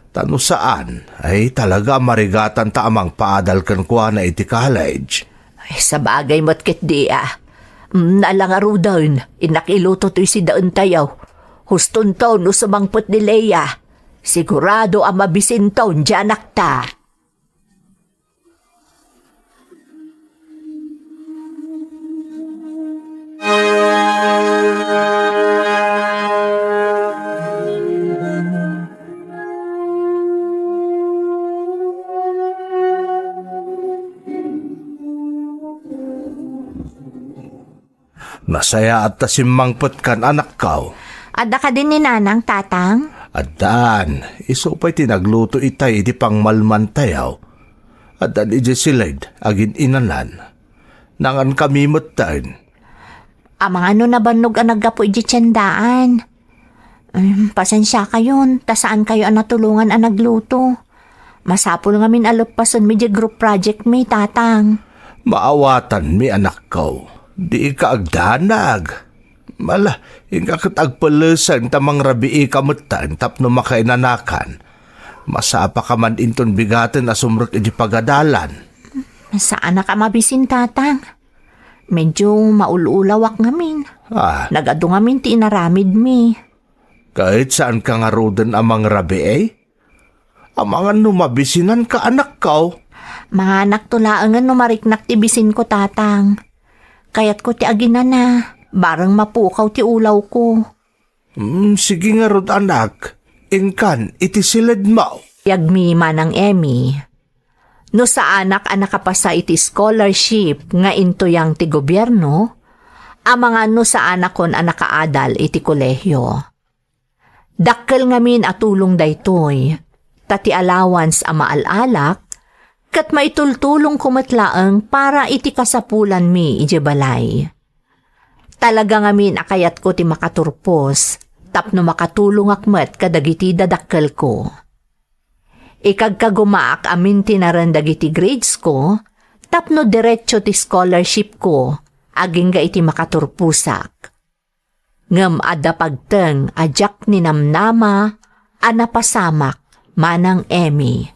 Tano saan ay talaga marigatan ta amang paadal kan kuha na iti college. Ay, sa bagay mo't kit di nalangaro daun, inakiluto to'y si daun tayaw. Huston taon usumangpot ni Leia. Sigurado ang mabisin taon dyan akta. Masaya at tasimmangpot kan anak kaw. Ada ka din ni nanang, tatang? Adan, isupay tinagluto itay iti pang malmantayaw. Adan ije silid, agin inanan. Nangan kami mutain. Amang ano na banog ang naggapo iti tiyandaan? Pasensya kayon, tasaan kayo ang natulungan ang nagluto. Masapol ngamin alupason mi di group project mi, tatang. Maawatan mi anak kaw. Di ka agdanag. Mala, ingkakit agpalasan tamang rabii kamutan tapno makainanakan. Masapa ka man inton bigatin na sumrot iti pagadalan. Saan na ka mabisin, tatang? Medyo maululawak ngamin. Nagado ngamin ti inaramid mi. Kahit saan ka nga rodan amang rabii? Amangan numabisinan ka anak kaw. Mga anak tulaangan numariknak ti bisin ko, tatang. Kayat ko ti agina na, barang mapukaw ti ulaw ko. Sige nga rod anak, ingkan iti silid mo. Yagmi manang Emmy. No sa anak kapasa iti scholarship nga into yang ti gobyerno, ang mga no sa anak kon anakaadal iti kolehyo. Dakkel ngamin atulong daytoy, tati allowance ang maalalak, kat maitultulong kumatlaang para iti kasapulan mi ije balay. Talaga ngamin akayat ko ti makaturpos, tapno makatulong akmet kadagiti dadakkel ko. Ikagkagumaak amin tinaran dagiti grades ko, tapno diretso ti scholarship ko, aging ga iti makaturpusak. Ngem adda pagteng ajak ni namnama, anapasamak manang Emmy.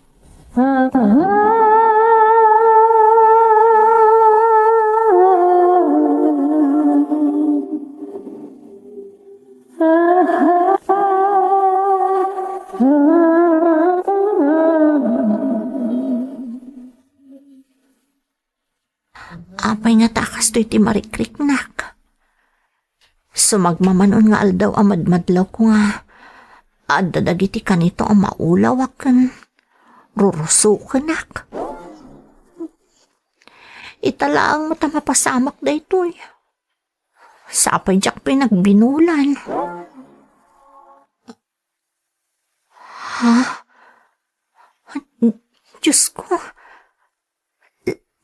Apay nga takas to iti marikriknak. Sumagmamanon nga aldaw amadmadlaw ko nga. Adda dagiti kanito ang maulaw akan. Rurusukanak. Italaang matamapasamak da ito'y. Sapay jak pinagbinulan. Diyos ko.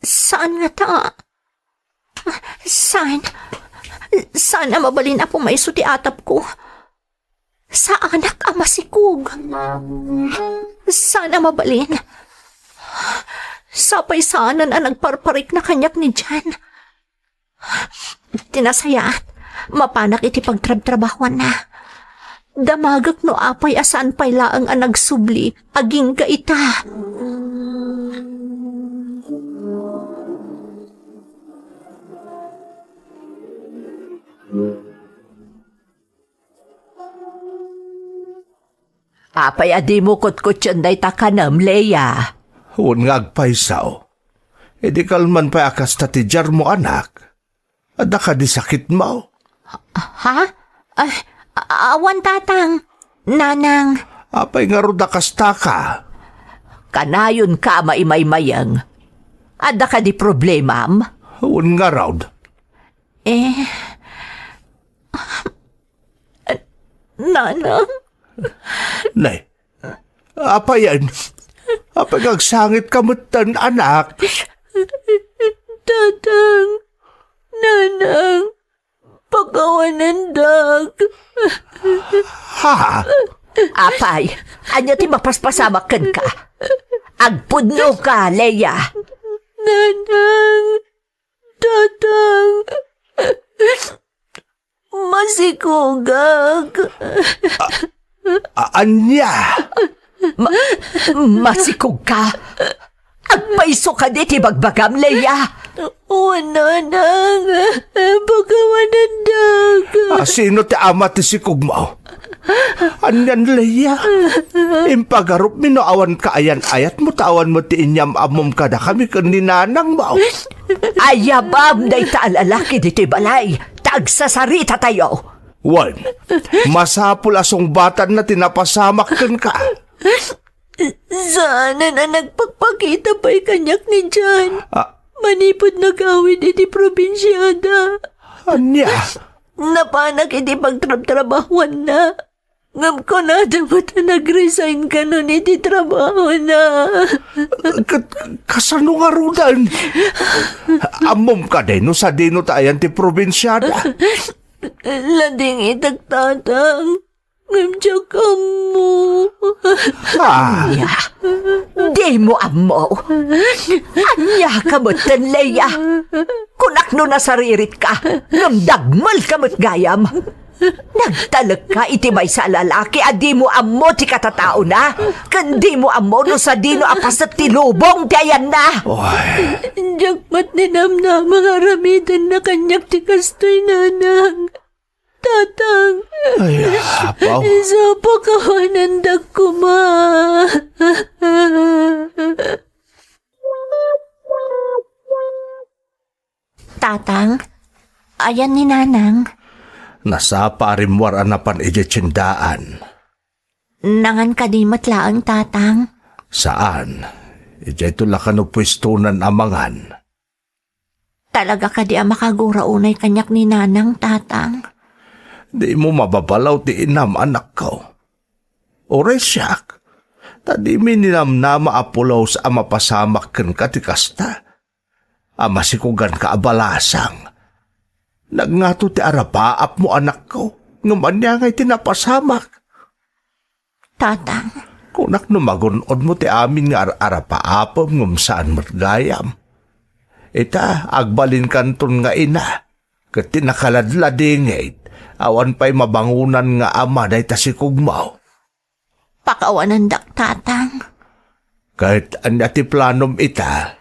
Saan nga ta? Saan? Saan na mabalin ako maiso ti atap ko? Sa anak ang masikog. Saan na mabalin? Sapay saanan ang nagparparik na kanyak ni Jan. Tinasayat, mapanak iti pagtrab-trabahuan na. Damagak no apay asaan pay laang ang nagsubli, aging gaita. Apay adi mo kutkutyon day takanam, Leia. Huwag nga agpaisaw. E di kalman pa akas tatijar mo anak. Ada ka di sakit mo. Ha? Awan, tatang. Nanang. Apay nga ro dakas taka. Kanayon ka maimay-mayang. Ada ka di problemam? Huwag nga raw. Nanang? Nay, apa yan? Apa gagsangit kamutan, anak? Tatang, nanang, pagawanan dag. Ha? Apay, anya ti mapaspasamakan ka. Agpudno ka, Leia. Nanang, tatang, masikugag. Anya? Masikog ka. Agpaiso ka di tibagbagam, Leia. O, nanang, pagkawanandag. Sino ti ama ti sikog mo? Anyan, Leia. Impagarup minuawan ka ayat mo tawan mo ti inyam amom kada kami kaninanang mo. Ayabam day taalalaki dito'y balay. Tagsasarita tayo. Wan, masapul asong batan na tinapasamak kan ka. Sana na nagpagpakita pa'y kanyak ni John. Ah, Manipod nag-awid iti probinsyada. anya? Napanak iti pagtrabahuan na. Ngam ko na dapat na nag-resign ka nun iti trabaho na. Kasano nga rudan? Amom ka din no sa dino tayan ti probinsyada. Lading itagtatang. Ngam ka mo. Anya, di mo amo. Anya kamutan, Leia. Kunakno na saririt ka. Ngamdagmal kamut gayam. Nagtalag ka iti may sa lalaki at di mo amo ti katatao na. Kandi mo amo no sa dino apasat ti lubong ti ayan na. Jakmat ni namna mga ramitan na kanyak ti kastoy nanang. Tatang. Ay, apaw. Isa pa kawanandag ko, ma. Tatang, ayan ni nanang. Nasa parimwar anapan ijitsindaan. Nangan kadimot laang tatang. Saan? Ijay tulakan o pwestunan amangan. Talaga ka di makagura unay kanyak ni nanang, tatang. Di mo mababalaw ti inam anak ko. Ore siyak. Tadi mininam na maapulaw sa amapasamak ken katikasta. Amasikugan ka abalasang. Nagngato ti arapaap mo anak ko. Ngaman niya ngay tinapasamak. Tatang, Kunak numagunod mo ti amin nga arapaapam ngum saan matgayam. Ita, agbalin kanton nga ina. Kat tinakaladladingit. Awan pa'y mabangunan nga ama day tasikugmaw. pakawanandak, tatang. Kahit anya ti planom ita,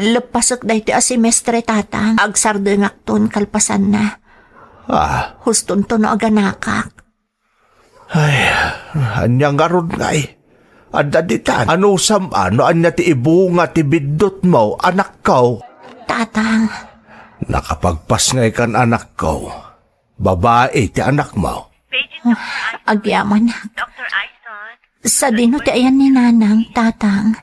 Lepasok dahi ti asimestre, tatang. Agsardengak ton kalpasan na. Huston to no aganakak. anya nga ron ngay. Anda ditan, ano ano anya ti ibunga ti bidot mo, anak ko. Tatang, Nakapagpas ngay kan anak ko. Babae ti anak mo. agyaman na. Sa dino ti ayan ni nanang, tatang.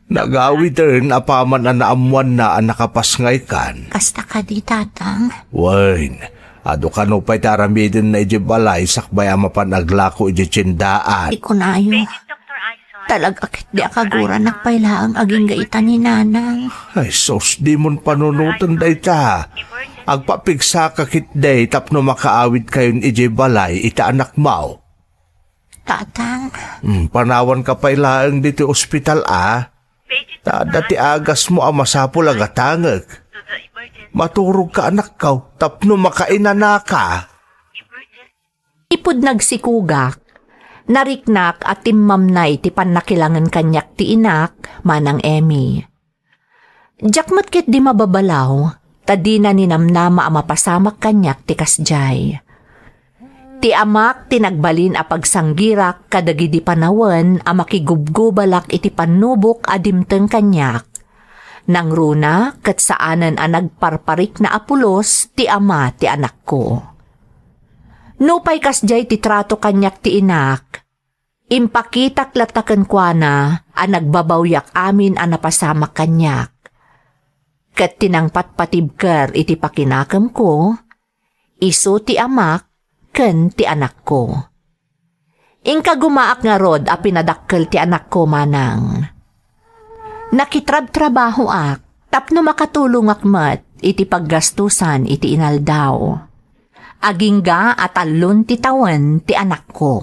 Nagawi rin apaman na naamuan na ang nakapas ngay kan. Kasta ka di, tatang. Wain, ado ka no pa'y taramidin na ijibalay sakbay amapan aglako ijitsindaan. Di ko nayo. Talaga kit di akagura nakpailaang aging gaitan ni nanang. Ay, sos, di mon panunutan day ta. Agpapigsa ka kit day tapno makaawid kayon ijibalay ita anak mo. Tatang, Panawan ka pailaang dito ospital Dati agas mo masapol agatangag. Maturog ka anak ko, tapno makainana ka. Ipod nagsikugak. Nariknak at timmamnay ti panakilangan kanyak ti inak, manang Emmy. Jakmat kit di mababalaw, tadi na ninamnama amapasamak kanyak ti kasjay. Ti amak tinagbalin a pagsanggirak kadagi di panawan a makigubgubalak iti panubok adimteng kanyak. Nang runa kat saanan a nagparparik na apulos ti ama ti anak ko. Nupay kasjay ti trato kanyak ti inak. Impakitak lataken kwa na a nagbabawyak amin a napasamak kanyak. Kat tinangpat patibker iti pakinakam ko, iso ti amak ken ti anak ko. Ingka gumaak nga rod a pinadakkel ti anak ko manang. Nakitrab-trabaho ak, tapno makatulong akmat iti paggastusan iti inaldaw. Agingga at alon ti tawan ti anak ko.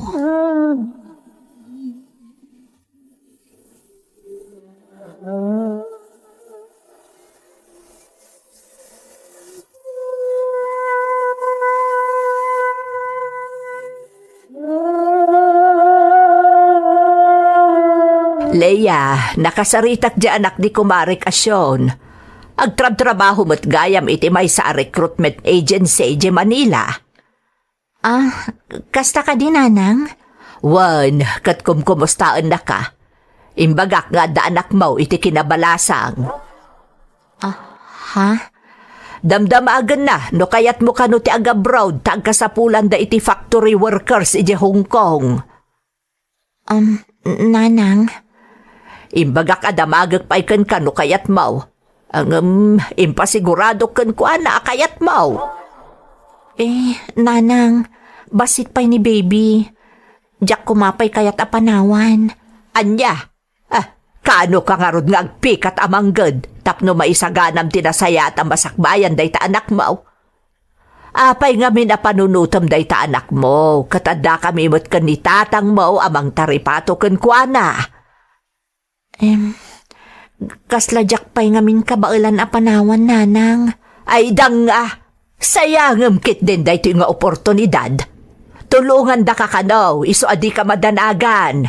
Leia, nakasaritak di anak di kumarik asyon. Agtrab-trabaho mo't gayam iti may sa recruitment agency di Manila. Kasta ka di, nanang? Wan, kat kumumustaan na ka. Imbagak nga da anak mo iti kinabalasang. Ha? Damdamagan na, no kayat mo kano ti agabroad, tagkasapulan da iti factory workers iti Hong Kong. Nanang? Imbagak adamagak pa ikan kano kayat mo. Ang impasigurado kan ko na kayat mo. Nanang, basit pa'y ni baby. Diyak kumapay kayat apanawan. Anya, kano ka nga rod nga agpikat amanggad, tapno maisaganam tinasaya at ang masakbayan day ta anak mo. Apay nga minapanunutom day ta anak mo, katada kami mo't kanitatang mo amang taripato kan kuana. Kasladyak pa'y ngamin kabailan apanawan, nanang. Ay dang sayangam kit din day nga oportunidad. Tulungan da ka kanaw, iso adi ka madanagan.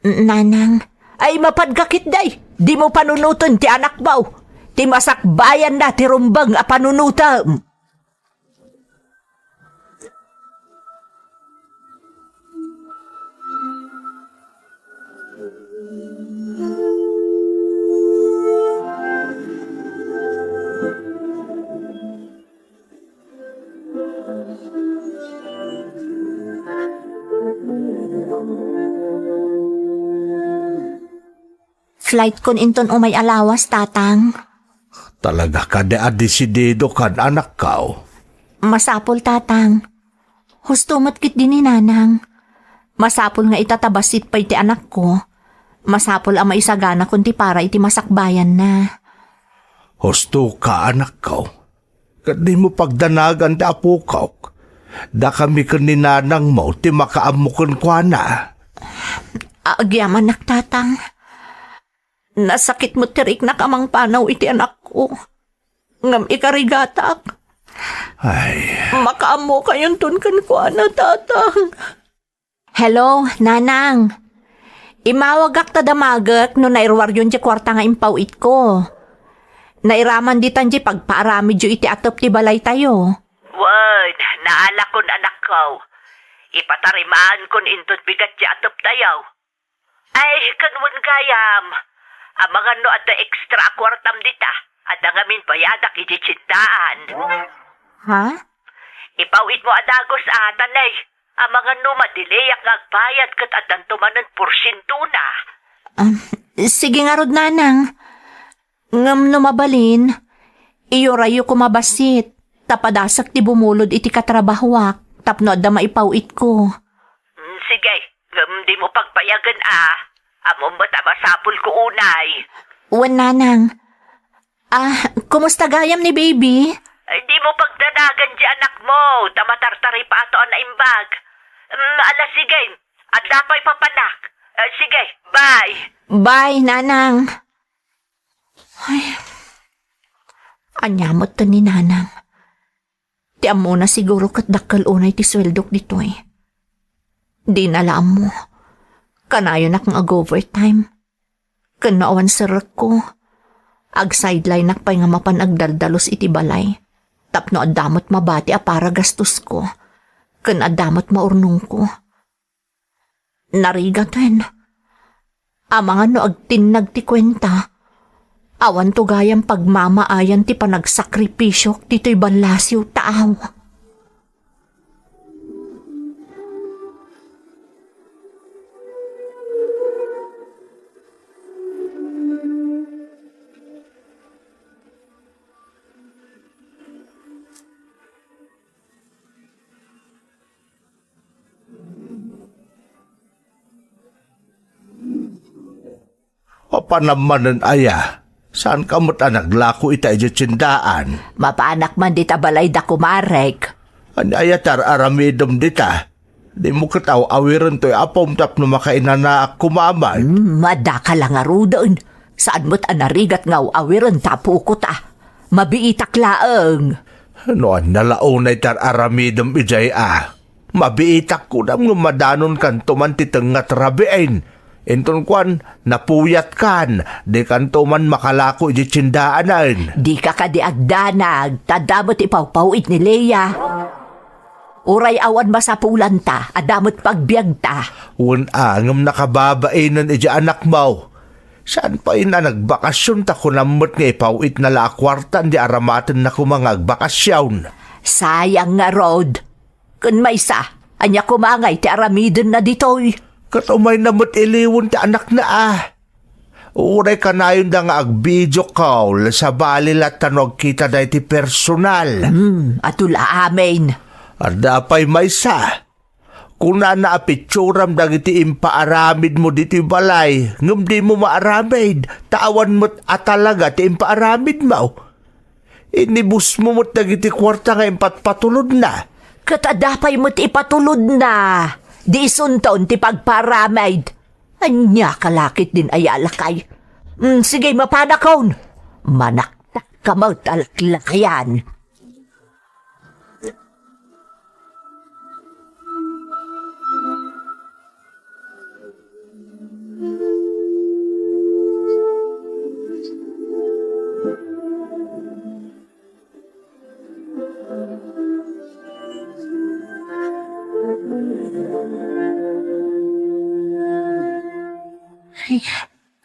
Nanang, Ay mapadgakit day, di mo panunuton ti anak mo. Ti masakbayan na ti rumbang panunutam. flight kon inton umay alawas, tatang. Talaga ka de adisidido kan anak kao. Masapol, tatang. Husto matkit din ni nanang. Masapol nga itatabasit pa iti anak ko. Masapol ang maisagana kundi para iti masakbayan na. Husto ka anak kao. Kadi mo pagdanagan ti apo kao. Da kami kaninanang mo ti makaamukon kwa na. Agyaman nak, tatang. Nasakit mo tirik na kamang panaw iti anak ko. Ngam ikarigatak. Ay, Makaamo kayon tun kan ko na tatang. Hello, nanang. Imawagak ta damagak no nairwar yun di kwarta nga impawit ko. Nairaman di tanji pagpaarami jo iti atop ti balay tayo. Wad, naala kon anak ko. Ipatarimaan kon intot bigat di atop tayo. Ay, kanwan gayam. Amangan no at extra kwartam dita. At ngamin bayadak iti tsintaan. Ha? Ipawit mo adagos tanay. Amangan no madilayak ngagbayad kat adan tumanan porsyento na. Sige nga rod, nanang. Ngam no mabalin, iyo rayo kumabasit. Tapadasak ti bumulod iti katrabahuak. Tapno da maipawit ko. Sige, ngam di mo pagpayagan Among masapul ko unay. Wan, nanang. Kumusta gayam ni baby? Ay, di mo pagdanagan di anak mo. Tamatartari pa ato na imbag. Sige. At dapay papanak. Sige, bye. Bye, nanang. Ay, anyamot to ni nanang. Tiam mo na siguro kat dakal unay ti sweldok dito eh. Di nalaam mo. Kanayo nak nga overtime. Kanaawan sarak ko. Ag sideline nak pa'y nga mapan agdaldalos iti balay. Tapno adamot mabati para gastos ko. Kan adamot maurnong ko. Narigatan. Amangan no agtinag ti kwenta. Awan to gayang pagmamaayan ti panagsakripisyo dito'y balasyo taaw. O panamanan aya. Saan ka mo't naglako ita iti tsindaan? Mapaanak man dita balay da kumarek. Ani ayatar aramidom dita. Di mo kataw awiran to'y apom tap no makainana kumaman. Madaka lang nga rudoon. Saan mo't anarigat nga awiran tapo ko ta. Mabiitak laeng. Noon nalaunay tar aramidom ijay Mabiitak ko na nga madanon kan tuman titeng nga trabein. Enton kwan, napuyat kan, di kanto man makalako di tsindaanan. Di ka kadiagdanag, tadamot ipawpawit ni Leia. Uray awan masapulan ta, adamot pagbiag ta. Wan angam nakababainan iji anak mo. Saan pa ina nagbakasyon ta kunamot nga ipawit na laakwartan di aramatan na kumangag bakasyon. Sayang nga, Rod. Kun may sa, anya kumangay ti aramidon na ditoy. Katumay namot iliwon ti anak na Uray ka na yun da nga ag-video call sa balilat tanog kita da iti personal. Atula amin. Adapay may sa. Kung na naapitsuram dagiti impaaramid mo diti balay, ngam di mo maaramid, tawan mo't atalaga ti impaaramid mo. Inibus mo mo't dagiti kwarta nga impatpatulod na. Katadapay mo't ipatulod na. Di isuntaon ti pagparamid. Anya kalakit din ay alakay. Sige, mapanakon. Manaktak ka mo talaklakayan.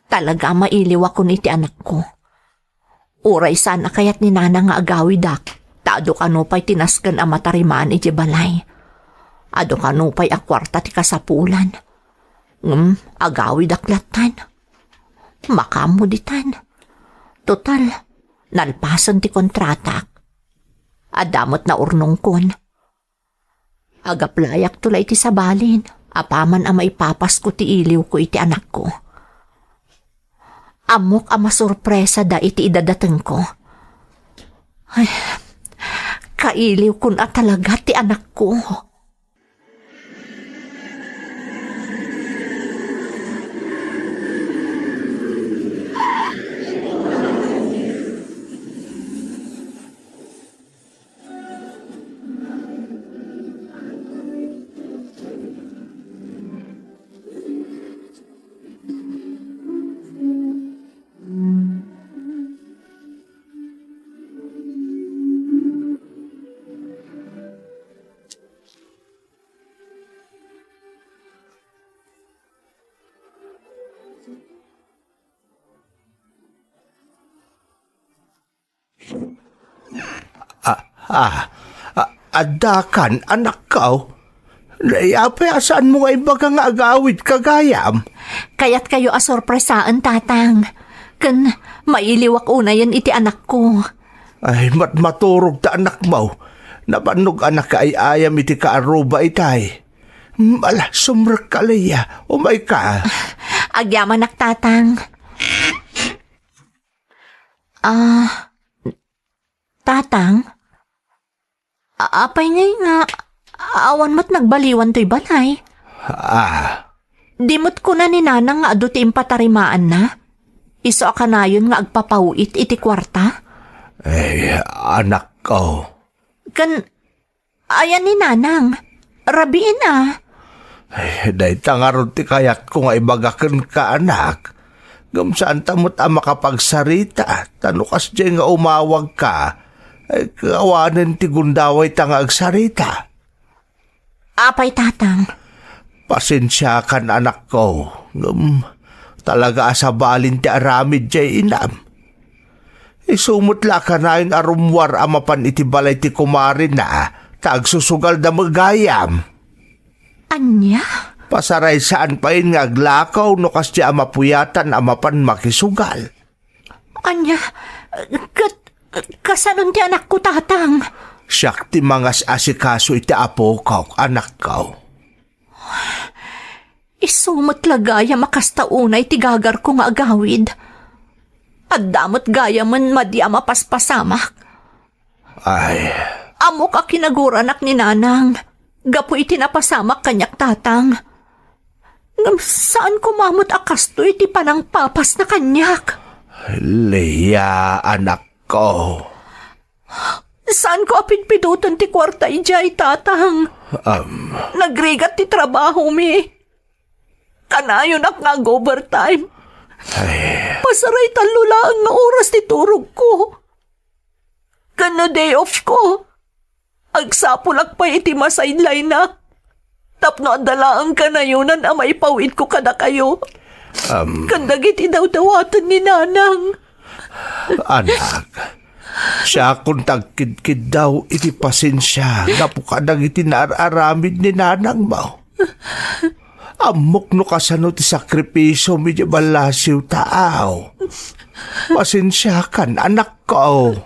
Talaga mailiw ako niti anak ko. Uray sana kayat ni nana nga agawidak. Tado kanupay tinaskan ang matarimaan iti balay. Ado kanupay akwarta ti kasapulan. Agawidak latan. Makamuditan. Total, nalpasan ti kontratak. Adamot na urnong kon. Agaplayak tulay ti sabalin. Apaman ang maipapas ko ti iliw ko iti anak ko. Amok ang masurpresa da iti idadateng ko. Ay, kailiw kun at talaga ti anak ko. Adakan, anak ko. Naiapayasaan mo nga ibaga nga agawid kagayam. Kaya't kayo asorpresaan, tatang. Kan mailiwak una yan iti anak ko. Ay, maturog ta anak mo. Nabanog anak ka ay ayam iti kaaruba itay. Mala, sumrak ka Leia. Umay ka. Agyaman nak, tatang. Tatang? Apay ngay nga, awan mo't nagbaliwan to'y balay. Dimot ko na ni nanang nga ado ti impatarimaan na. Iso ka na yun nga agpapauit iti kwarta. Anak ko. Kan, ayan ni nanang, rabiin Dahi tangarod ti kayat ko nga ibagakan ka anak. Gamsaan tamot ang makapagsarita. Tanukas dyan nga umawag ka. Ay kawanan ti gundaway tanga agsarita. Apay, tatang. Pasensya kan anak ko. Talaga asabalin ti aramid jay inam. Isumutla ka na yung arumwar amapan iti balay ti kumarin na tagsusugal da magayam. Anya? Pasaray saan pa yun nga aglakaw no kas di amapuyatan amapan makisugal. Anya? Kasanon ti anak ko, tatang? Siyak ti mangas asikaso iti apo ko, anak ko. Isumot lagaya makastaunay ti gagar ko nga agawid. At damot gaya man madi mapaspasamak. Ay. Amok a kinaguranak ni nanang. Gapu iti napasamak kanyak, tatang. Ngam saan kumamot akasto iti panang papas na kanyak? Leia, anak ko. Saan ko apidpidutan ti kwarta ijay, tatang? Nagrigat ti trabaho mi. Kanayon ak nga overtime. Ay, Pasaray talula ang nga oras ti turog ko. Kano day off ko. Agsapulak pa iti masaydlay na. Tapno adalaang kanayunan ang maipawid ko kada kayo. Kandagit idawdawatan ni nanang. Anak, siya kung tagkid-kid daw iti pasensya na po ka nang itinaramid ni nanang mo. Amok no kasano ti sakripisyo medyo balasiw taaw. Pasensya kan anak ko.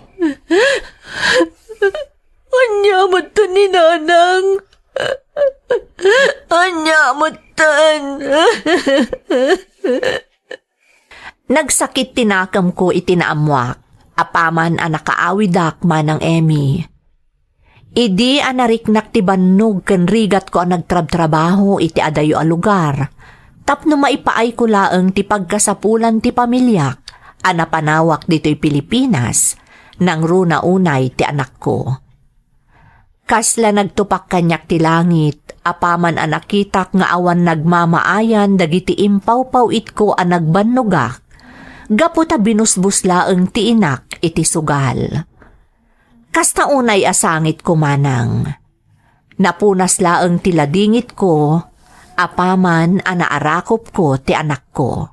Anyamot to ni nanang. Anyamatan. Nagsakit tinakam ko itinaamwak. Apaman ang nakaawidak man ng Emmy. Idi anariknak ti bannog ken rigat ko ang nagtrab-trabaho iti adayo a lugar. Tapno maipaay ko laeng ti pagkasapulan ti pamilyak, anapanawak dito'y Pilipinas, nang runa unay ti anak ko. Kasla nagtupak kanyak ti langit, apaman ang nakitak nga awan nagmamaayan dagiti impaw-paw itko ang nagbannogak, gaputa binusbus laeng ti inak iti sugal. Kasta unay asangit ko manang. Napunas laeng tiladingit ko, apaman anaarakop ko ti anak ko.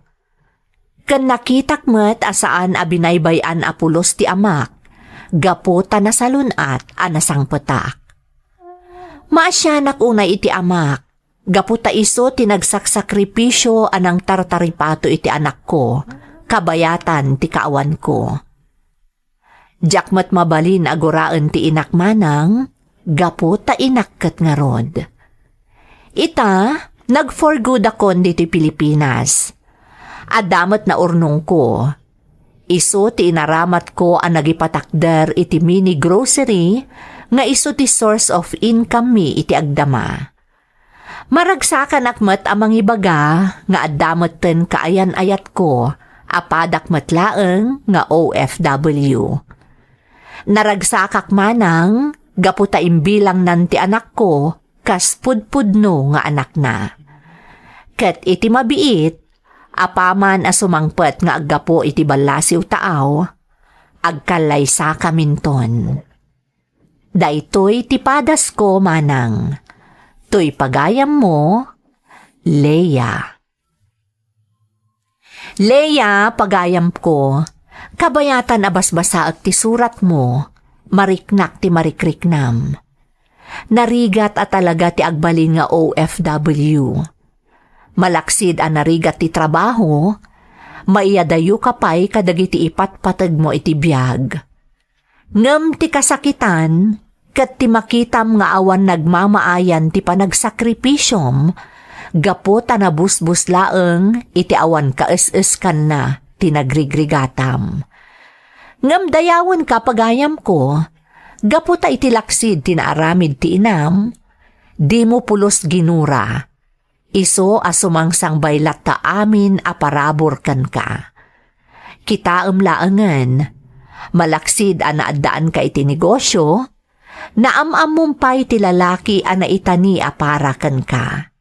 Ken nakitak met asaan abinaybayan apulos ti amak, gapo tanasalunat anasangpetak. Maasyanak unay iti amak, gapo ta iso tinagsakripisyo anang tartaripato iti anak ko, kabayatan ti kaawan ko. Jakmat mabalin aguraan ti inak manang, gapo ta inakket nga rod. Ita, nag-for good akon dito Pilipinas. Adamat na urnong ko. Iso ti inaramat ko ang nagipatakder iti mini grocery, nga iso ti source of income mi iti agdama. Maragsakan akmat amang ibaga, nga adamat ten kaayan-ayat ko, apadak matlaeng nga OFW. Naragsakak manang, gaputa imbilang nanti anak ko, kas pudpudno nga anak na. Ket iti mabiit, apaman asumangpet nga aggapo iti balasiw taaw, agkalay sa kaminton. Daytoy tipadas ko manang, to'y pagayam mo, Leia. Leia, pagayam ko, kabayatan abasbasa at ti surat mo, mariknak ti marikriknam. Narigat at talaga ti agbalin nga OFW. Malaksid ang narigat ti trabaho, maiyadayo kapay kadagiti ipatpatag mo iti biyag. Ngem ti kasakitan, kat ti makitam nga awan nagmamaayan ti panagsakripisyom, gapo tanabusbus laeng iti awan kaes-es kan na tinagrigrigatam. Ngam dayawan ka pagayam ko, gapo ta iti laksid tinaaramid ti inam, di mo pulos ginura, iso asumangsang baylat ta amin aparabor kan ka. Kitaem laengen, malaksid a naadaan ka iti negosyo, naamamumpay ti lalaki a naitani apara kan ka.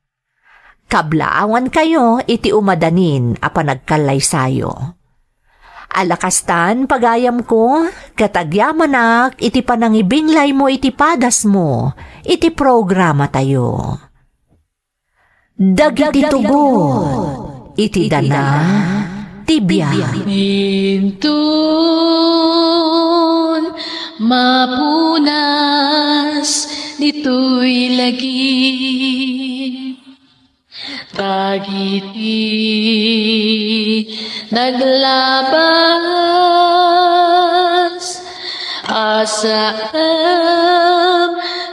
Kablaawan kayo iti umadanin a panagkalay sayo. Alakastan pagayam ko, katagyamanak iti panangibinglay mo iti padas mo, iti programa tayo. Dagiti tugo, iti dana, tibya. Intun mapunas dito'y lagi. Dagiti naglabas asam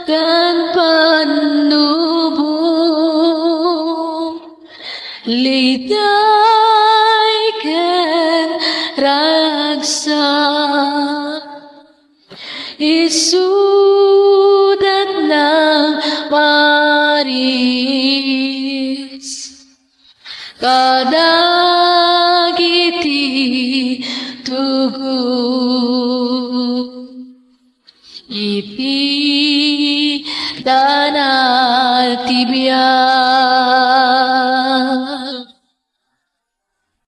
kan panubong liday ken ragsak isudat ng maris kadagiti tugu iti danal tibiyag